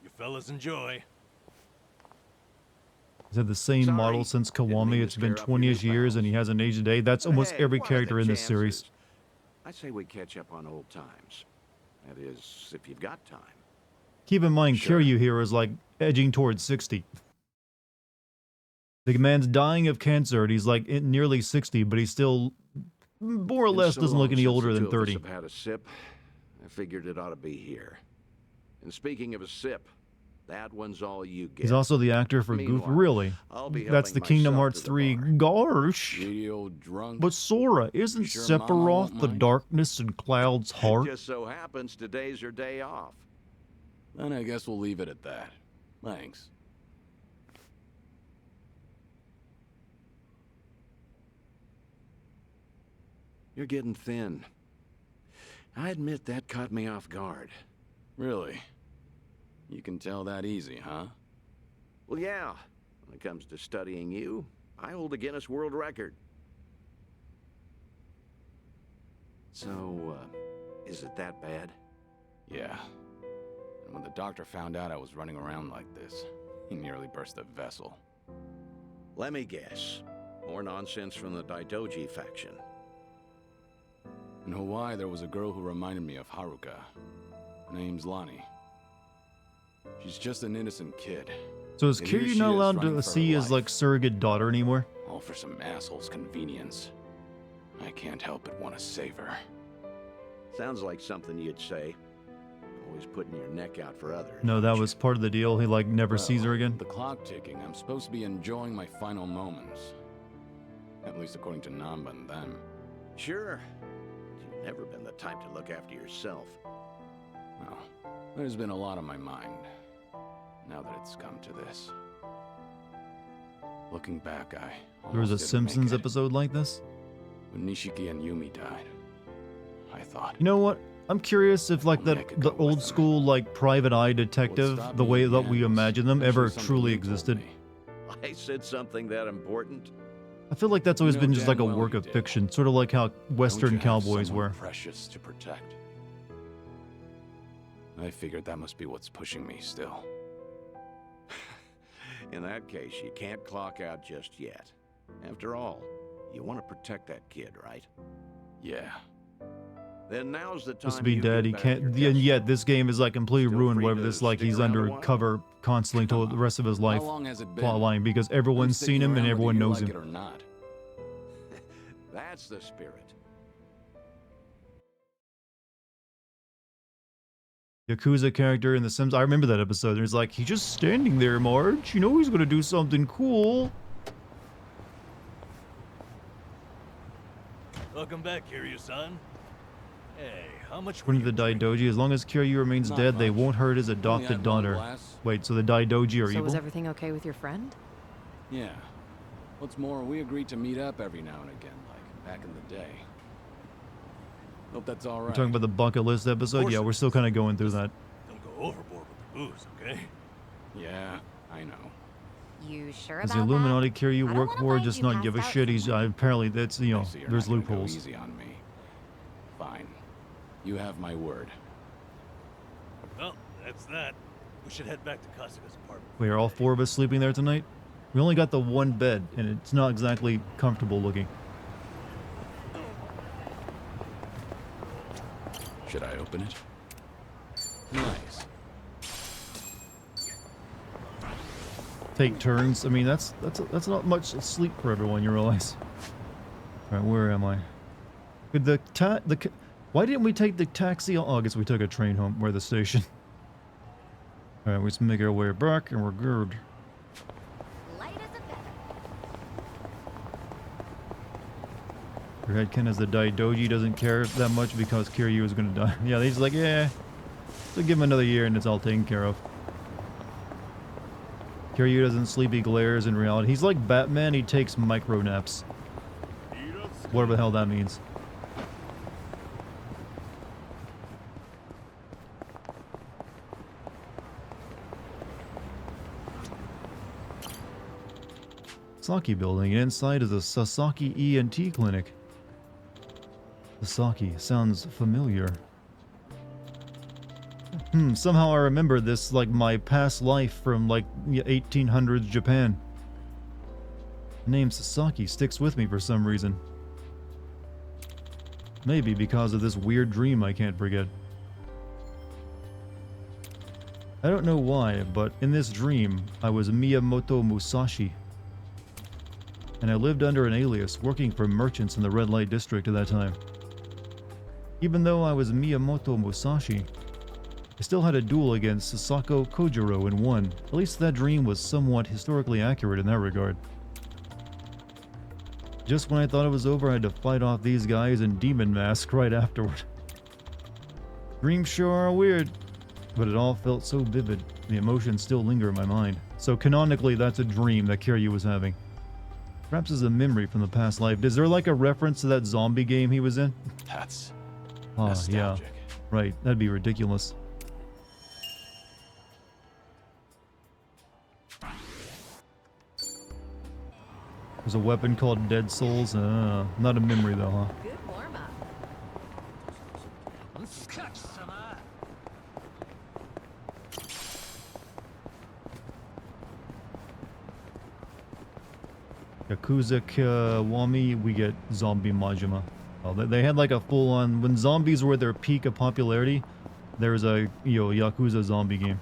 You fellas enjoy. He's had the same Sorry. model since Didn't mean Kiwami. to It's been stir up your 20ish years and he bowels. hasn't aged a day. That's almost Hey, every what are the character in this series. chances? I say we catch up on old times. That is, if you've got time. Keep in mind, Sure. Kiryu here is like edging towards 60. The man's dying of cancer and he's like nearly 60, but he's still more or And less so doesn't look long any since older the than two of us 30. have had a sip, I figured it ought to be here. And speaking of a sip, that one's all you get. He's also the actor for Goof. Meanwhile, Really? I'll be That's the helping Kingdom myself Hearts to the 3. bar. Gosh. Greedy old drunk. But Sora, isn't Sure Mama Sephiroth won't the mind? darkness in Cloud's heart? Just so happens today's your day off. Then I guess we'll leave it at that. Thanks. You're getting thin. I admit that caught me off guard. Really? You can tell that easy, huh? Well, yeah. When it comes to studying you, I hold a Guinness World Record. So, is it that bad? Yeah. And when the doctor found out I was running around like this, he nearly burst a vessel. Let me guess. More nonsense from the Daidoji faction. In Hawaii, there was a girl who reminded me of Haruka. Her name's Lonnie. She's just an innocent kid. So is And here Kiryu she not is allowed running to for her see his life. like surrogate daughter anymore? All for some asshole's convenience. I can't help but want to save her. Sounds like something you'd say. Always putting your neck out for others. No, that was part of the deal. He like never sees her Well, again. The clock ticking. I'm supposed to be enjoying my final moments. At least according to Namba and them. Sure. You've never been the type to look after yourself. Well, there's been a lot on my mind. Now that it's come to this. Looking back, I There was a almost didn't make Simpsons it. episode like this. When Nishiki and Yumi died, I thought, You know what? I'm curious if like Only I that could the go with old them. school like private eye detective, stop the me way that again we was imagine them, actually ever something truly you told existed. me. I said something that important. I feel like that's always You know been just like a damn well work you of did. fiction, sort of like how Don't Western you have cowboys someone were. precious to protect. I figured that must be what's pushing me still. In that case, you can't clock out just yet. After all, you want to protect that kid, right? Yeah. Then now's the time. Supposed to be you dead. get He back can't. your And guts. yet this game is like completely Still ruined. free Whatever to this like stick he's around a while? undercover constantly till the rest of his life. How long has it been? Plot line because everyone's I'm seen sticking him and around everyone whether you knows like him. it or not. That's the spirit. Yakuza character in The Sims. I remember that episode. There's like, he's just standing there, Marge. You know he's gonna do something cool. Welcome back, Kiryu-san. Hey, how much were According to you the Daidoji, as long as Kiryu remains Not dead, they much. won't hurt his Only adopted had one daughter. glass. Wait, so the Daidoji are So evil? was everything okay with your friend? Yeah. What's more, we agreed to meet up every now and again, like back in the day. Hope that's all We're right. talking about the bucket list episode? course Yeah, it we're still kind of going through that. Don't go overboard with the booze, okay? Yeah, I know. You sure Does about the Illuminati Kiryu I don't work wanna for or find just you not give a passed out shit? He's apparently that's you I know see you're there's not gonna go loopholes. easy on me. Fine. You have my word. Well, that's that. We should head back to Kasuga's apartment. Wait, are all four of us sleeping there tonight? We only got the one bed, and it's not exactly comfortable looking. Should I open it? Nice. Take turns. I mean, that's not much sleep for everyone. You realize? All right, where am I? Could why didn't we take the taxi? Oh, I guess we took a train home. We're at the station. All right, let's make our way back, and we're good. Light as a feather. Your head Ken as the Daidoji doesn't care that much because Kiryu is gonna die. Yeah, he's like, yeah, so give him another year and it's all taken care of. Kiryu doesn't sleep, he glares in reality. He's like Batman, he takes micro naps. Whatever the hell that means. Sasaki building, and inside is a Sasaki ENT clinic. Sasaki sounds familiar. Somehow I remember this like my past life from like 1800s Japan. The name Sasaki sticks with me for some reason. Maybe because of this weird dream I can't forget. I don't know why, but in this dream, I was Miyamoto Musashi. And I lived under an alias, working for merchants in the red light district at that time. Even though I was Miyamoto Musashi, I still had a duel against Sasako Kojiro and won. At least that dream was somewhat historically accurate in that regard. Just when I thought it was over, I had to fight off these guys in demon mask right afterward. Dreams sure are weird, but it all felt so vivid. The emotions still linger in my mind. So canonically, that's a dream that Kiryu was having. Perhaps as a memory from the past life. Is there like a reference to that zombie game he was in? That's Oh, yeah. nostalgic. Right, that'd be ridiculous. There's a weapon called Dead Souls. Not a memory though, huh? Good warm-up. Yakuza Kiwami, we get Zombie Majima. Oh, they had like a full-on... When zombies were at their peak of popularity, there was a, Yakuza zombie game.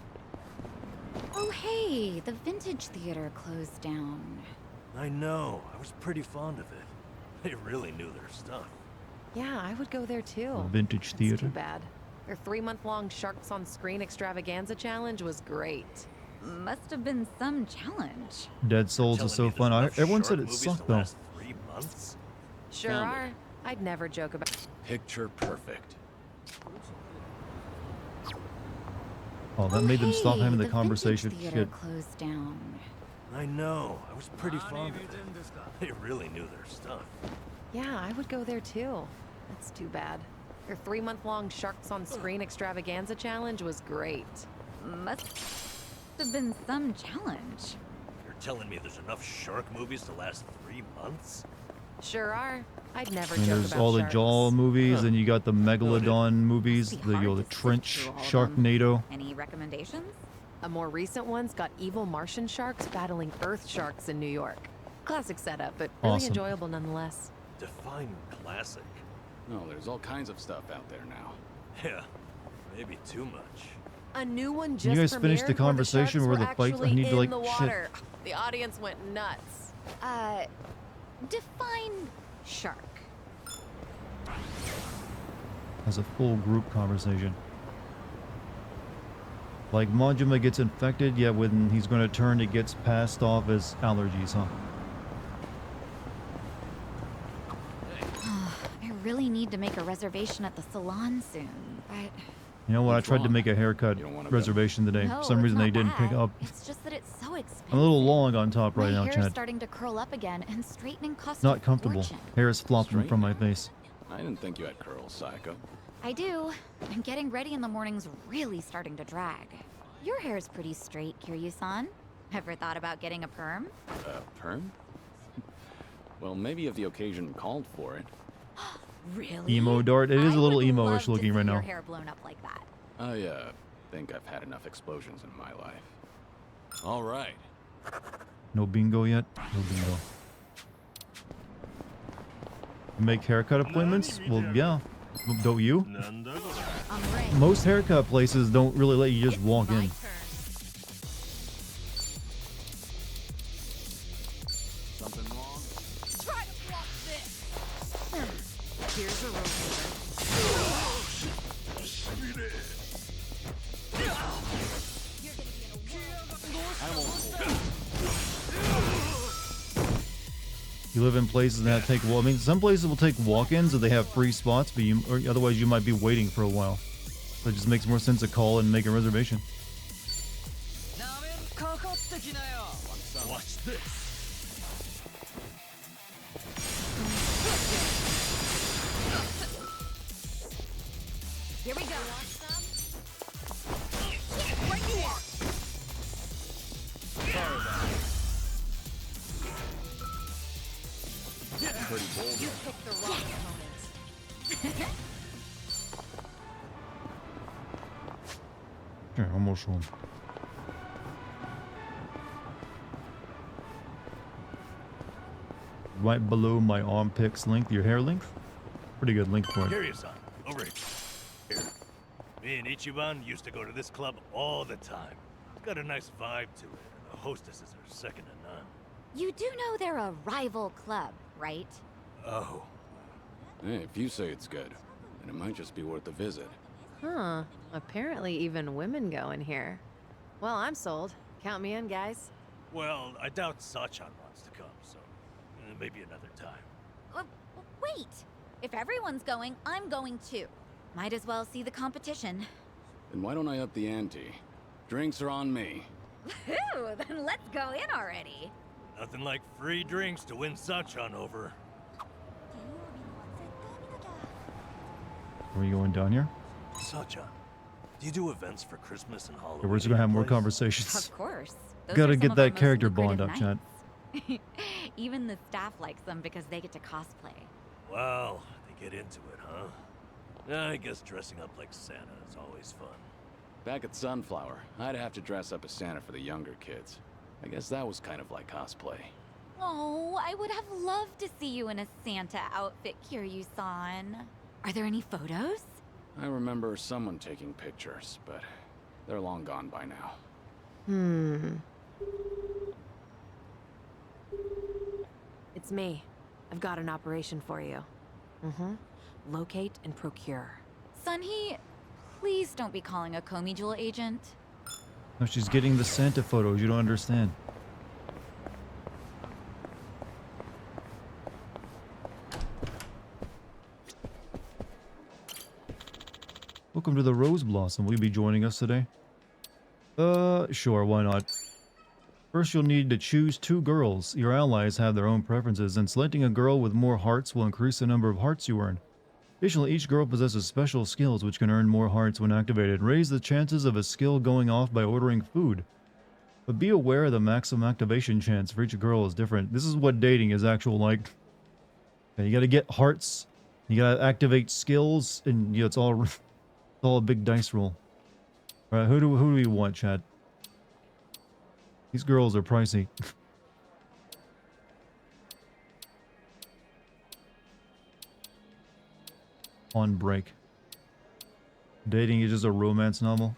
Oh, hey, the vintage theater closed down. I know. I was pretty fond of it. They really knew their stuff. Yeah, I would go there too. A vintage It's theater. too bad. Their 3-month-long Sharks on Screen extravaganza challenge was great. Must have been some challenge. Dead Souls Telling is so me there's fun. enough Everyone shark said it movies sucked to though. last 3 months? Sure Found it. are. I'd never joke about. Picture perfect. Oh, that made them stop hey, having the vintage conversation. theater Shit. closed down. I know. I was pretty fond of it. They really knew their stuff. Yeah, I would go there too. That's too bad. Their 3-month-long Sharks on Screen extravaganza challenge was great. Must have been some challenge. Your telling me there's enough shark movies to last 3 months? Sure are. I'd never And joke there's about all the sharks. Jaw movies, and you got the Megalodon movies, Must the, be you know, hard the to sift Trench through all of them. Sharknado. Any recommendations? A more recent one's got evil Martian sharks battling Earth sharks in New York. Classic setup, but really Awesome. enjoyable nonetheless. Define classic. No, there's all kinds of stuff out there now. Yeah, maybe too much. A new one Can just you guys finish the premiered where conversation sharks where were the fight? I actually need to in like the shit. water. The audience went nuts. Define shark. As a full group conversation. Like Majima gets infected, yet when he's going to turn, it gets passed off as allergies, huh? I really need to make a reservation at the salon soon, but You know what? I What's tried to wrong? make a haircut You don't wanna go? reservation today. no, For some it's reason not they didn't pick that. up. It's just that it's so expensive. I'm a little long on top right my now, hair's Chad. starting to curl up again, and straightening costs Not a comfortable. fortune. Hair is flopping Straight? from my face. I didn't think you had curls, Psycho. I do, and getting ready in the morning's really starting to drag. Your hair's pretty straight, Kiryu-san. Ever thought about getting a perm? Perm? Well, maybe if the occasion called for it. Really? Emo Dart. It is I a little would emo-ish love to looking see right your now. hair blown up like that. I think I've had enough explosions in my life. All right. No bingo yet? No bingo. Make haircut appointments? Well, yeah. Don't you? I'm ready. Most haircut places don't really let you just walk My in. turn. Something wrong? Try to block this. Here's a rotator. You live in places that take, well, I mean, some places will take walk-ins if they have free spots, but you, or otherwise you might be waiting for a while. So it just makes more sense to call and make a reservation. Watch this. Here we go. Pretty bold. You picked the wrong opponent. Sure, almost home. Right below my armpits length, your hair length? Pretty good length for it. Kiryu-san, over here. Me and Ichiban used to go to this club all the time. It's got a nice vibe to it, and the hostesses are second to none. You do know they're a rival club, right? Oh, Hey, if you say it's good, then it might just be worth a visit. Huh. Apparently even women go in here. Well, I'm sold. Count me in, guys. well, I doubt Sachan wants to come, so maybe another time. Wait! If everyone's going, I'm going too. Might as well see the competition. Then why don't I up the ante? Drinks are on me. Whew, then let's go in already. Nothing like free drinks to win Sachan over. Are we going down here? Sachan, do you do events for Christmas and Halloween? Yeah, we're just gonna have more place? conversations. Of course. Those Gotta are some get of that our most character bond lucrative up, Chad. nights. Even the staff likes them because they get to cosplay. Wow, they get into it, huh? I guess dressing up like Santa is always fun. Back at Sunflower, I'd have to dress up as Santa for the younger kids. I guess that was kind of like cosplay. Oh, I would have loved to see you in a Santa outfit, Kiryu-san. Are there any photos? I remember someone taking pictures, but they're long gone by now. It's me. I've got an operation for you. Locate and procure. Sunhee, please don't be calling a Komi Jewel agent. No, she's getting the Santa photos. You don't understand. Welcome to the Rose Blossom. Will you be joining us today? Sure, why not? First, you'll need to choose 2 girls. Your allies have their own preferences, and selecting a girl with more hearts will increase the number of hearts you earn. Additionally, each girl possesses special skills which can earn more hearts when activated. Raise the chances of a skill going off by ordering food. But be aware the maximum activation chance for each girl is different. This is what dating is actual like. Okay, you gotta get hearts, you gotta activate skills, and you know, it's all a big dice roll. Alright, who do we want, Chad? These girls are pricey. On break. Dating is just a romance novel.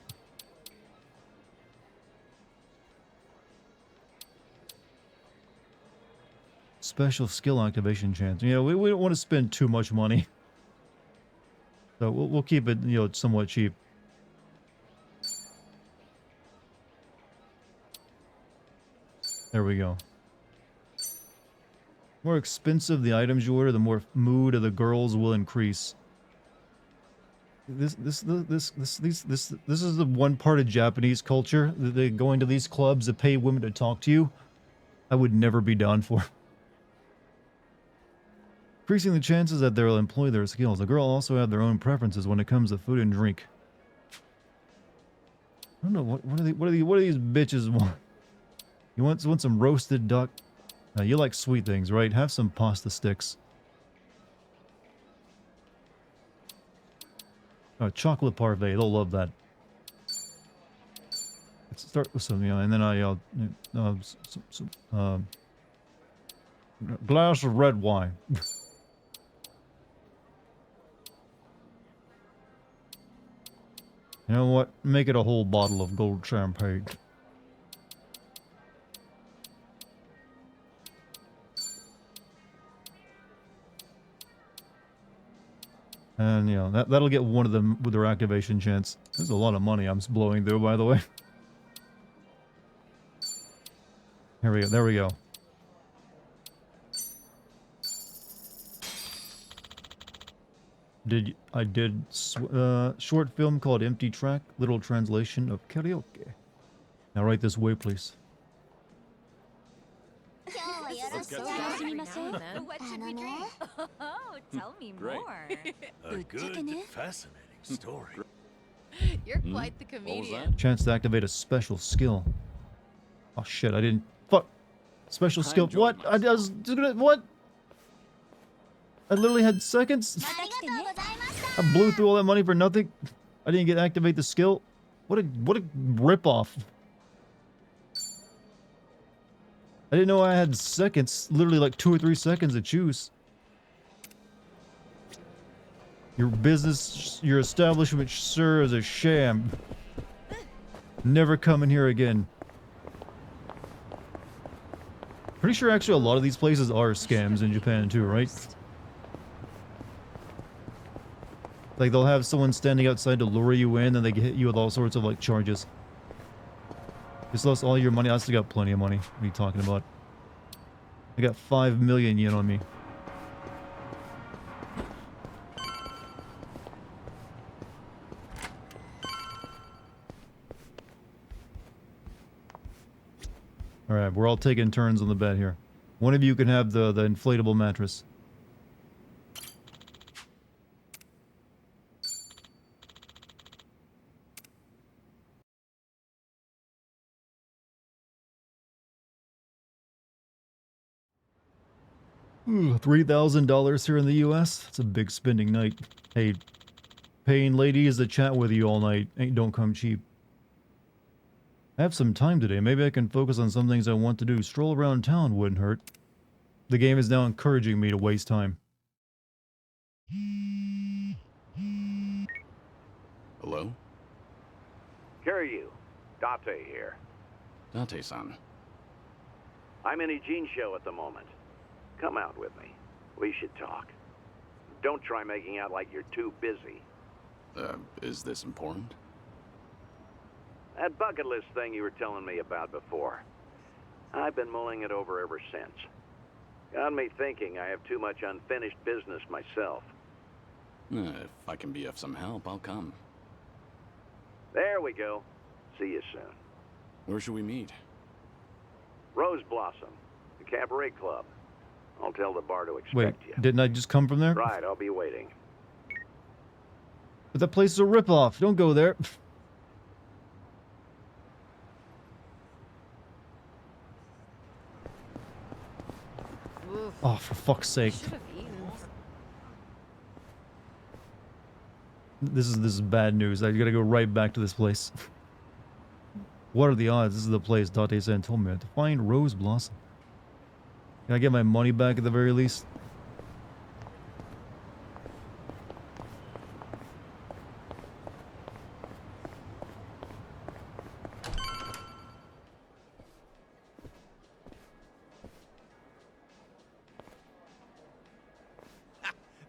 Special skill activation chance. You know, we don't want to spend too much money. So we'll keep it, you know, somewhat cheap. There we go. More expensive the items you order, the more mood of the girls will increase. This is the one part of Japanese culture that they go into these clubs to pay women to talk to you. I would never be down for. Increasing the chances that they'll employ their skills. The girl also have their own preferences when it comes to food and drink. I don't know what do these bitches want? You want some roasted duck? You like sweet things, right? Have some pasta sticks. Chocolate parfait, they'll love that. Let's start with some, you know, and then glass of red wine. You know what? Make it a whole bottle of gold champagne. And, you know, that'll get one of them with their activation chance. There's a lot of money I'm blowing through, by the way. Here we go. There we go. I did short film called Empty Track, literal translation of karaoke. Now write this way, please. What should we drink? Oh, tell me more. A good and fascinating story. You're quite the comedian. Chance to activate a special skill. Oh shit, I didn't. Fuck. Special skill. What? I was doing what? I literally had seconds. I blew through all that money for nothing. I didn't get to activate the skill. What a ripoff. I didn't know I had seconds, literally like 2 or 3 seconds to choose. Your business, your establishment, sir, is a sham. Never come in here again. Pretty sure actually a lot of these places are scams in Japan too, right? Like they'll have someone standing outside to lure you in and they hit you with all sorts of like charges. Just lost all your money. I still got plenty of money. What are you talking about? I got 5 million yen on me. Alright, we're all taking turns on the bed here. One of you can have the inflatable mattress. $3,000 here in the US? That's a big spending night. Hey, paying ladies to chat with you all night don't come cheap. I have some time today. Maybe I can focus on some things I want to do. Stroll around town wouldn't hurt. The game is now encouraging me to waste time. Hello? Kiryu, Date here. Date-san. I'm in Ijin show at the moment. Come out with me. We should talk. Don't try making out like you're too busy. Is this important? That bucket list thing you were telling me about before. I've been mulling it over ever since. Got me thinking I have too much unfinished business myself. If I can be of some help, I'll come. There we go. See you soon. Where should we meet? Rose Blossom, the cabaret club. I'll tell the bar to expect Wait, you. didn't I just come from there? Right, I'll be waiting. But that place is a ripoff. Don't go there. Oof. Oh, for fuck's sake. Should have eaten. This is bad news. I gotta go right back to this place. What are the odds? This is the place Date-san told me to find Rose Blossom. Can I get my money back at the very least?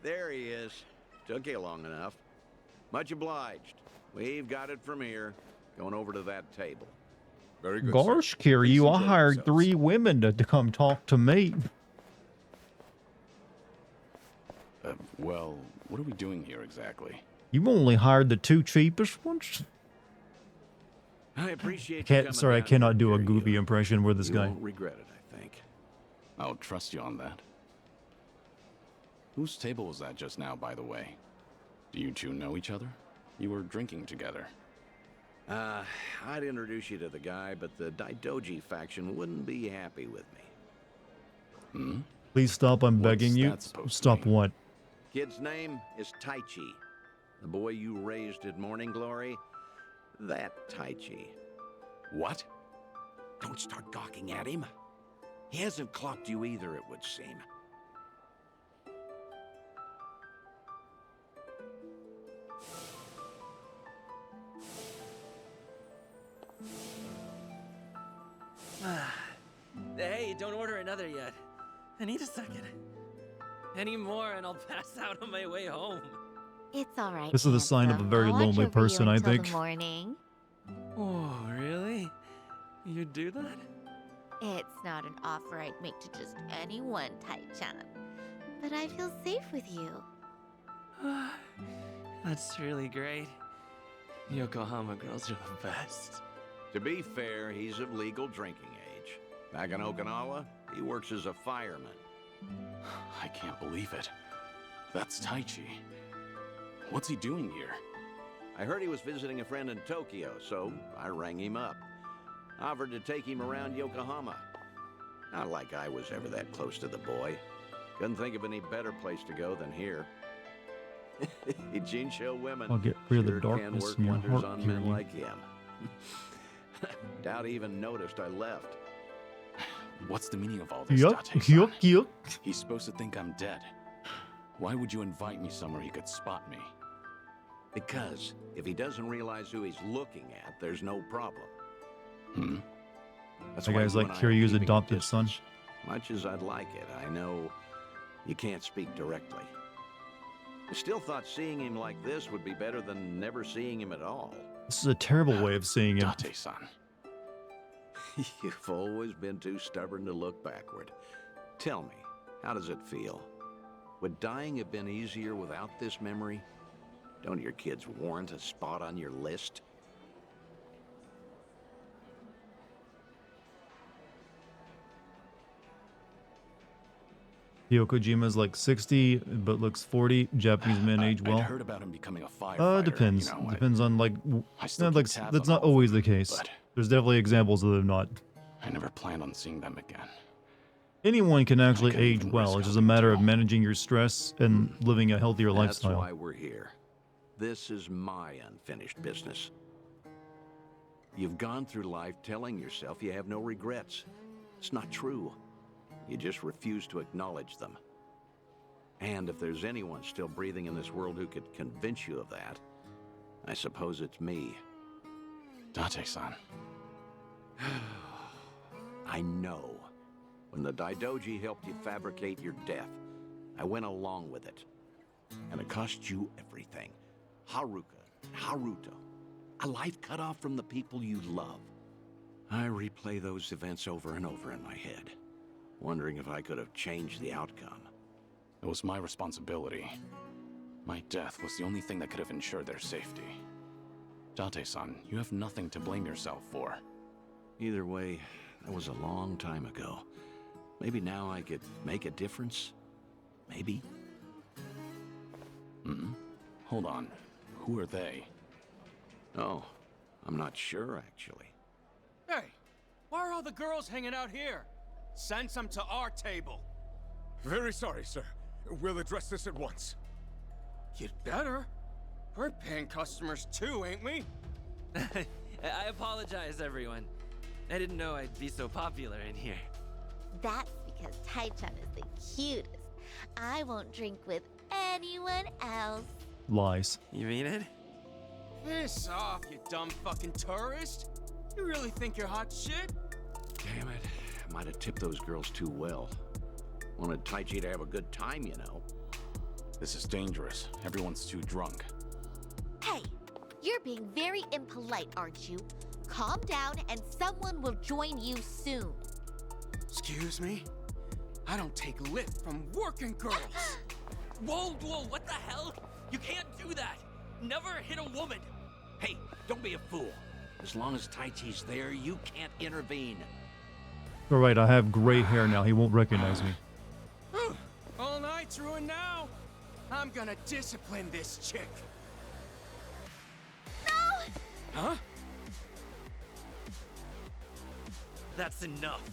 There he is. Took you long enough. Much obliged. We've got it from here. Going over to that table. Very good. Gosh, sir. Kiryu, Please I enjoy hired yourselves. 3 women to come talk to me. Well, what are we doing here exactly? You only hired the 2 cheapest ones? I appreciate you Can't, coming sorry, I down cannot here, do a Kiryu. goofy impression with this You guy. won't regret it, I think. I'll trust you on that. Whose table was that just now, by the way? Do you two know each other? You were drinking together. I'd introduce you to the guy, but the Daidoji faction wouldn't be happy with me. Hmm? Please stop, I'm What's begging you. that supposed to Stop mean? what? Kid's name is Taichi. The boy you raised at Morning Glory, that Taichi. What? Don't start gawking at him. He hasn't clocked you either, it would seem. Hey, don't order another yet. I need a second. Any more and I'll pass out on my way home. It's all right. This is the sign of a handsome. very I'll watch lonely over person, you I until think. The morning. Oh, really? You do that? It's not an offer I'd make to just anyone, Tai-chan. But I feel safe with you. That's really great. Yokohama girls are the best. To be fair, he's of legal drinking age. Back in Okinawa, he works as a fireman. I can't believe it. That's Taichi. What's he doing here? I heard he was visiting a friend in Tokyo, so I rang him up. Offered to take him around Yokohama. Not like I was ever that close to the boy. Couldn't think of any better place to go than here. Jinsho women I'll get rid of the sure can darkness work in your wonders heart, on men Kiryu. like him. Doubt he even noticed I left. What's the meaning of all this, Yuck, Date-san? yuck, yuck. He's supposed to think I'm dead. Why would you invite me somewhere he could spot me? Because if he doesn't realize who he's looking at, there's no problem. Hmm? That's That why guy's you like and I are Kiryu's keeping a adopted son. distance. Much as I'd like it, I know you can't speak directly. I still thought seeing him like this would be better than never seeing him at all. This is a terrible way of seeing it. Date-san. You've always been too stubborn to look backward. Tell me, how does it feel? Would dying have been easier without this memory? Don't your kids warrant a spot on your list? Hideo Kojima's like 60, but looks 40. Japanese men age I'd well. heard about him becoming a firefighter. Depends. You know, Depends on like, I still like keep tabs that's on not all of always them, the case. but There's definitely examples that they're not. I never planned on seeing them again. Anyone can actually couldn't age even well. risk It's just a helping matter of tell. managing your stress and living a healthier That's lifestyle. why we're here. This is my unfinished business. You've gone through life telling yourself you have no regrets. It's not true. You just refuse to acknowledge them. And if there's anyone still breathing in this world who could convince you of that, I suppose it's me. Date-san. I know. When the Daidoji helped you fabricate your death, I went along with it. And it cost you everything. Haruka, Haruto. A life cut off from the people you love. I replay those events over and over in my head, wondering if I could have changed the outcome. It was my responsibility. My death was the only thing that could have ensured their safety. Date-san, you have nothing to blame yourself for. Either way, that was a long time ago. Maybe now I could make a difference? Maybe? Hold on. Who are they? Oh, I'm not sure, actually. Hey, why are all the girls hanging out here? Send some to our table. Very sorry, sir. We'll address this at once. You'd better. We're paying customers too, ain't we? I apologize, everyone. I didn't know I'd be so popular in here. That's because Taichan is the cutest. I won't drink with anyone else. Lies. You mean it? Piss off, you dumb fucking tourist. You really think you're hot shit? Damn it. Might have tipped those girls too well. Wanted Taichi to have a good time, you know. This is dangerous. Everyone's too drunk. Hey, you're being very impolite, aren't you? Calm down and someone will join you soon. Excuse me? I don't take lip from working girls. Whoa, what the hell? You can't do that. Never hit a woman. Hey, don't be a fool. As long as Taichi's there, you can't intervene. Alright, I have gray hair now. He won't recognize me. All night's ruined now. I'm gonna discipline this chick. No! Huh? That's enough.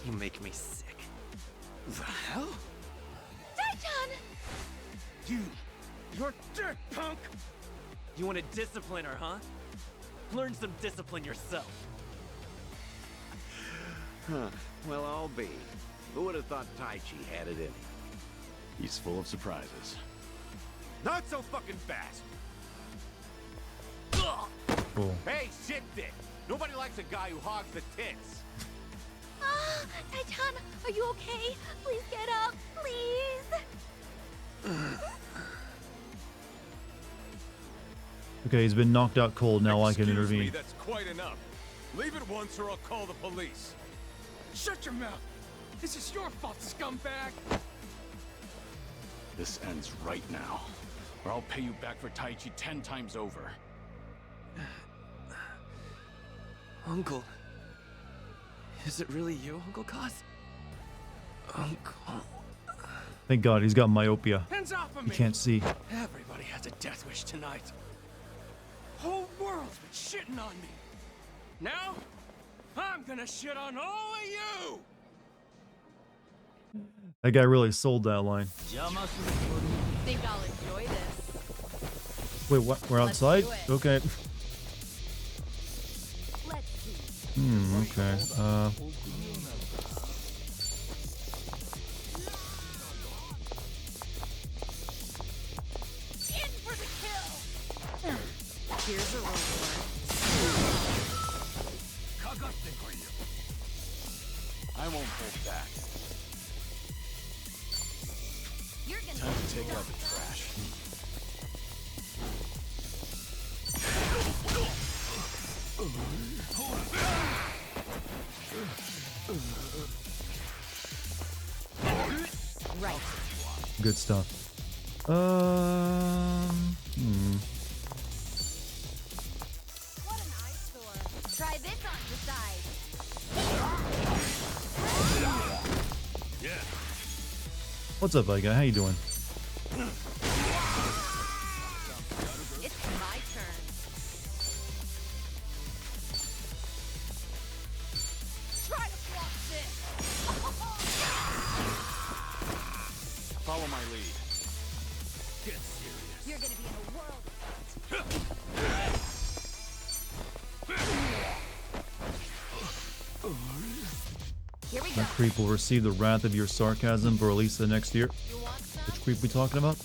You make me sick. The hell? Taichan! You're dick, punk! You want to discipline her, huh? Learn some discipline yourself. Huh. Well, I'll be. Who would have thought Taichi had it in him? He's full of surprises. Not so fucking fast. Cool. Hey, shit dick. Nobody likes a guy who hogs the tits. Ah, Taichan, are you okay? Please get up, please. Okay, he's been knocked out cold. Now I can Excuse me, intervene. that's quite enough. Leave it once or I'll call the police. Shut your mouth! This is your fault, scumbag! This ends right now, or I'll pay you back for Taichi 10 times over. Uncle. Is it really you, Uncle Cos? Uncle. Thank God he's got myopia. Hands off of He me! can't see. Everybody has a death wish tonight. Whole world's been shitting on me. Now, I'm gonna shit on all of you! That guy really sold that line. Think I'll enjoy this. Wait, what? We're Let's outside? do it. Okay. Let's see. Okay. In for the kill! Here's a reward. I won't hold back. You're gonna Time to take out the trash. Right. Good stuff. What an eyesore. Try this on the side. Yeah. What's up, bud guy? How you doing? It's my turn. Try to block this. Follow my lead. Get serious. You're gonna be in a world. Here we go. That creep will receive the wrath of your sarcasm for at least the next year. You want some? Which creep we talking about?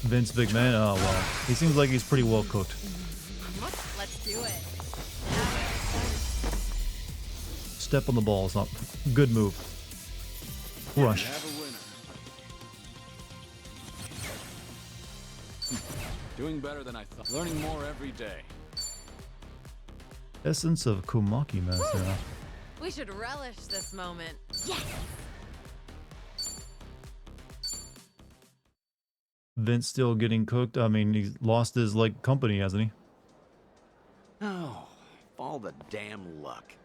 Vince Big Man? Oh, wow. He seems like he's pretty well cooked. Let's do it. Step on the ball is not good move. Rush. Have a winner. Doing better than I thought. Learning more every day. Essence of Komaki Master. We should relish this moment. Yes. Vince still getting cooked. I mean, he's lost his like company, hasn't he? Oh, all the damn luck.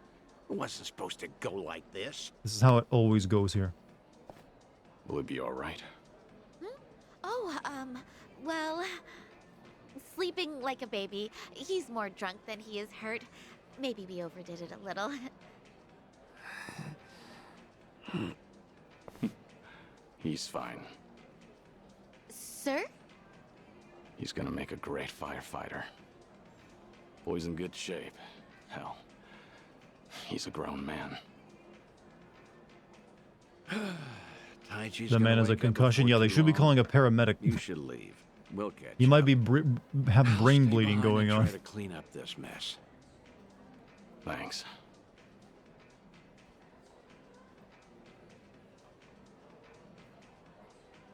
It wasn't supposed to go like this. This is how it always goes here. Will it be all right? Oh, well, sleeping like a baby. He's more drunk than he is hurt. Maybe we overdid it a little. He's fine. Sir? He's gonna make a great firefighter. Boy's in good shape. Hell, he's a grown man. The man has a concussion. Yeah, they should be calling a paramedic. You should leave. We'll catch He might be have I'll brain stay bleeding behind going and on. try to clean up this mess. Thanks.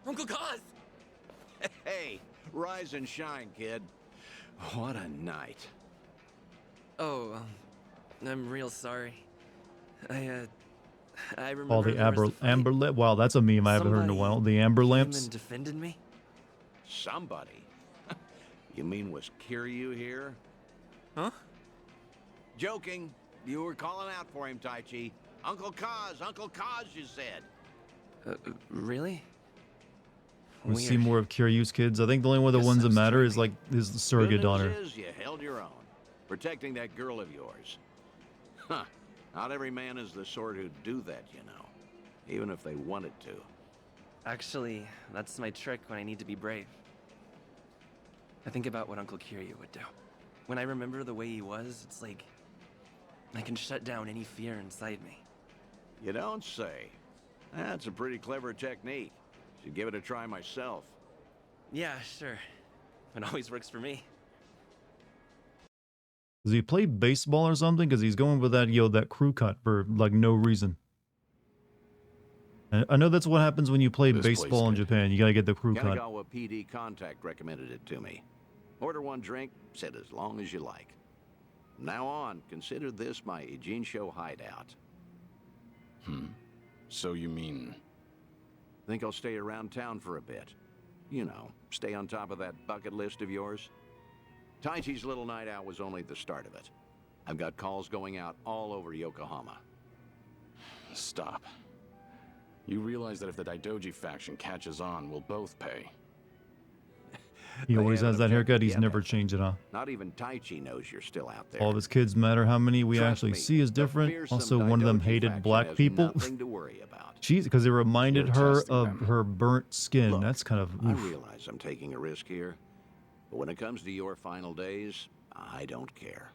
Uncle Cos! Hey, rise and shine, kid. What a night. Oh, I'm real sorry. I remember All the there was amber lamp. Wow, that's a meme I haven't heard in a while. The amber came lamps. and defended me? Somebody? You mean was Kiryu here? Huh? Joking. You were calling out for him, Taichi. Uncle Kaz, you said. Really? We see more of Kiryu's kids. I think the only one of the ones that matter is like his surrogate Good news daughter. is you held your own, protecting that girl of yours. Huh. Not every man is the sort who'd do that, you know. Even if they wanted to. Actually, that's my trick when I need to be brave. I think about what Uncle Kiryu would do. When I remember the way he was, it's like I can shut down any fear inside me. You don't say. That's a pretty clever technique. Should give it a try myself. Yeah, sure. It always works for me. Does he play baseball or something? Because he's going with that, that crew cut for like no reason. And I know that's what happens when you play baseball in Japan. You gotta get the crew cut. Kanagawa PD contact recommended it to me. Order one drink, sit as long as you like. From now on, consider this my Ijincho hideout. So you mean... Think I'll stay around town for a bit. You know, stay on top of that bucket list of yours. Taichi's little night out was only the start of it. I've got calls going out all over Yokohama. Stop. You realize that if the Daidoji faction catches on, we'll both pay. He always They has haven't that haircut. He's objected never yet. changed it, huh? Not even Taichi knows you're still out there. All of his kids matter. How many we Trust actually me, see is the different. fearsome Also, one of them Daidoji hated faction black has people. nothing to worry about. Jeez, because it reminded You're her testing of them. her burnt skin. Look, That's kind of... I oof. realize I'm taking a risk here, but when it comes to your final days, I don't care.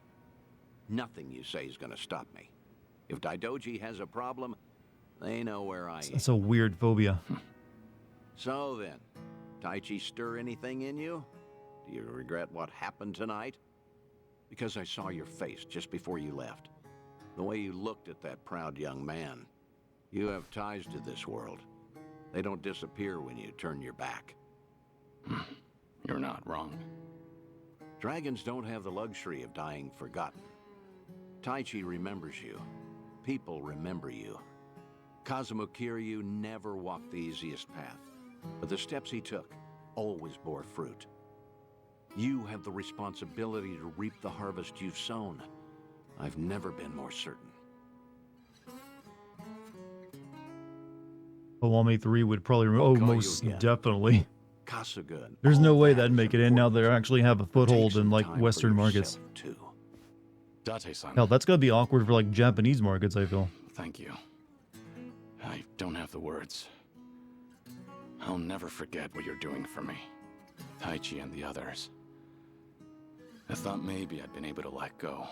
Nothing you say is going to stop me. If Daidoji has a problem, they know where I am. That's a weird phobia. So then, Taichi stir anything in you? Do you regret what happened tonight? Because I saw your face just before you left. The way you looked at that proud young man. You have ties to this world. They don't disappear when you turn your back. You're not wrong. Dragons don't have the luxury of dying forgotten. Taichi remembers you. People remember you. Kazuma Kiryu never walked the easiest path, but the steps he took always bore fruit. You have the responsibility to reap the harvest you've sown. I've never been more certain. Kiwami 3 would probably... I'll Oh, call you most again. definitely. Kasuga. There's no way that'd make it in now. They actually have a foothold in like time for Western markets. yourself, too. Date-san, Hell, that's gonna be awkward for like Japanese markets, I feel. thank you. I don't have the words. I'll never forget what you're doing for me. Taichi and the others. I thought maybe I'd been able to let go.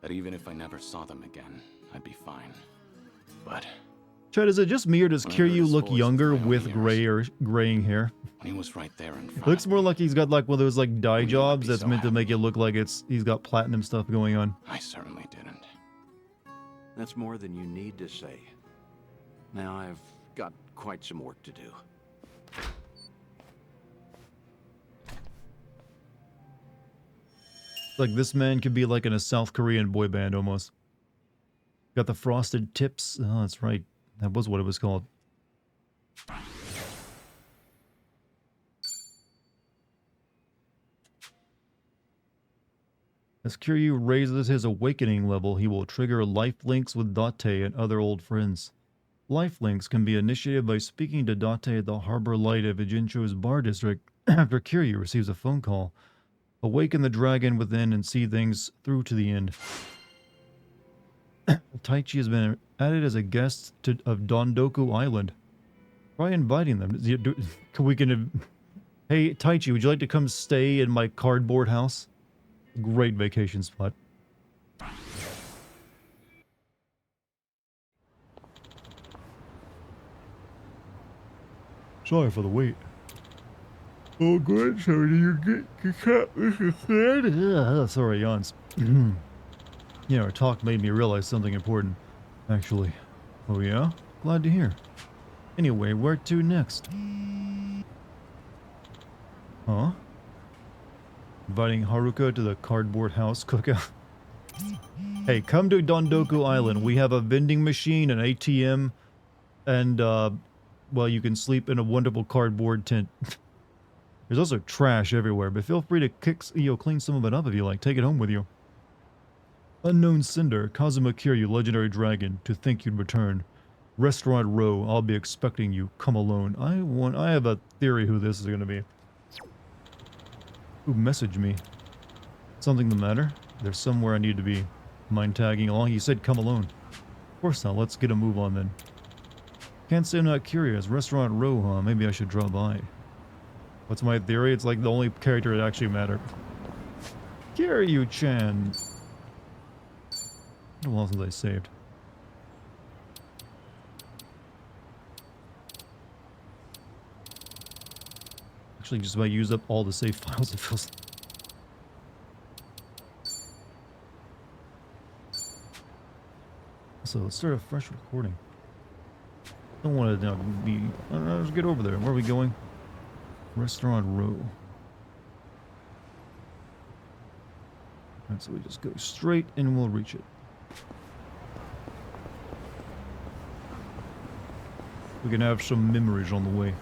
That even if I never saw them again, I'd be fine. But Chad, is it just me or does When I heard Kiryu his look voice younger with my own with ears. gray or graying hair? when he was right there in It front looks of more me, like he's got like one of those like dye knew I'd jobs be that's so meant to make it look like he's got platinum stuff going on. I certainly didn't. That's more than you need to say. Now I've got quite some work to do. Like this man could be like in a South Korean boy band almost. Got the frosted tips. Oh, that's right. That was what it was called. As Kiryu raises his awakening level, he will trigger life links with Date and other old friends. Life links can be initiated by speaking to Date at the Harbor Light of Ijincho's bar district after Kiryu receives a phone call. Awaken the dragon within and see things through to the end. Taichi has been added as a guest of Dondoku Island. Try inviting them. Hey, Taichi, would you like to come stay in my cardboard house? Great vacation spot. Sorry for the wait. Oh, good. So do you get sorry, yawns. Yeah, our talk made me realize something important, actually. Oh yeah? Glad to hear. Anyway, where to next? Huh? Inviting Haruka to the cardboard house cookout. Hey, come to Dondoku Island. We have a vending machine, an ATM, and, well, you can sleep in a wonderful cardboard tent. There's also trash everywhere, but feel free to clean some of it up if you like. Take it home with you. Unknown Cinder, Kazuma Kiryu, legendary dragon, to think you'd return. Restaurant Row, I'll be expecting you. Come alone. I have a theory who this is going to be. Who messaged me? Something the matter? There's somewhere I need to be. Mind tagging along? He said come alone. Of course not. Let's get a move on then. Can't say I'm not curious. Restaurant Row, huh? Maybe I should drop by. What's my theory? It's like the only character that actually mattered. Kiryu-chan. Been a while since I saved. Actually, just about used up all the save files. It feels. So let's start a fresh recording. Don't want to be. Let's get over there. Where are we going? Restaurant Row. Alright, so we just go straight and we'll reach it. We can have some memories on the way.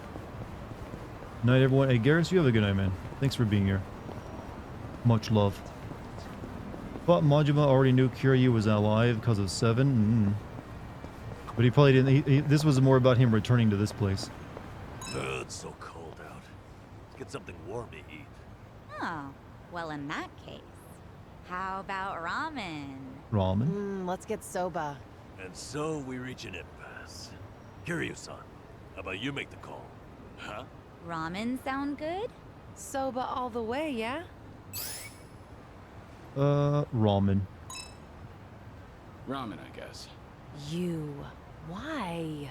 Night, everyone. Hey, Garrus, you have a good night, man. Thanks for being here. Much love. Thought Majima already knew Kiryu was alive because of 7. But he probably didn't. This was more about him returning to this place. It's so cold out. Let's get something warm to eat. Oh, well, in that case, how about ramen? Ramen? Let's get soba. And so we reach an impasse. Kiryu-san, how about you make the call? Huh? Ramen sound good? Soba all the way, yeah? Ramen. Ramen, I guess. You. Why?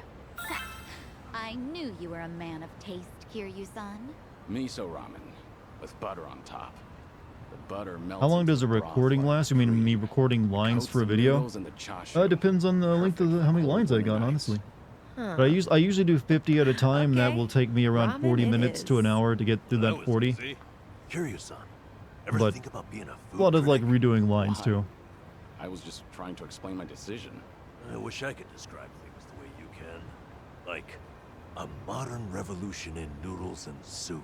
I knew you were a man of taste, Kiryu-san. Miso ramen, with butter on top. The butter melts. How long does a into the broth recording like last? You mean cream. me recording lines Coats for a the video? noodles in the chashu. Depends on the length of how many lines I got, honestly. But I usually do 50 at a time. That will take me around Ramen 40 it minutes to an hour to get through that 40. Kiryu-san, ever But think about being a a food lot of like critic? redoing lines too. I was just trying to explain my decision. I wish I could describe things the way you can. Like, a modern revolution in noodles and soup.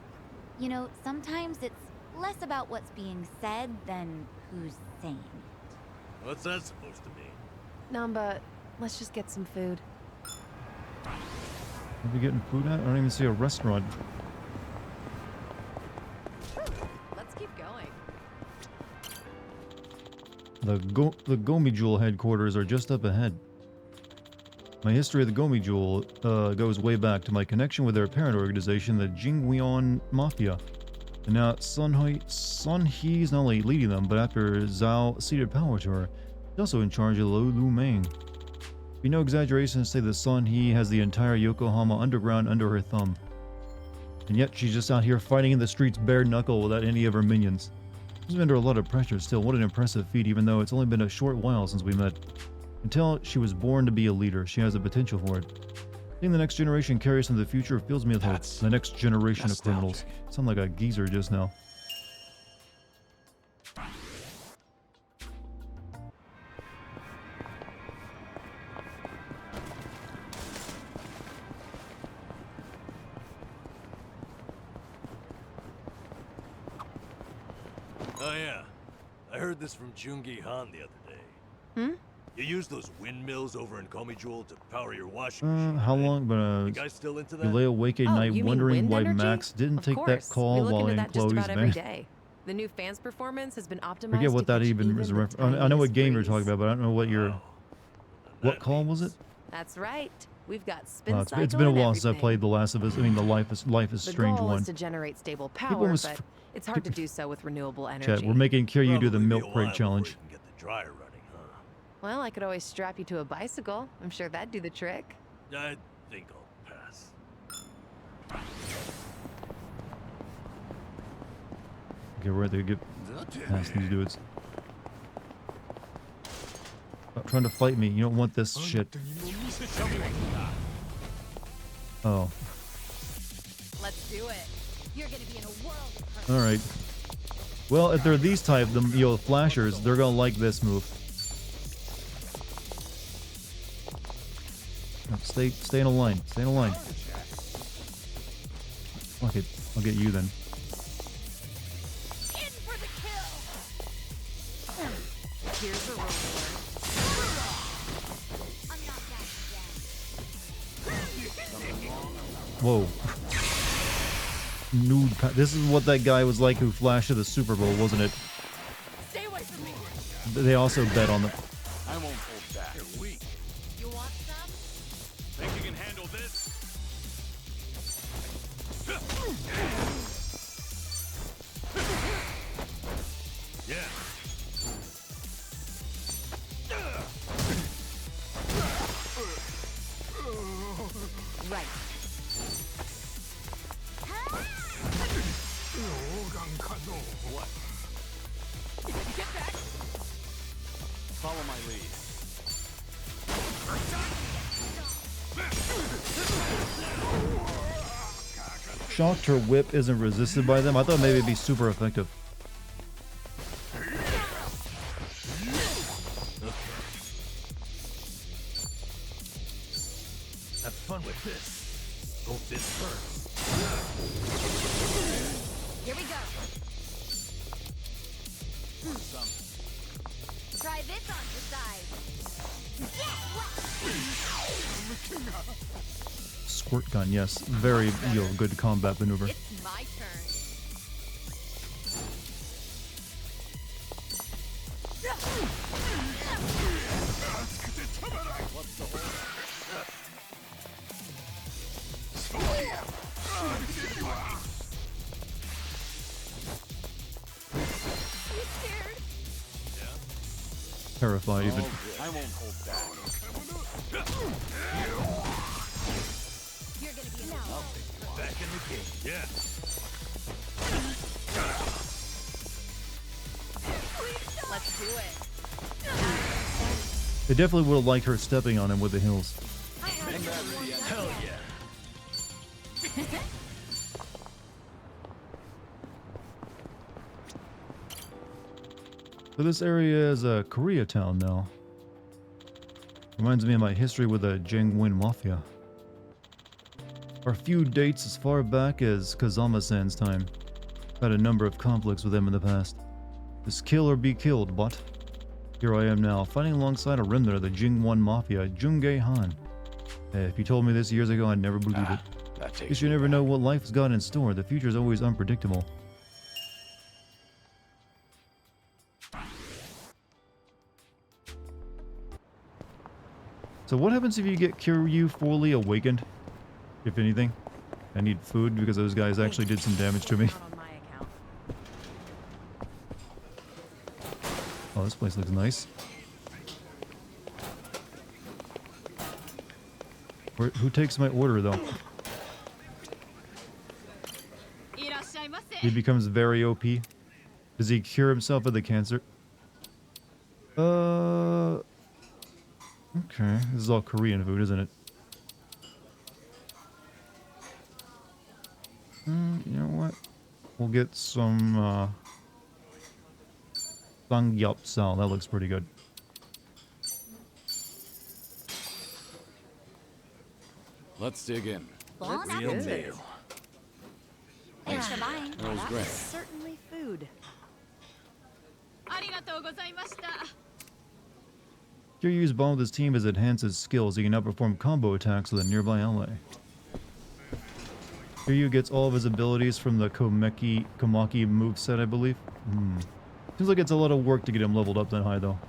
You know, sometimes it's less about what's being said than who's saying it. What's that supposed to mean? Namba, let's just get some food. Are we getting food at? I don't even see a restaurant. Let's keep going. The Gomi Jewel headquarters are just up ahead. My history of the Gomi Jewel goes way back to my connection with their parent organization, the Jingweon Mafia. And now Sun He's not only leading them, but after Zhao ceded power to her, he's also in charge of Lu Meng. Be no exaggeration to say that Sun He has the entire Yokohama underground under her thumb. And yet she's just out here fighting in the streets bare knuckle without any of her minions. She's been under a lot of pressure still. What an impressive feat, even though it's only been a short while since we met. Until she was born to be a leader, she has the potential for it. Seeing the next generation carry us into the future fills me with hope. The next generation of criminals. Sound like a geezer just now. Oh yeah, I heard this from Jungi Han the other day. You use those windmills over in Gomi Jewel to power your washing machine. How long? But You guys still into you that? lay awake at night you mean wondering wind why energy? Max didn't Of take course. that call We look while into in that just Chloe's about every van. day. The new fans performance has been optimized. Forget what to that catch even is a reference. I know what game you're talking about, but I don't know what your what call was it? That's right. We've got spin It's cycle been a and while since I everything. played The Last of Us. I mean, the Life is The Strange goal one. is to generate stable People power, was but it's hard to do so with renewable energy. Chat, we're making Kiryu do the Probably be a milk while crate before challenge. you can get the dryer running, huh? Well, I could always strap you to a bicycle. I'm sure that'd do the trick. I think I'll pass. Okay, we're ready to get past these dudes. Stop trying to fight me. You don't want this shit. Oh. Let's do it. You're gonna be in a world of hurt. All right. Well, if they're these type, the flashers, they're gonna like this move. No, stay in a line. Stay in a line. Fuck it. I'll get you then. In for the kill. Here's a reward. I'm not Whoa. Nude. This is what that guy was like who flashed to the Super Bowl, wasn't it? Stay away from me. They also bet on the. I won't hold back. You're weak. You want some? Think you can handle this? Yeah. Right. What? Get back. Follow my lead. Shocked her whip isn't resisted by them. I thought maybe it'd be super effective. Have fun with this. Hope this hurts. Here we go. Try this on for size. Squirt gun, yes. Very, good combat maneuver. It's my turn. What's the hold? You scared? Terrified even. I won't hold back. You're gonna be in a Back in the game. Yeah. Let's do it. They definitely would have liked her stepping on him with the heels. Hell yeah. So this area is a Koreatown now. Reminds me of my history with the Jangwon Mafia. Our feud dates as far back as Kazama-san's time. Had a number of conflicts with them in the past. Just kill or be killed, but here I am now, fighting alongside a remnant of the Jingwon Mafia, Junggae Han. If you told me this years ago, I'd never believe it. Guess you never know what life has got in store. The future is always unpredictable. So what happens if you get Kiryu fully awakened? If anything? I need food because those guys actually did some damage to me. Oh, this place looks nice. Who takes my order, though? He becomes very OP. Does he cure himself of the cancer? Okay. This is all Korean food, isn't it? You know what? We'll get some, Samgyeopsal. That looks pretty good. Let's dig in. Bon Real appetit. meal. Thanks for buying. That was great. Certainly food. Kiryu's bond with his team has enhanced his skills. He can outperform combo attacks with a nearby ally. Kiryu gets all of his abilities from the Komaki moveset, I believe. Seems like it's a lot of work to get him leveled up that high, though.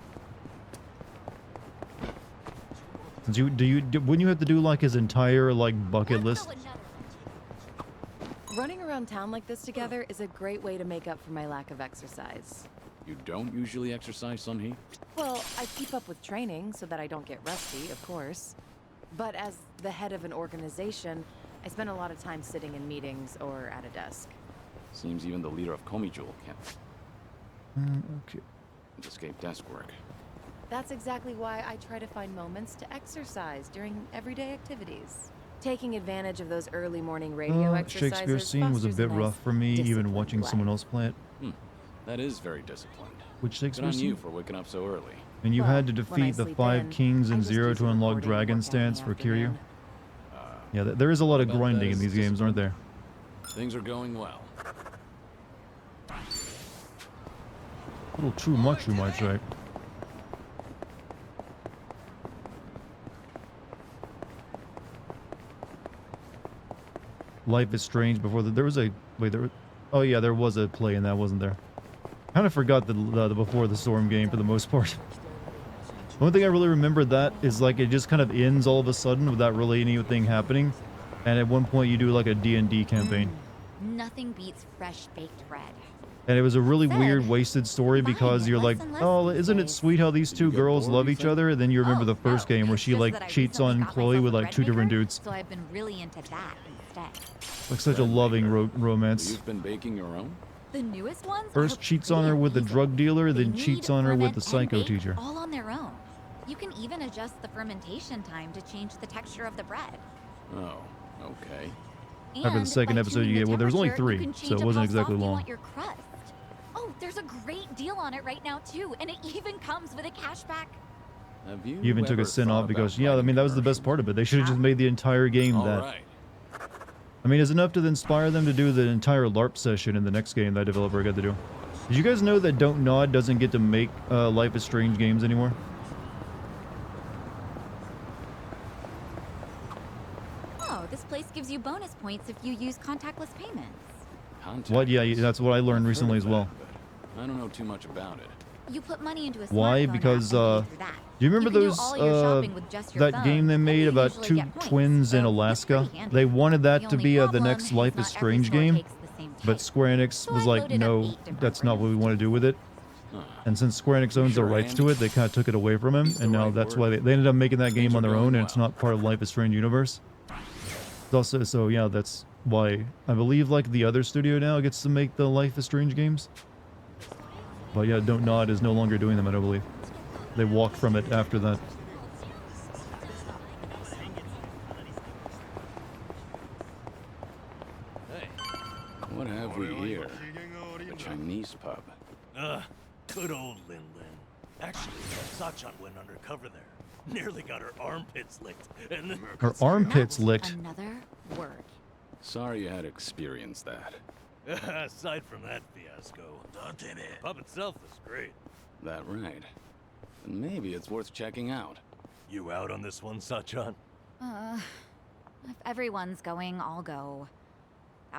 Since wouldn't you have to do like his entire like bucket list? Running around town like this together is a great way to make up for my lack of exercise. You don't usually exercise, Sunhee? Well, I keep up with training so that I don't get rusty, of course. But as the head of an organization, I spend a lot of time sitting in meetings or at a desk. Seems even the leader of Komijul can't Okay. escape desk work. That's exactly why I try to find moments to exercise during everyday activities. Taking advantage of those early morning radio exercises. Shakespeare scene was a bit rough for me, even watching someone else play it. That is very disciplined. Which Shakespeare Good on you scene? for waking up so early. And you had to defeat the 5 kings and 0 to unlock dragon stance for Kiryu. Yeah, there is a lot of grinding in these games, aren't there? Things are going well. A little too much, you might say. Life is Strange before there was a oh yeah, there was a play in that, wasn't there? Kind of forgot the Before the Storm game for the most part. The only thing I really remember that is like it just kind of ends all of a sudden without really anything happening, and at one point you do like a D&D campaign. Nothing beats fresh baked bread. And it was a really weird, wasted story because you're like, oh, isn't it sweet how these two girls love each other? And then you remember the first game where she like cheats on Chloe with like 2 different dudes. So I've been really into that instead. Like such a loving romance. You've been baking your own? The newest ones First cheats on her with the drug dealer, then cheats on her with the psycho teacher. All on their own. You can even adjust the fermentation time to change the texture of the bread. Oh, okay. After the second episode you get, well, there was only 3, so it wasn't exactly long. Your crust. Oh, there's a great deal on it right now too, and it even comes with a cashback. Have you even took a sin off because, yeah, I mean, that was the best part of it. They should have just made the entire game that. Right. I mean, it's enough to inspire them to do the entire LARP session in the next game that developer got to do. Did you guys know that Don't Nod doesn't get to make Life is Strange games anymore? Oh, this place gives you bonus points if you use contactless payments. What? Yeah, that's what I learned recently as well. I don't know too much about it. You put money into a Why? Because, do you remember those, that game they made about 2 twins in Alaska? They wanted that to be the next Life is Strange game, but Square Enix was like, no, that's not what we want to do with it. And since Square Enix owns the rights to it, they kind of took it away from him, and now that's why they ended up making that game on their own, and it's not part of Life is Strange universe. It's also, so yeah, that's why I believe like the other studio now gets to make the Life is Strange games. But yeah, Don't Nod is no longer doing them, I don't believe. They walked from it after that. Hey, what have we here? A Chinese pub. Good old Lin Lin. Actually, Sachan went undercover there. Nearly got her armpits licked. And her armpits licked? Another word. Sorry you had to experience that. Aside from that fiasco, the pub itself is great. That right. And maybe it's worth checking out. You out on this one, Sachan? If everyone's going, I'll go.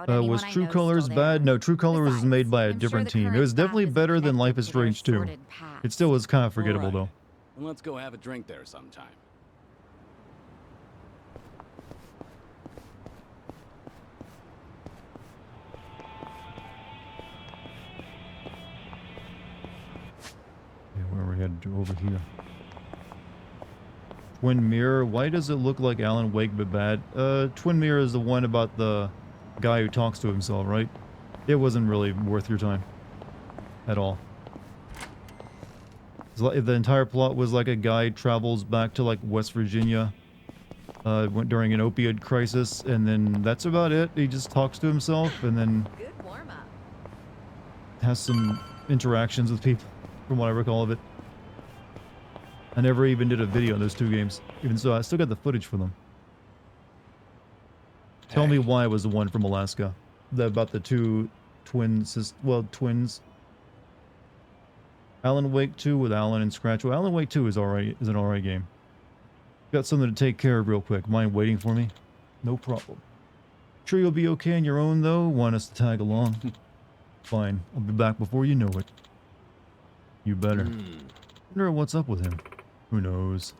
Was True Colors bad? No, True Colors was made by a different team. It was definitely better than Life is Strange 2. It still was kind of forgettable, though. And let's go have a drink there sometime. Yeah, where we had to do over here. Twin Mirror. Why does it look like Alan Wake but bad? Twin Mirror is the one about the guy who talks to himself, right? It wasn't really worth your time. At all. The entire plot was like a guy travels back to like West Virginia went during an opioid crisis, and then that's about it. He just talks to himself and then has some interactions with people, from what I recall of it. I never even did a video on those 2 games. Even so, I still got the footage for them. Tell me why it was the one from Alaska. About the 2 twins, well, twins. Alan Wake 2 with Alan and Scratch. Well, Alan Wake 2 is alright, is an alright game. Got something to take care of real quick. Mind waiting for me? No problem. Sure you'll be okay on your own, though? Want us to tag along? Fine. I'll be back before you know it. You better. Wonder what's up with him. Who knows?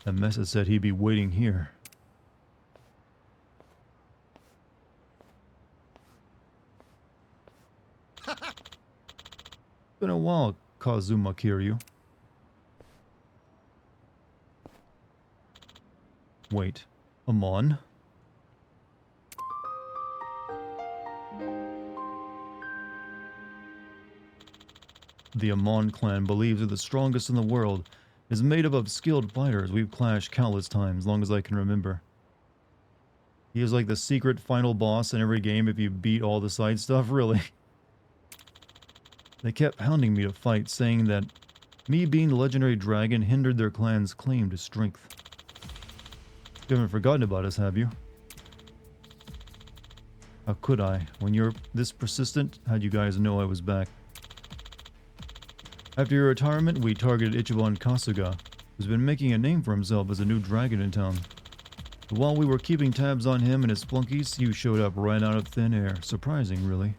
That message said he'd be waiting here. Been a while, Kazuma Kiryu. Wait, Amon? The Amon clan believes they're the strongest in the world. Is made up of skilled fighters we've clashed countless times, long as I can remember. He is like the secret final boss in every game if you beat all the side stuff, really. They kept hounding me to fight, saying that me being the legendary dragon hindered their clan's claim to strength. You haven't forgotten about us, have you? How could I? When you're this persistent, how'd you guys know I was back? After your retirement, we targeted Ichiban Kasuga, who's been making a name for himself as a new dragon in town. But while we were keeping tabs on him and his flunkies, you showed up right out of thin air. Surprising, really.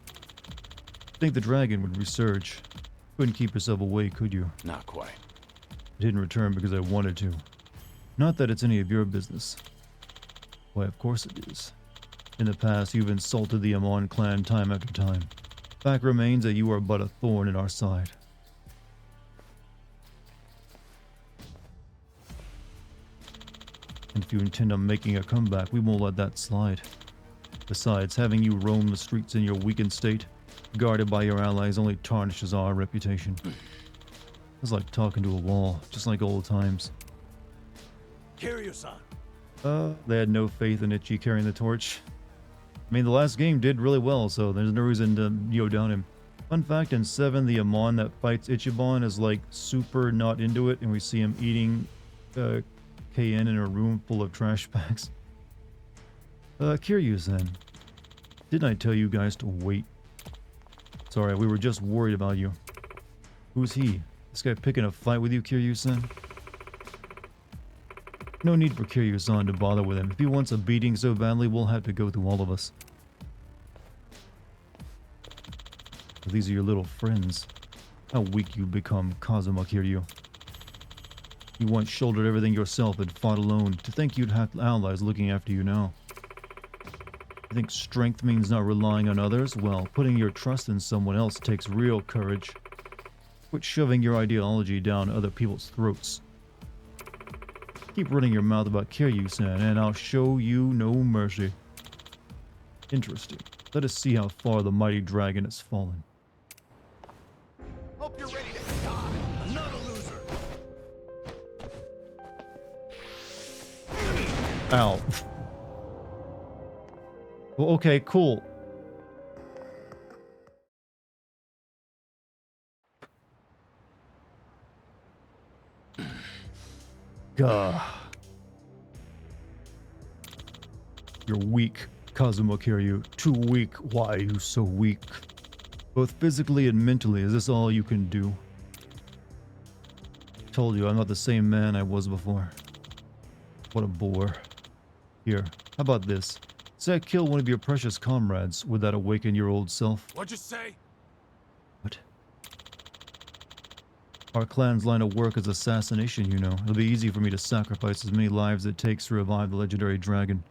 Think the dragon would resurge. Couldn't keep yourself away, could you? Not quite. I didn't return because I wanted to. Not that it's any of your business. Why, of course it is. In the past, you've insulted the Amon clan time after time. Fact remains that you are but a thorn in our side. And if you intend on making a comeback, we won't let that slide. Besides, having you roam the streets in your weakened state, guarded by your allies, only tarnishes our reputation. It's like talking to a wall, just like old times. Kiryu-san. They had no faith in Ichi carrying the torch. I mean, the last game did really well, so there's no reason to down him. Fun fact, in 7, the Amon that fights Ichiban is like super not into it, and we see him eating KN in a room full of trash bags. Kiryu-san, didn't I tell you guys to wait? Sorry, we were just worried about you. Who's he? This guy picking a fight with you, Kiryu-san? No need for Kiryu-san to bother with him. If he wants a beating so badly, we'll have to go through all of us. But these are your little friends. How weak you've become, Kazuma Kiryu. You once shouldered everything yourself and fought alone. To think you'd have allies looking after you now. You think strength means not relying on others? Well, putting your trust in someone else takes real courage. Quit shoving your ideology down other people's throats. Keep running your mouth about Kiryu-san, and I'll show you no mercy. Interesting. Let us see how far the mighty dragon has fallen. Hope you're ready to die. Another loser. Ow. Well, okay, cool. Gah. You're weak, Kazuma Kiryu. Too weak. Why are you so weak? Both physically and mentally, is this all you can do? Told you, I'm not the same man I was before. What a bore. Here, how about this? Say I kill one of your precious comrades. Would that awaken your old self? What'd you say? What? Our clan's line of work is assassination, you know. It'll be easy for me to sacrifice as many lives as it takes to revive the legendary dragon.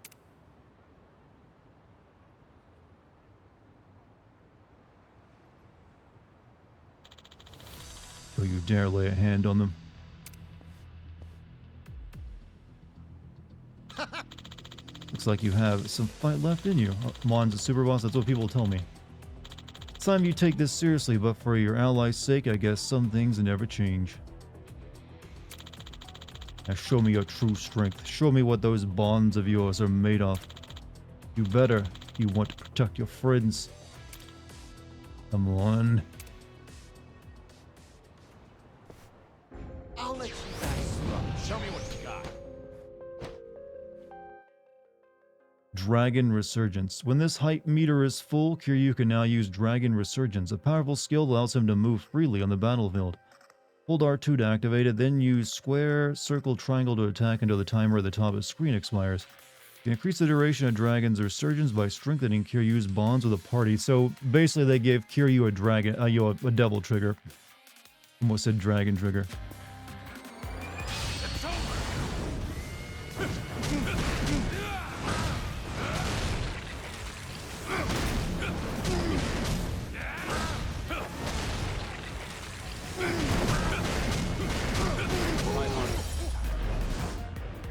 Don't you dare lay a hand on them. Looks like you have some fight left in you. Mon's a super boss, that's what people tell me. It's time you take this seriously, but for your allies' sake, I guess some things never change. Now show me your true strength. Show me what those bonds of yours are made of. You better, if you want to protect your friends. Come on. I'll let you guys scrub. Show me what you got. Dragon Resurgence. When this hype meter is full, Kiryu can now use Dragon Resurgence. A powerful skill that allows him to move freely on the battlefield. Hold R2 to activate it, then use square, circle, triangle to attack until the timer at the top of the screen expires. You can increase the duration of Dragon's Resurgence by strengthening Kiryu's bonds with a party. So basically they gave Kiryu a dragon, a devil trigger. Almost said dragon trigger.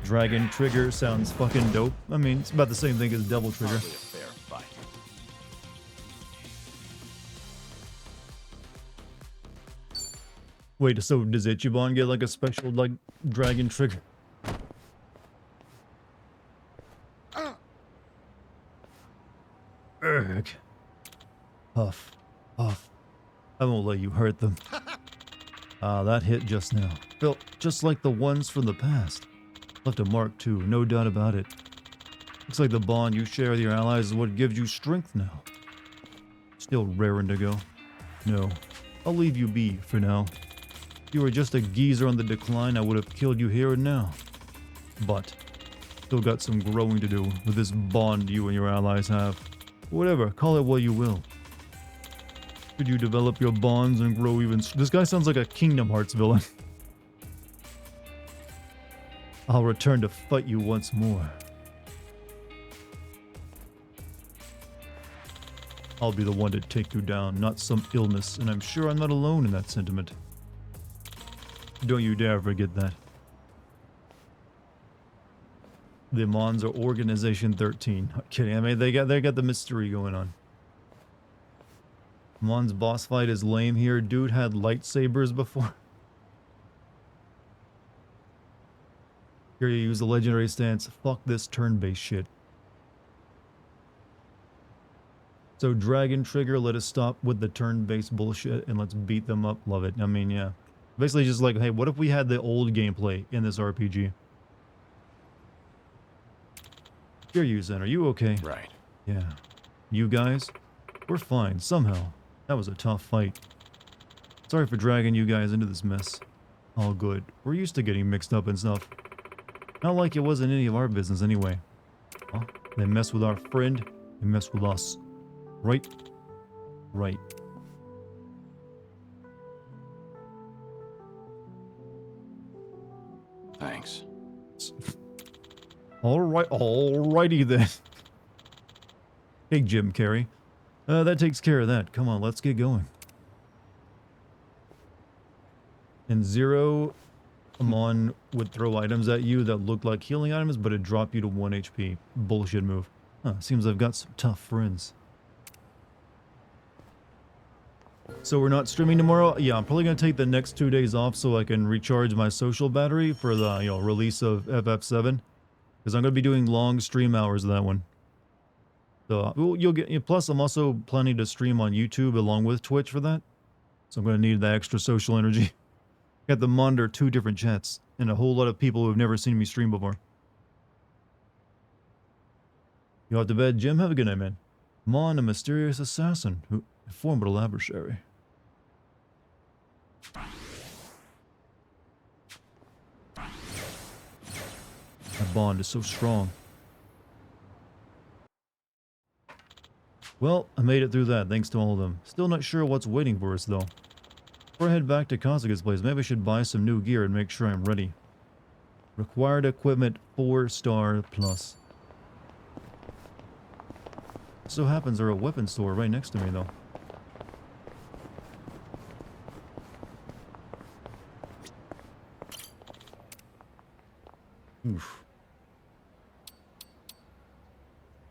Dragon trigger sounds fucking dope. I mean, it's about the same thing as devil trigger. Wait, so does Ichiban get like a special like dragon trigger? Urgh. Puff. Puff. I won't let you hurt them. Ah, that hit just now. Felt just like the ones from the past. Left a mark too, no doubt about it. Looks like the bond you share with your allies is what gives you strength now. Still raring to go. No, I'll leave you be for now. If you were just a geezer on the decline, I would have killed you here and now. But, still got some growing to do with this bond you and your allies have. Whatever, call it what you will. Could you develop your bonds and grow even... This guy sounds like a Kingdom Hearts villain. I'll return to fight you once more. I'll be the one to take you down, not some illness, and I'm sure I'm not alone in that sentiment. Don't you dare forget that. The Mons are Organization 13. Not kidding, I mean, they got the mystery going on. Mon's boss fight is lame here. Dude had lightsabers before. Here you use the legendary stance. Fuck this turn-based shit. So Dragon Trigger, let us stop with the turn-based bullshit and let's beat them up. Love it. I mean, yeah. Basically just like, hey, what if we had the old gameplay in this RPG? Here you, Zen. Are you okay? Right. Yeah. You guys? We're fine, somehow. That was a tough fight. Sorry for dragging you guys into this mess. All good. We're used to getting mixed up and stuff. Not like it wasn't any of our business anyway. Well, they mess with our friend, they mess with us. Right? Right. Thanks. Alright, alrighty then. Hey, Jim Carrey. That takes care of that. Come on, let's get going. And Zero, Amon would throw items at you that looked like healing items, but it dropped you to 1 HP. Bullshit move. Huh, seems I've got some tough friends. So we're not streaming tomorrow? Yeah, I'm probably going to take the next 2 days off so I can recharge my social battery for the release of FF7. Because I'm going to be doing long stream hours of that one. So you'll get. Plus, I'm also planning to stream on YouTube along with Twitch for that. So I'm going to need that extra social energy. Got to monitor 2 different chats and a whole lot of people who have never seen me stream before. You off to bed, Jim? Have a good night, man. Mon, a mysterious assassin who a formidable adversary. That bond is so strong. Well, I made it through that, thanks to all of them. Still not sure what's waiting for us, though. Before I head back to Kasuga's place, maybe I should buy some new gear and make sure I'm ready. Required equipment 4-star plus. So happens there's a weapon store right next to me, though. Oof.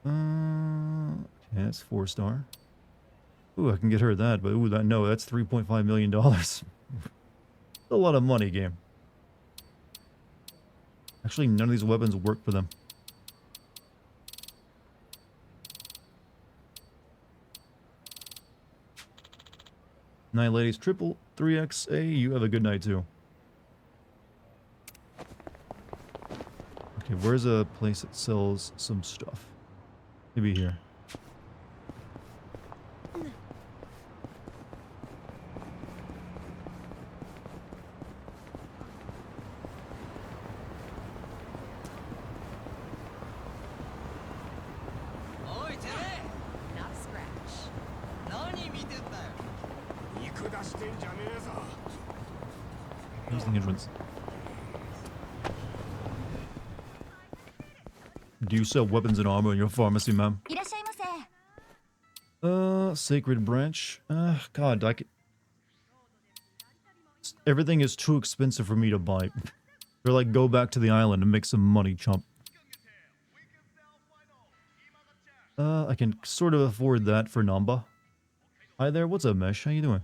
Okay, that's 4-star. Ooh, I can get her that, but ooh, that's $3.5 million. That's a lot of money, game. Actually, none of these weapons work for them. Night, ladies. Triple 3XA. You have a good night, too. Okay, where's a place that sells some stuff? Maybe here. Not a scratch. Here's the entrance. Do you sell weapons and armor in your pharmacy, ma'am? Sacred branch. God, I could... Everything is too expensive for me to buy. They're like, go back to the island and make some money, chump. I can sort of afford that for Namba. Hi there, what's up, Mesh? How you doing?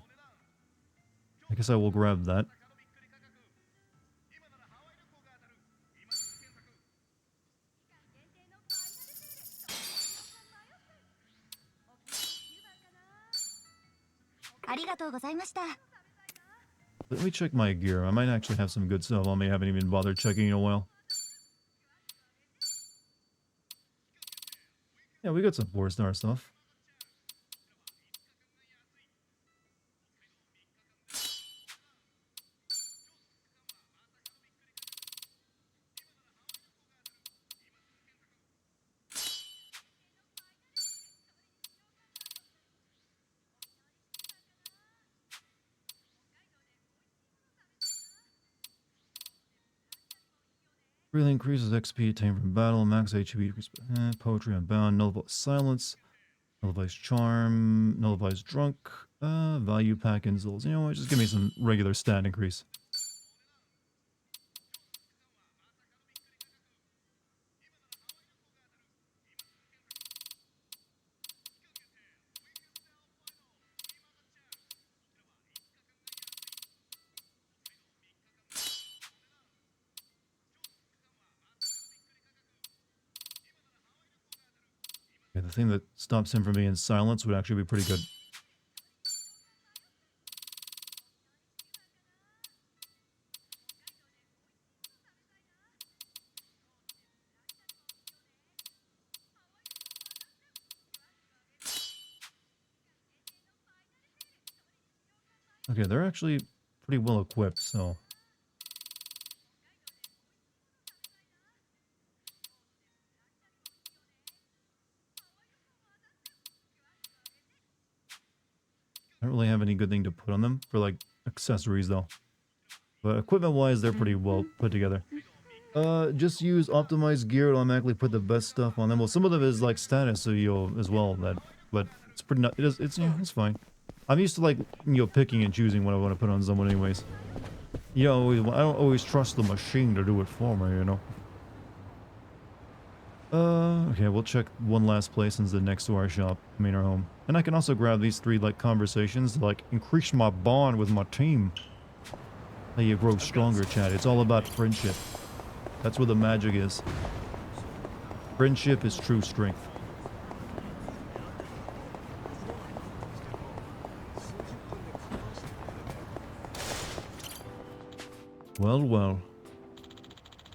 I guess I will grab that. Let me check my gear. I might actually have some good stuff on me. I haven't even bothered checking in a while. Yeah, we got some 4-star stuff. Really increases XP attained from battle, max HP, poetry unbound, nullifies silence, nullifies charm, nullifies drunk, value pack insults. You know what, just give me some regular stat increase. Okay, the thing that stops him from being silence would actually be pretty good. Okay, they're actually pretty well equipped, so... I don't really have any good thing to put on them for, like, accessories, though. But equipment-wise, they're pretty well put together. Just use optimized gear to automatically put the best stuff on them. Well, some of them is, like, status, so you'll, as well, that... But it's pretty not... It's yeah, it's fine. I'm used to, like, you know, picking and choosing what I want to put on someone anyways. You know, I don't always trust the machine to do it for me, you know? Okay, we'll check one last place since the next to our shop, I mean our home. And I can also grab these 3, like, conversations to, like, increase my bond with my team. How you grow stronger, Chad. It's all about friendship. That's where the magic is. Friendship is true strength. Well, well.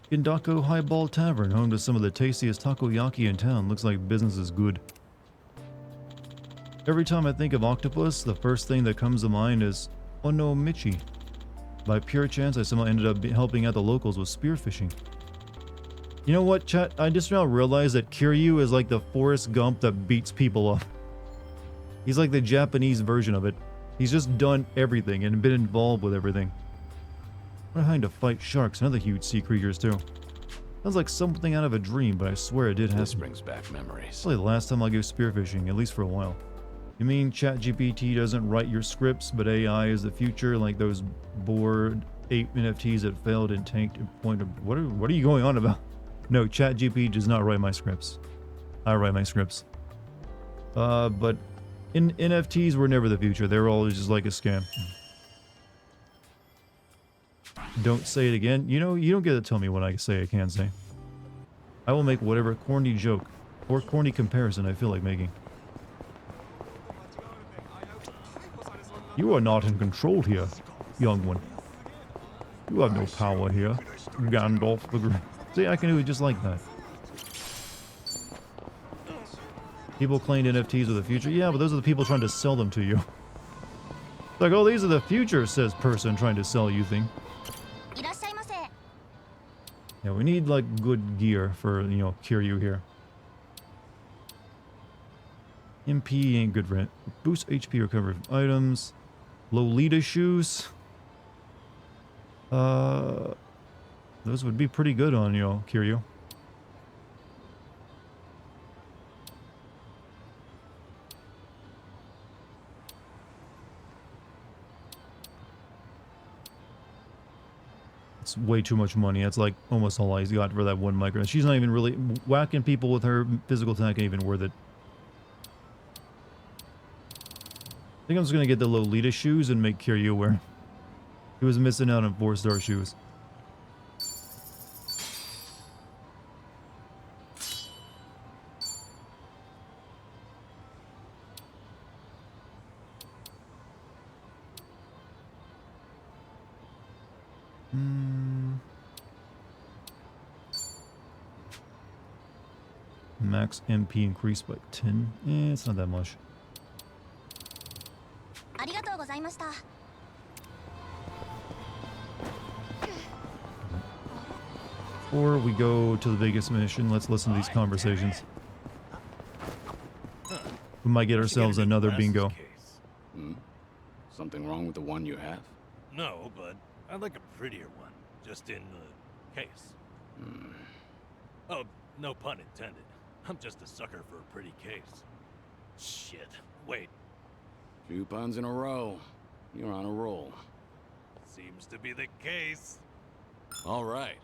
Indako Highball Tavern, home to some of the tastiest takoyaki in town. Looks like business is good. Every time I think of octopus, the first thing that comes to mind is Onomichi. By pure chance, I somehow ended up helping out the locals with spearfishing. You know what, chat? I just now realized that Kiryu is like the Forrest Gump that beats people up. He's like the Japanese version of it. He's just done everything and been involved with everything. I'm trying to fight sharks and other huge sea creatures too. Sounds like something out of a dream, but I swear it did happen. This brings back memories. Probably the last time I'll go spearfishing, at least for a while. You mean ChatGPT doesn't write your scripts, but AI is the future, like those bored ape NFTs that failed and tanked at point of... What are you going on about? No, ChatGPT does not write my scripts. I write my scripts. But NFTs were never the future. They were always just like a scam. Don't say it again. You know, you don't get to tell me what I say I can say. I will make whatever corny joke or corny comparison I feel like making. You are not in control here, young one. You have no power here, Gandalf the Grey. See, I can do it just like that. People claimed NFTs were the future. Yeah, but those are the people trying to sell them to you. It's like, oh, these are the future, says person trying to sell you thing. Yeah, we need, like, good gear for, you know, Kiryu here. MP ain't good for it. Boost HP recovery from items. Lolita shoes. Those would be pretty good on, you know, Kiryu. It's way too much money. That's like almost all he's got for that one micro. She's not even really whacking people with her physical attack, ain't even worth it. I think I'm just gonna get the Lolita shoes and make Kiryu wear. He was missing out on 4-star shoes. Max MP increased by 10. It's not that much. Before we go to the biggest mission, let's listen to these conversations. We might get ourselves another bingo. Something wrong with the one you have? No, but I'd like a prettier one, just in the case. Oh, no pun intended. I'm just a sucker for a pretty case. Shit. Wait. 2 puns in a row. You're on a roll. Seems to be the case. All right.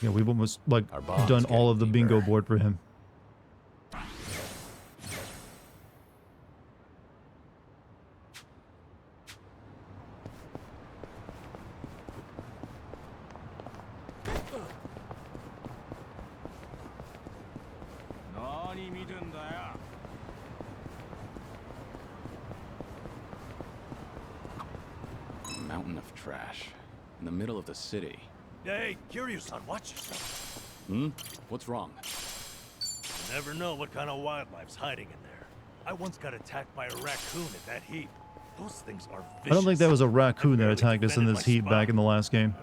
Yeah, we've almost, like, bond's done all of the getting bingo deeper. board for him. A mountain of trash. In the middle of the city. Hey, Kiryu-san, watch yourself. What's wrong? You never know what kind of wildlife's hiding in there. I once got attacked by a raccoon at that heat. Those things are vicious. I don't think that was a raccoon that barely attacked us in defended this my heat spot. back in the last game.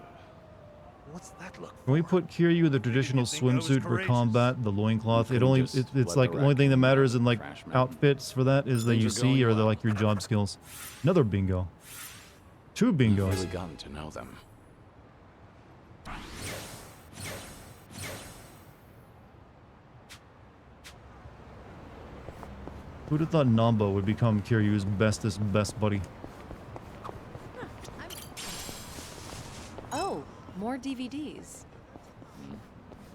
What's that look for? Can we put Kiryu in the traditional think I was swimsuit for courageous? combat, the loincloth? It could've only just it's let like the the only thing that raccoon matters out in of the like trash mountain. outfits for that is that Things you are see going or the well. like your job skills. Another bingo. 2 You've bingos. really gotten to know them. Who'd have thought Namba would become Kiryu's best buddy? Oh, more DVDs.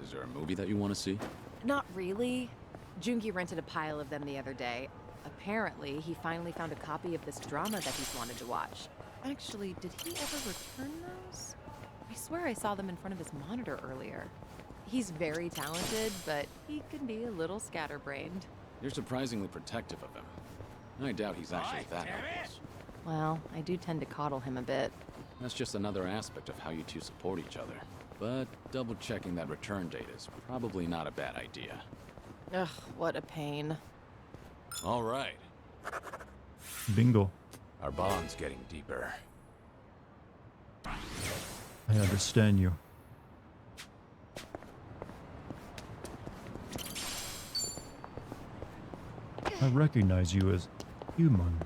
Is there a movie that you want to see? Not really. Jungi rented a pile of them the other day. Apparently, he finally found a copy of this drama that he's wanted to watch. Actually, did he ever return those? I swear I saw them in front of his monitor earlier. He's very talented, but he can be a little scatterbrained. You're surprisingly protective of him. I doubt he's actually that helpless. Well, I do tend to coddle him a bit. That's just another aspect of how you two support each other. But double-checking that return date is probably not a bad idea. Ugh, what a pain. All right. Bingo. Our bond's getting deeper. I understand you. I recognize you as human.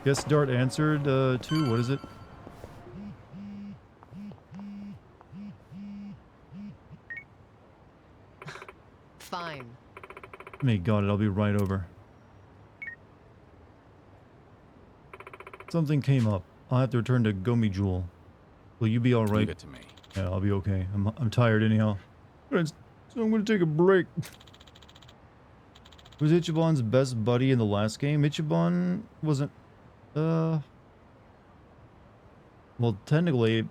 Guess Dart answered, too. What is it? Fine. Me, got it. I'll be right over. Something came up. I'll have to return to Gomi Jewel. Will you be alright? Leave it to me. Yeah, I'll be okay. I'm tired anyhow. So I'm gonna take a break. Was Ichiban's best buddy in the last game? Ichiban wasn't... Well, technically,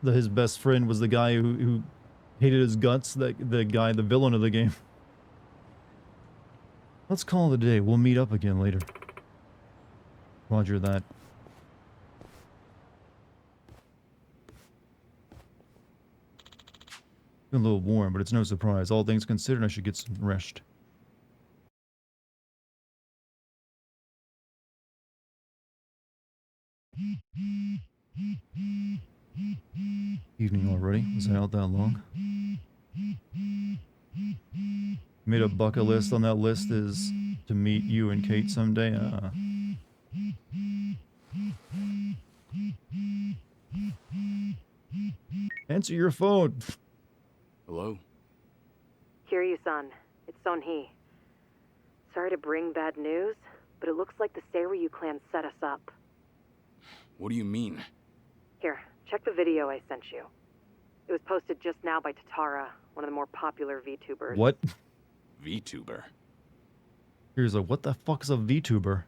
his best friend was the guy who hated his guts. The villain of the game. Let's call it a day. We'll meet up again later. Roger that. Been a little warm, but it's no surprise. All things considered, I should get some rest. Evening already? Was I out that long? Made a bucket list. On that list is to meet you and Kate someday. Answer your phone. Hello? Kiryu-san, it's Son-hee. Sorry to bring bad news, but it looks like the Seiryu clan set us up. What do you mean? Here, check the video I sent you. It was posted just now by Tatara, one of the more popular VTubers. What? VTuber? Here's what the fuck is a VTuber?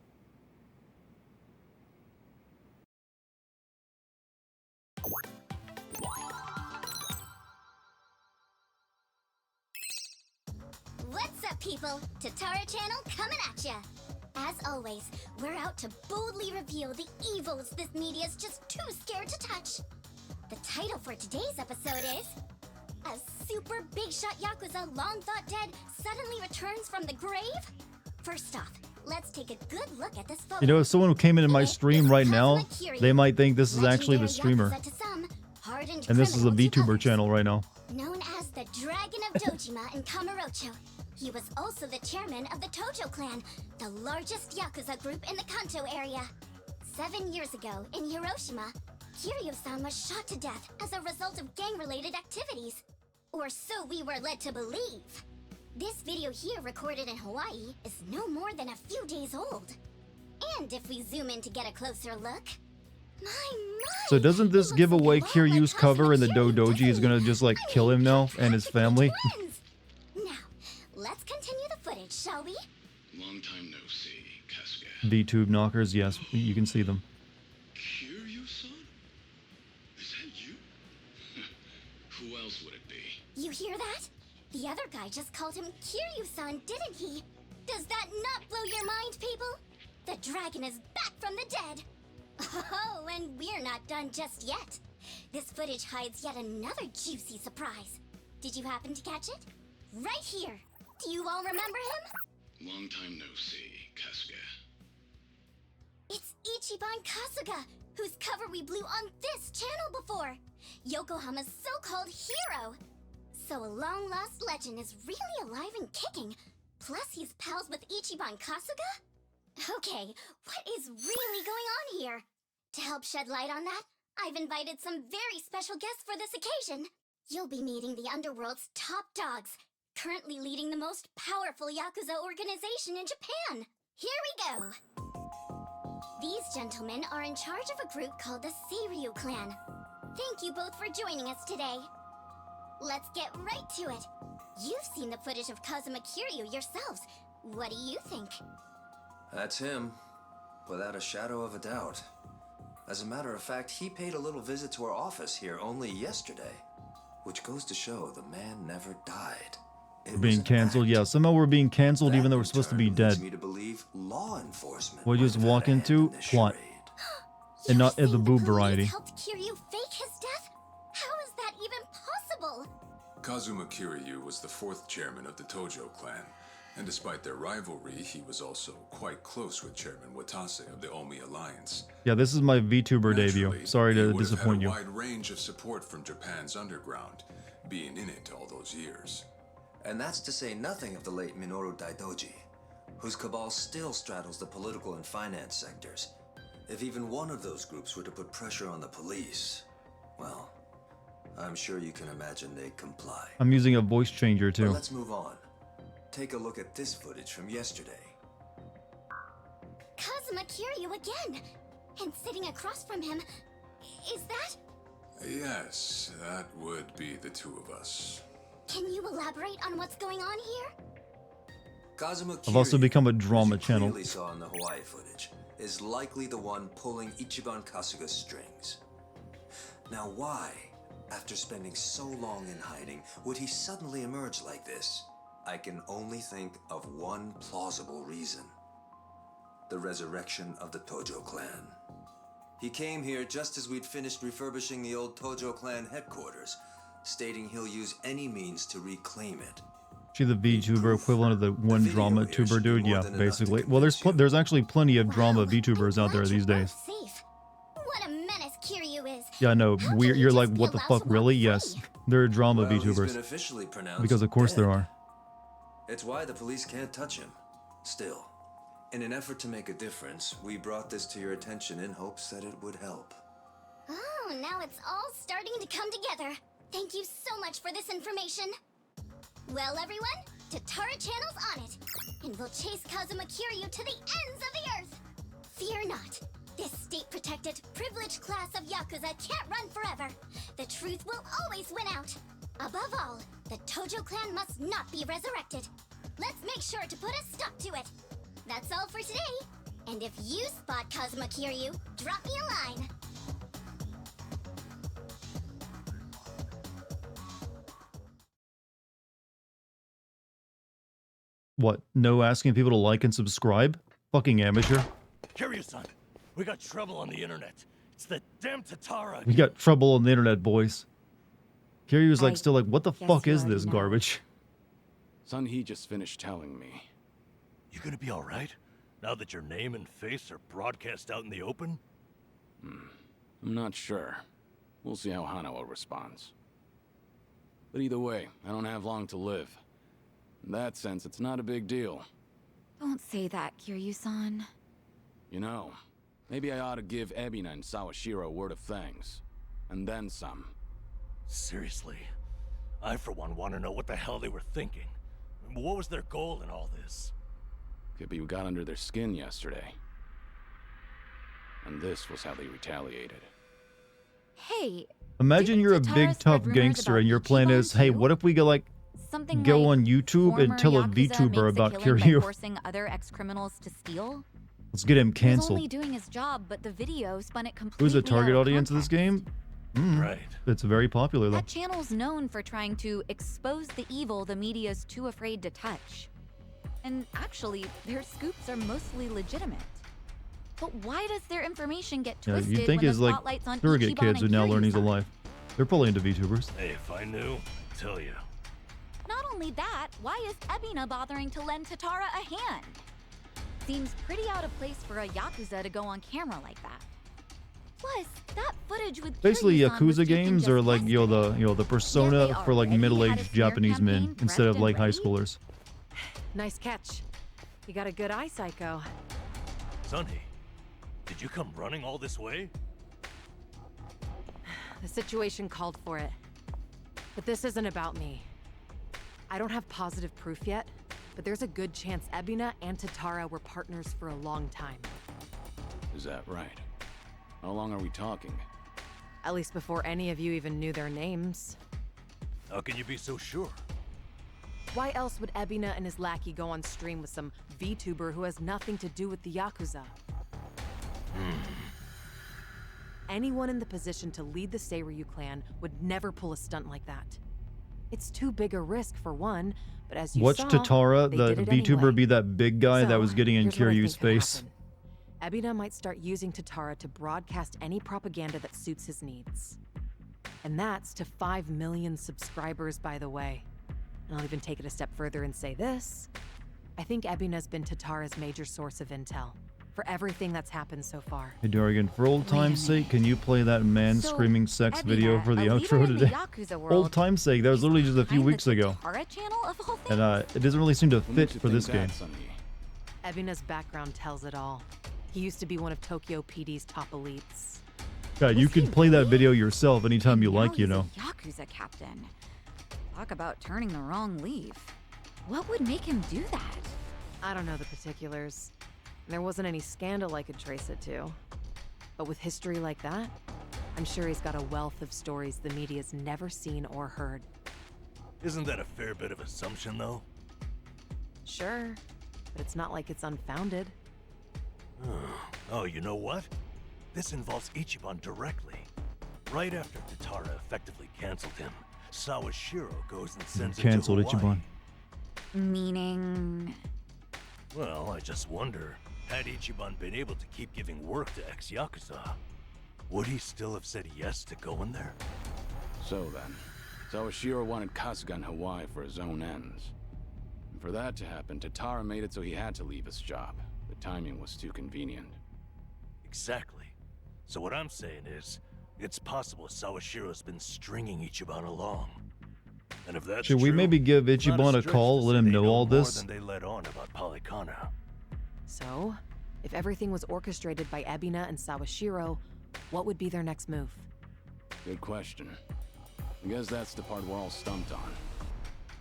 What's up, people? Tatara Channel coming at ya! As always, we're out to boldly reveal the evils this media's just too scared to touch. The title for today's episode is... A super big shot Yakuza long thought dead suddenly returns from the grave? First off, let's take a good look at this photo. You know, if someone who came into my stream right now, they might think this is actually the streamer. And this is a VTuber channel right now. Known as the Dragon of Dojima in Kamurocho, he was also the chairman of the Tojo clan, the largest Yakuza group in the Kanto area. 7 years ago, in Hiroshima, Kiryu-san was shot to death as a result of gang-related activities. Or so we were led to believe. This video here, recorded in Hawaii, is no more than a few days old. And if we zoom in to get a closer look... So doesn't this give away Kiryu's cover and the Dodoji is gonna just like kill him now and his family? Now, let's continue the footage, shall we? Long time no see, Kasuga. VTube knockers, yes, you can see them. Kiryu-san? Is that you? Who else would it be? You hear that? The other guy just called him Kiryu-san, didn't he? Does that not blow your mind, people? The dragon is back from the dead! Oh, and we're not done just yet. This footage hides yet another juicy surprise. Did you happen to catch it? Right here. Do you all remember him? Long time no see, Kasuga. It's Ichiban Kasuga, whose cover we blew on this channel before. Yokohama's so-called hero. So a long-lost legend is really alive and kicking. Plus he's pals with Ichiban Kasuga? Okay, what is really going on here? To help shed light on that, I've invited some very special guests for this occasion. You'll be meeting the Underworld's top dogs, currently leading the most powerful Yakuza organization in Japan. Here we go! These gentlemen are in charge of a group called the Seiryu clan. Thank you both for joining us today. Let's get right to it. You've seen the footage of Kazuma Kiryu yourselves. What do you think? That's him, without a shadow of a doubt. As a matter of fact, he paid a little visit to our office here only yesterday, which goes to show the man never died. We're being cancelled? Yeah, somehow we're being cancelled even though we're supposed to be dead. Me to believe law enforcement We just walk into plot. And not the boob variety. Helped Kiryu fake his death? How is that even possible? Kazuma Kiryu was the 4th chairman of the Tojo clan, and despite their rivalry, he was also quite close with Chairman Watase of the Omi Alliance. Yeah, this is my VTuber debut. Sorry to disappoint you. He would have had a wide range of support from Japan's underground, being in it all those years. And that's to say nothing of the late Minoru Daidoji, whose cabal still straddles the political and finance sectors. If even one of those groups were to put pressure on the police, well, I'm sure you can imagine they'd comply. I'm using a voice changer too. But let's move on. Take a look at this footage from yesterday. Kazuma Kiryu again! And sitting across from him, is that? Yes, that would be the two of us. Can you elaborate on what's going on here? Kazuma Kiryu, I've also become a drama as you channel. clearly saw in the Hawaii footage, is likely the one pulling Ichiban Kasuga's strings. Now why, after spending so long in hiding, would he suddenly emerge like this? I can only think of one plausible reason. The resurrection of the Tojo clan. He came here just as we'd finished refurbishing the old Tojo clan headquarters, stating he'll use any means to reclaim it. She the VTuber equivalent of the one drama tuber dude? Yeah, basically. Well, there's actually plenty of drama VTubers out there these days. Safe. What a menace Kiryu is. Yeah, no, you're like, what the fuck, really? Yes, there are drama Well, he's VTubers. been officially pronounced Because of course dead. there are. It's why the police can't touch him. Still, in an effort to make a difference, we brought this to your attention in hopes that it would help. Oh, now it's all starting to come together. Thank you so much for this information. Well, everyone, Tatara Channel's on it, and we'll chase Kazuma Kiryu to the ends of the earth. Fear not. This state-protected, privileged class of Yakuza can't run forever. The truth will always win out. Above all, the Tojo clan must not be resurrected. Let's make sure to put a stop to it. That's all for today. And if you spot Kazuma Kiryu, drop me a line. What? No asking people to like and subscribe? Fucking amateur. Kiryu-san, we got trouble on the internet. It's the damn Tatara. We got trouble on the internet, boys. Kiryu's like still like, what the fuck is this garbage? Sun-Hee just finished telling me. You gonna be alright? Now that your name and face are broadcast out in the open? I'm not sure. We'll see how Hanawa responds. But either way, I don't have long to live. In that sense, it's not a big deal. Don't say that, Kiryu-san. You know, maybe I ought to give Ebina and Sawashiro a word of thanks. And then some. Seriously, I for one want to know what the hell they were thinking. What was their goal in all this? Could be we got under their skin yesterday. And this was how they retaliated. Hey, Imagine you're a big tough gangster and your plan is, hey, what if we go like something go like on YouTube and former tell a Yakuza VTuber makes about a killing by Kiryu? forcing other ex-criminals to steal? Let's get him He was only canceled. doing his job, but the video spun it completely Who's the target out of audience of this game? Right. It's very popular though. That channel's known for trying to expose the evil the media's too afraid to touch. And actually, their scoops are mostly legitimate. But why does their information get Yeah, twisted you'd think when his the like spotlight's on surrogate Ichiban kids and who now learn he's Kiryu-san? alive. They're probably into VTubers. Hey, if I knew, I'd tell you. Not only that, why is Ebina bothering to lend Tatara a hand? Seems pretty out of place for a Yakuza to go on camera like that. Plus, that footage with Basically, Kiryu-san was Yakuza taken games just are like the persona for like already had a middle-aged smear Japanese men campaign instead of prepped like and high ready? schoolers. Nice catch. You got a good eye, Psycho. Sunny, did you come running all this way? The situation called for it. But this isn't about me. I don't have positive proof yet, but there's a good chance Ebina and Tatara were partners for a long time. Is that right? How long are we talking? At least before any of you even knew their names. How can you be so sure? Why else would Ebina and his lackey go on stream with some VTuber who has nothing to do with the Yakuza? Anyone in the position to lead the Seiryu clan would never pull a stunt like that. It's too big a risk for one, but as you Watch saw, Tatara, they the did it VTuber, anyway. be that big guy that So, was getting in here's what I Kiryu's think could face. happen. Ebina might start using Tatara to broadcast any propaganda that suits his needs. And that's to 5 million subscribers, by the way. And I'll even take it a step further and say this. I think Ebina's been Tatara's major source of intel for everything that's happened so far. Hey Dartigan, for old time's sake, can you play that man So, screaming sex video Ebina, for the a leader outro in the today? Yakuza world, Old time's sake, that was literally just a few behind weeks the ago. Tatara channel of all things? And it doesn't really seem to What fit makes you for think this game. that, Sunny? Ebina's background tells it all. He used to be one of Tokyo PD's top elites. Yeah, you can play that video yourself anytime you Now like, you he's a know. Yakuza captain. Talk about turning the wrong leaf. What would make him do that? I don't know the particulars. There wasn't any scandal I could trace it to. But with history like that, I'm sure he's got a wealth of stories the media's never seen or heard. Isn't that a fair bit of assumption, though? Sure, but it's not like it's unfounded. Oh, you know what? This involves Ichiban directly. Right after Tatara effectively canceled him, Sawashiro goes and sends him to Cancelled Hawaii. Ichiban. Meaning... Well, I just wonder, had Ichiban been able to keep giving work to ex-Yakuza, would he still have said yes to going there? So then, Sawashiro wanted Kasuga in Hawaii for his own ends. And for that to happen, Tatara made it so he had to leave his job. The timing was too convenient. Exactly. So what I'm saying is, it's possible Sawashiro's been stringing Ichiban along. And if that's Should we true, maybe give it's not Ichiban a stretch call, to let say him they know all more this? than they let on about Polycana. So, if everything was orchestrated by Ebina and Sawashiro, what would be their next move? Good question. I guess that's the part we're all stumped on.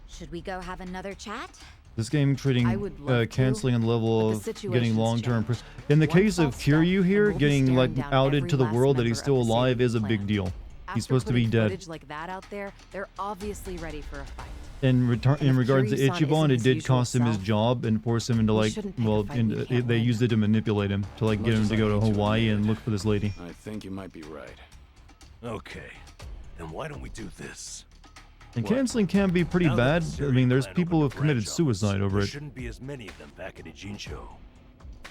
Should we go have another chat? This game treating I would love to, canceling on the level but the of getting situation's long-term. changed. In the One case of false step, Kiryu here, and we'll be getting staring like down outed every to the last world that member he's of still the alive saving is a big clan. deal. After He's supposed to be putting dead. footage like that out there, they're obviously ready for a fight. In if regards to Kiryu-san Ichiban, isn't it his did usual cost him his self, job and force him into we like, shouldn't pick a well, fight we can't they win. used it to manipulate him to like As get much him as to I go to hate to Hawaii admit and it, look for this lady. I think you might be right. Okay, then why don't we do this? And What? canceling can be pretty Now that bad. the I mean, there's Syrian people clan who have committed opened a branch suicide office, over there it. shouldn't be as many of them back at Ijincho.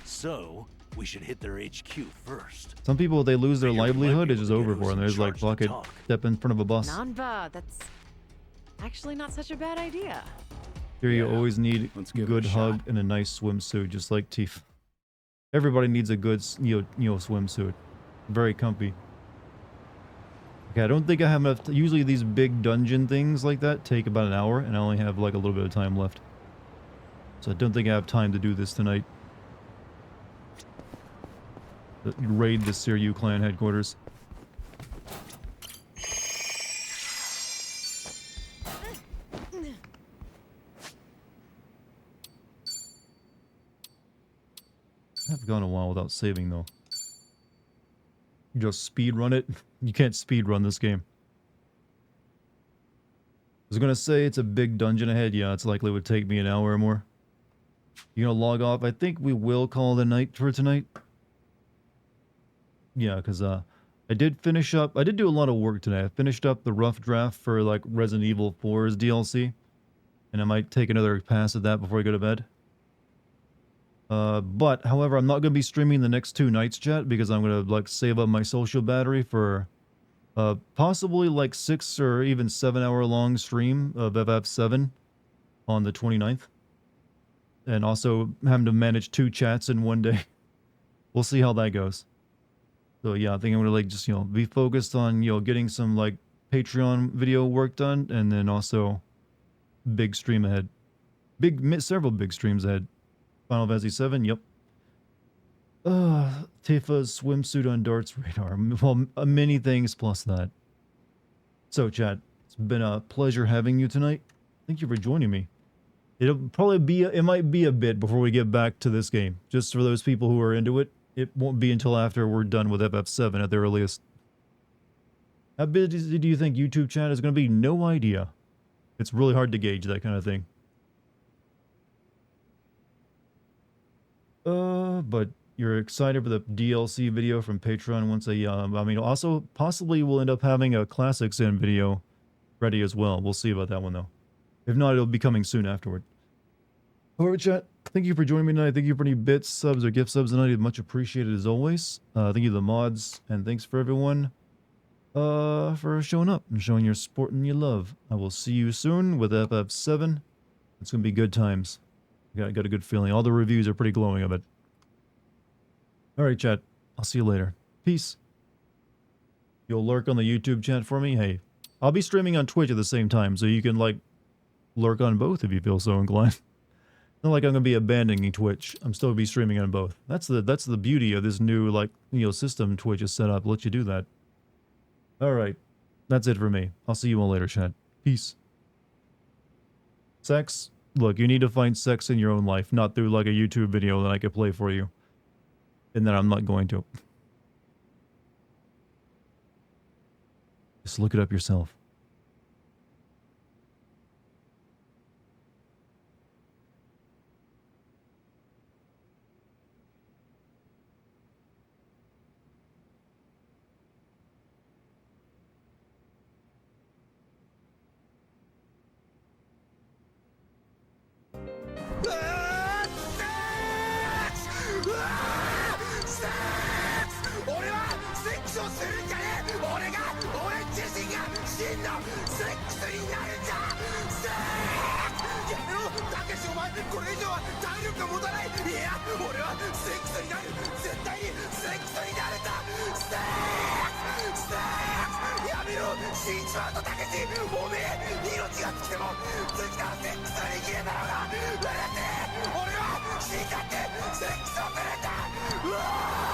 So, we should hit their HQ first. Some people, they lose their Figure we might livelihood, be it's able just to get over who's for them. in There's like, charge to fuck it, talk. step in front of a bus. Nanba, that's actually not such a bad idea. Here you Yeah, always need let's a give it a good hug shot. and a nice swimsuit, just like Teef. Everybody needs a good, swimsuit. Very comfy. Okay, I don't think I have enough. Usually these big dungeon things like that take about an hour, and I only have like a little bit of time left. So I don't think I have time to do this tonight. Raid the Siryu clan headquarters. I've gone a while without saving though. You just speed run it. You can't speed run this game. I was gonna say it's a big dungeon ahead. Yeah, it's likely would take me an hour or more. You gonna log off? I think we will call it a night for tonight. Yeah, because I did finish up. I did do a lot of work today. I finished up the rough draft for like Resident Evil 4's DLC, and I might take another pass at that before I go to bed. But however, I'm not gonna be streaming the next 2 nights, chat, because I'm gonna like save up my social battery for possibly like 6 or even 7 hour long stream of FF7 on the 29th. And also having to manage 2 chats in one day. We'll see how that goes. So yeah, I think I'm gonna like just, be focused on, getting some like Patreon video work done, and then also big stream ahead. Several big streams ahead. Final Fantasy 7, yep. Tifa's swimsuit on Dart's radar. Well, many things plus that. So, chat, it's been a pleasure having you tonight. Thank you for joining me. It'll probably be, it might be a bit before we get back to this game. Just for those people who are into it, it won't be until after we're done with FF7 at the earliest. How busy do you think YouTube chat is going to be? No idea. It's really hard to gauge that kind of thing. But you're excited for the DLC video from Patreon once also possibly we'll end up having a Classics in video ready as well. We'll see about that one though. If not, it'll be coming soon afterward. Alright, chat. Thank you for joining me tonight. Thank you for any bits, subs, or gift subs tonight. Much appreciated as always. Thank you to the mods, and thanks for everyone for showing up and showing your support and your love. I will see you soon with FF7. It's gonna be good times. Got a good feeling. All the reviews are pretty glowing of it. Alright, chat. I'll see you later. Peace. You'll lurk on the YouTube chat for me? Hey, I'll be streaming on Twitch at the same time, so you can, like, lurk on both if you feel so inclined. Not like I'm going to be abandoning Twitch. I'm still going to be streaming on both. That's the beauty of this new, like, system Twitch is set up. Let you do that. Alright. That's it for me. I'll see you all later, chat. Peace. Sex? Look, you need to find sex in your own life, not through, like, a YouTube video that I could play for you. And then I'm not going to. Just look it up yourself. 真のセックスになるんだ。やめろたけし、お前これ以上は体力が持たない。いや俺はセックスになる。絶対にセックスになるんだ。やめろ死んじまうとたけし。おめえ命が尽きても次のセックスに生きれたのが笑って。俺は死んだってセックスをするんだ。うわー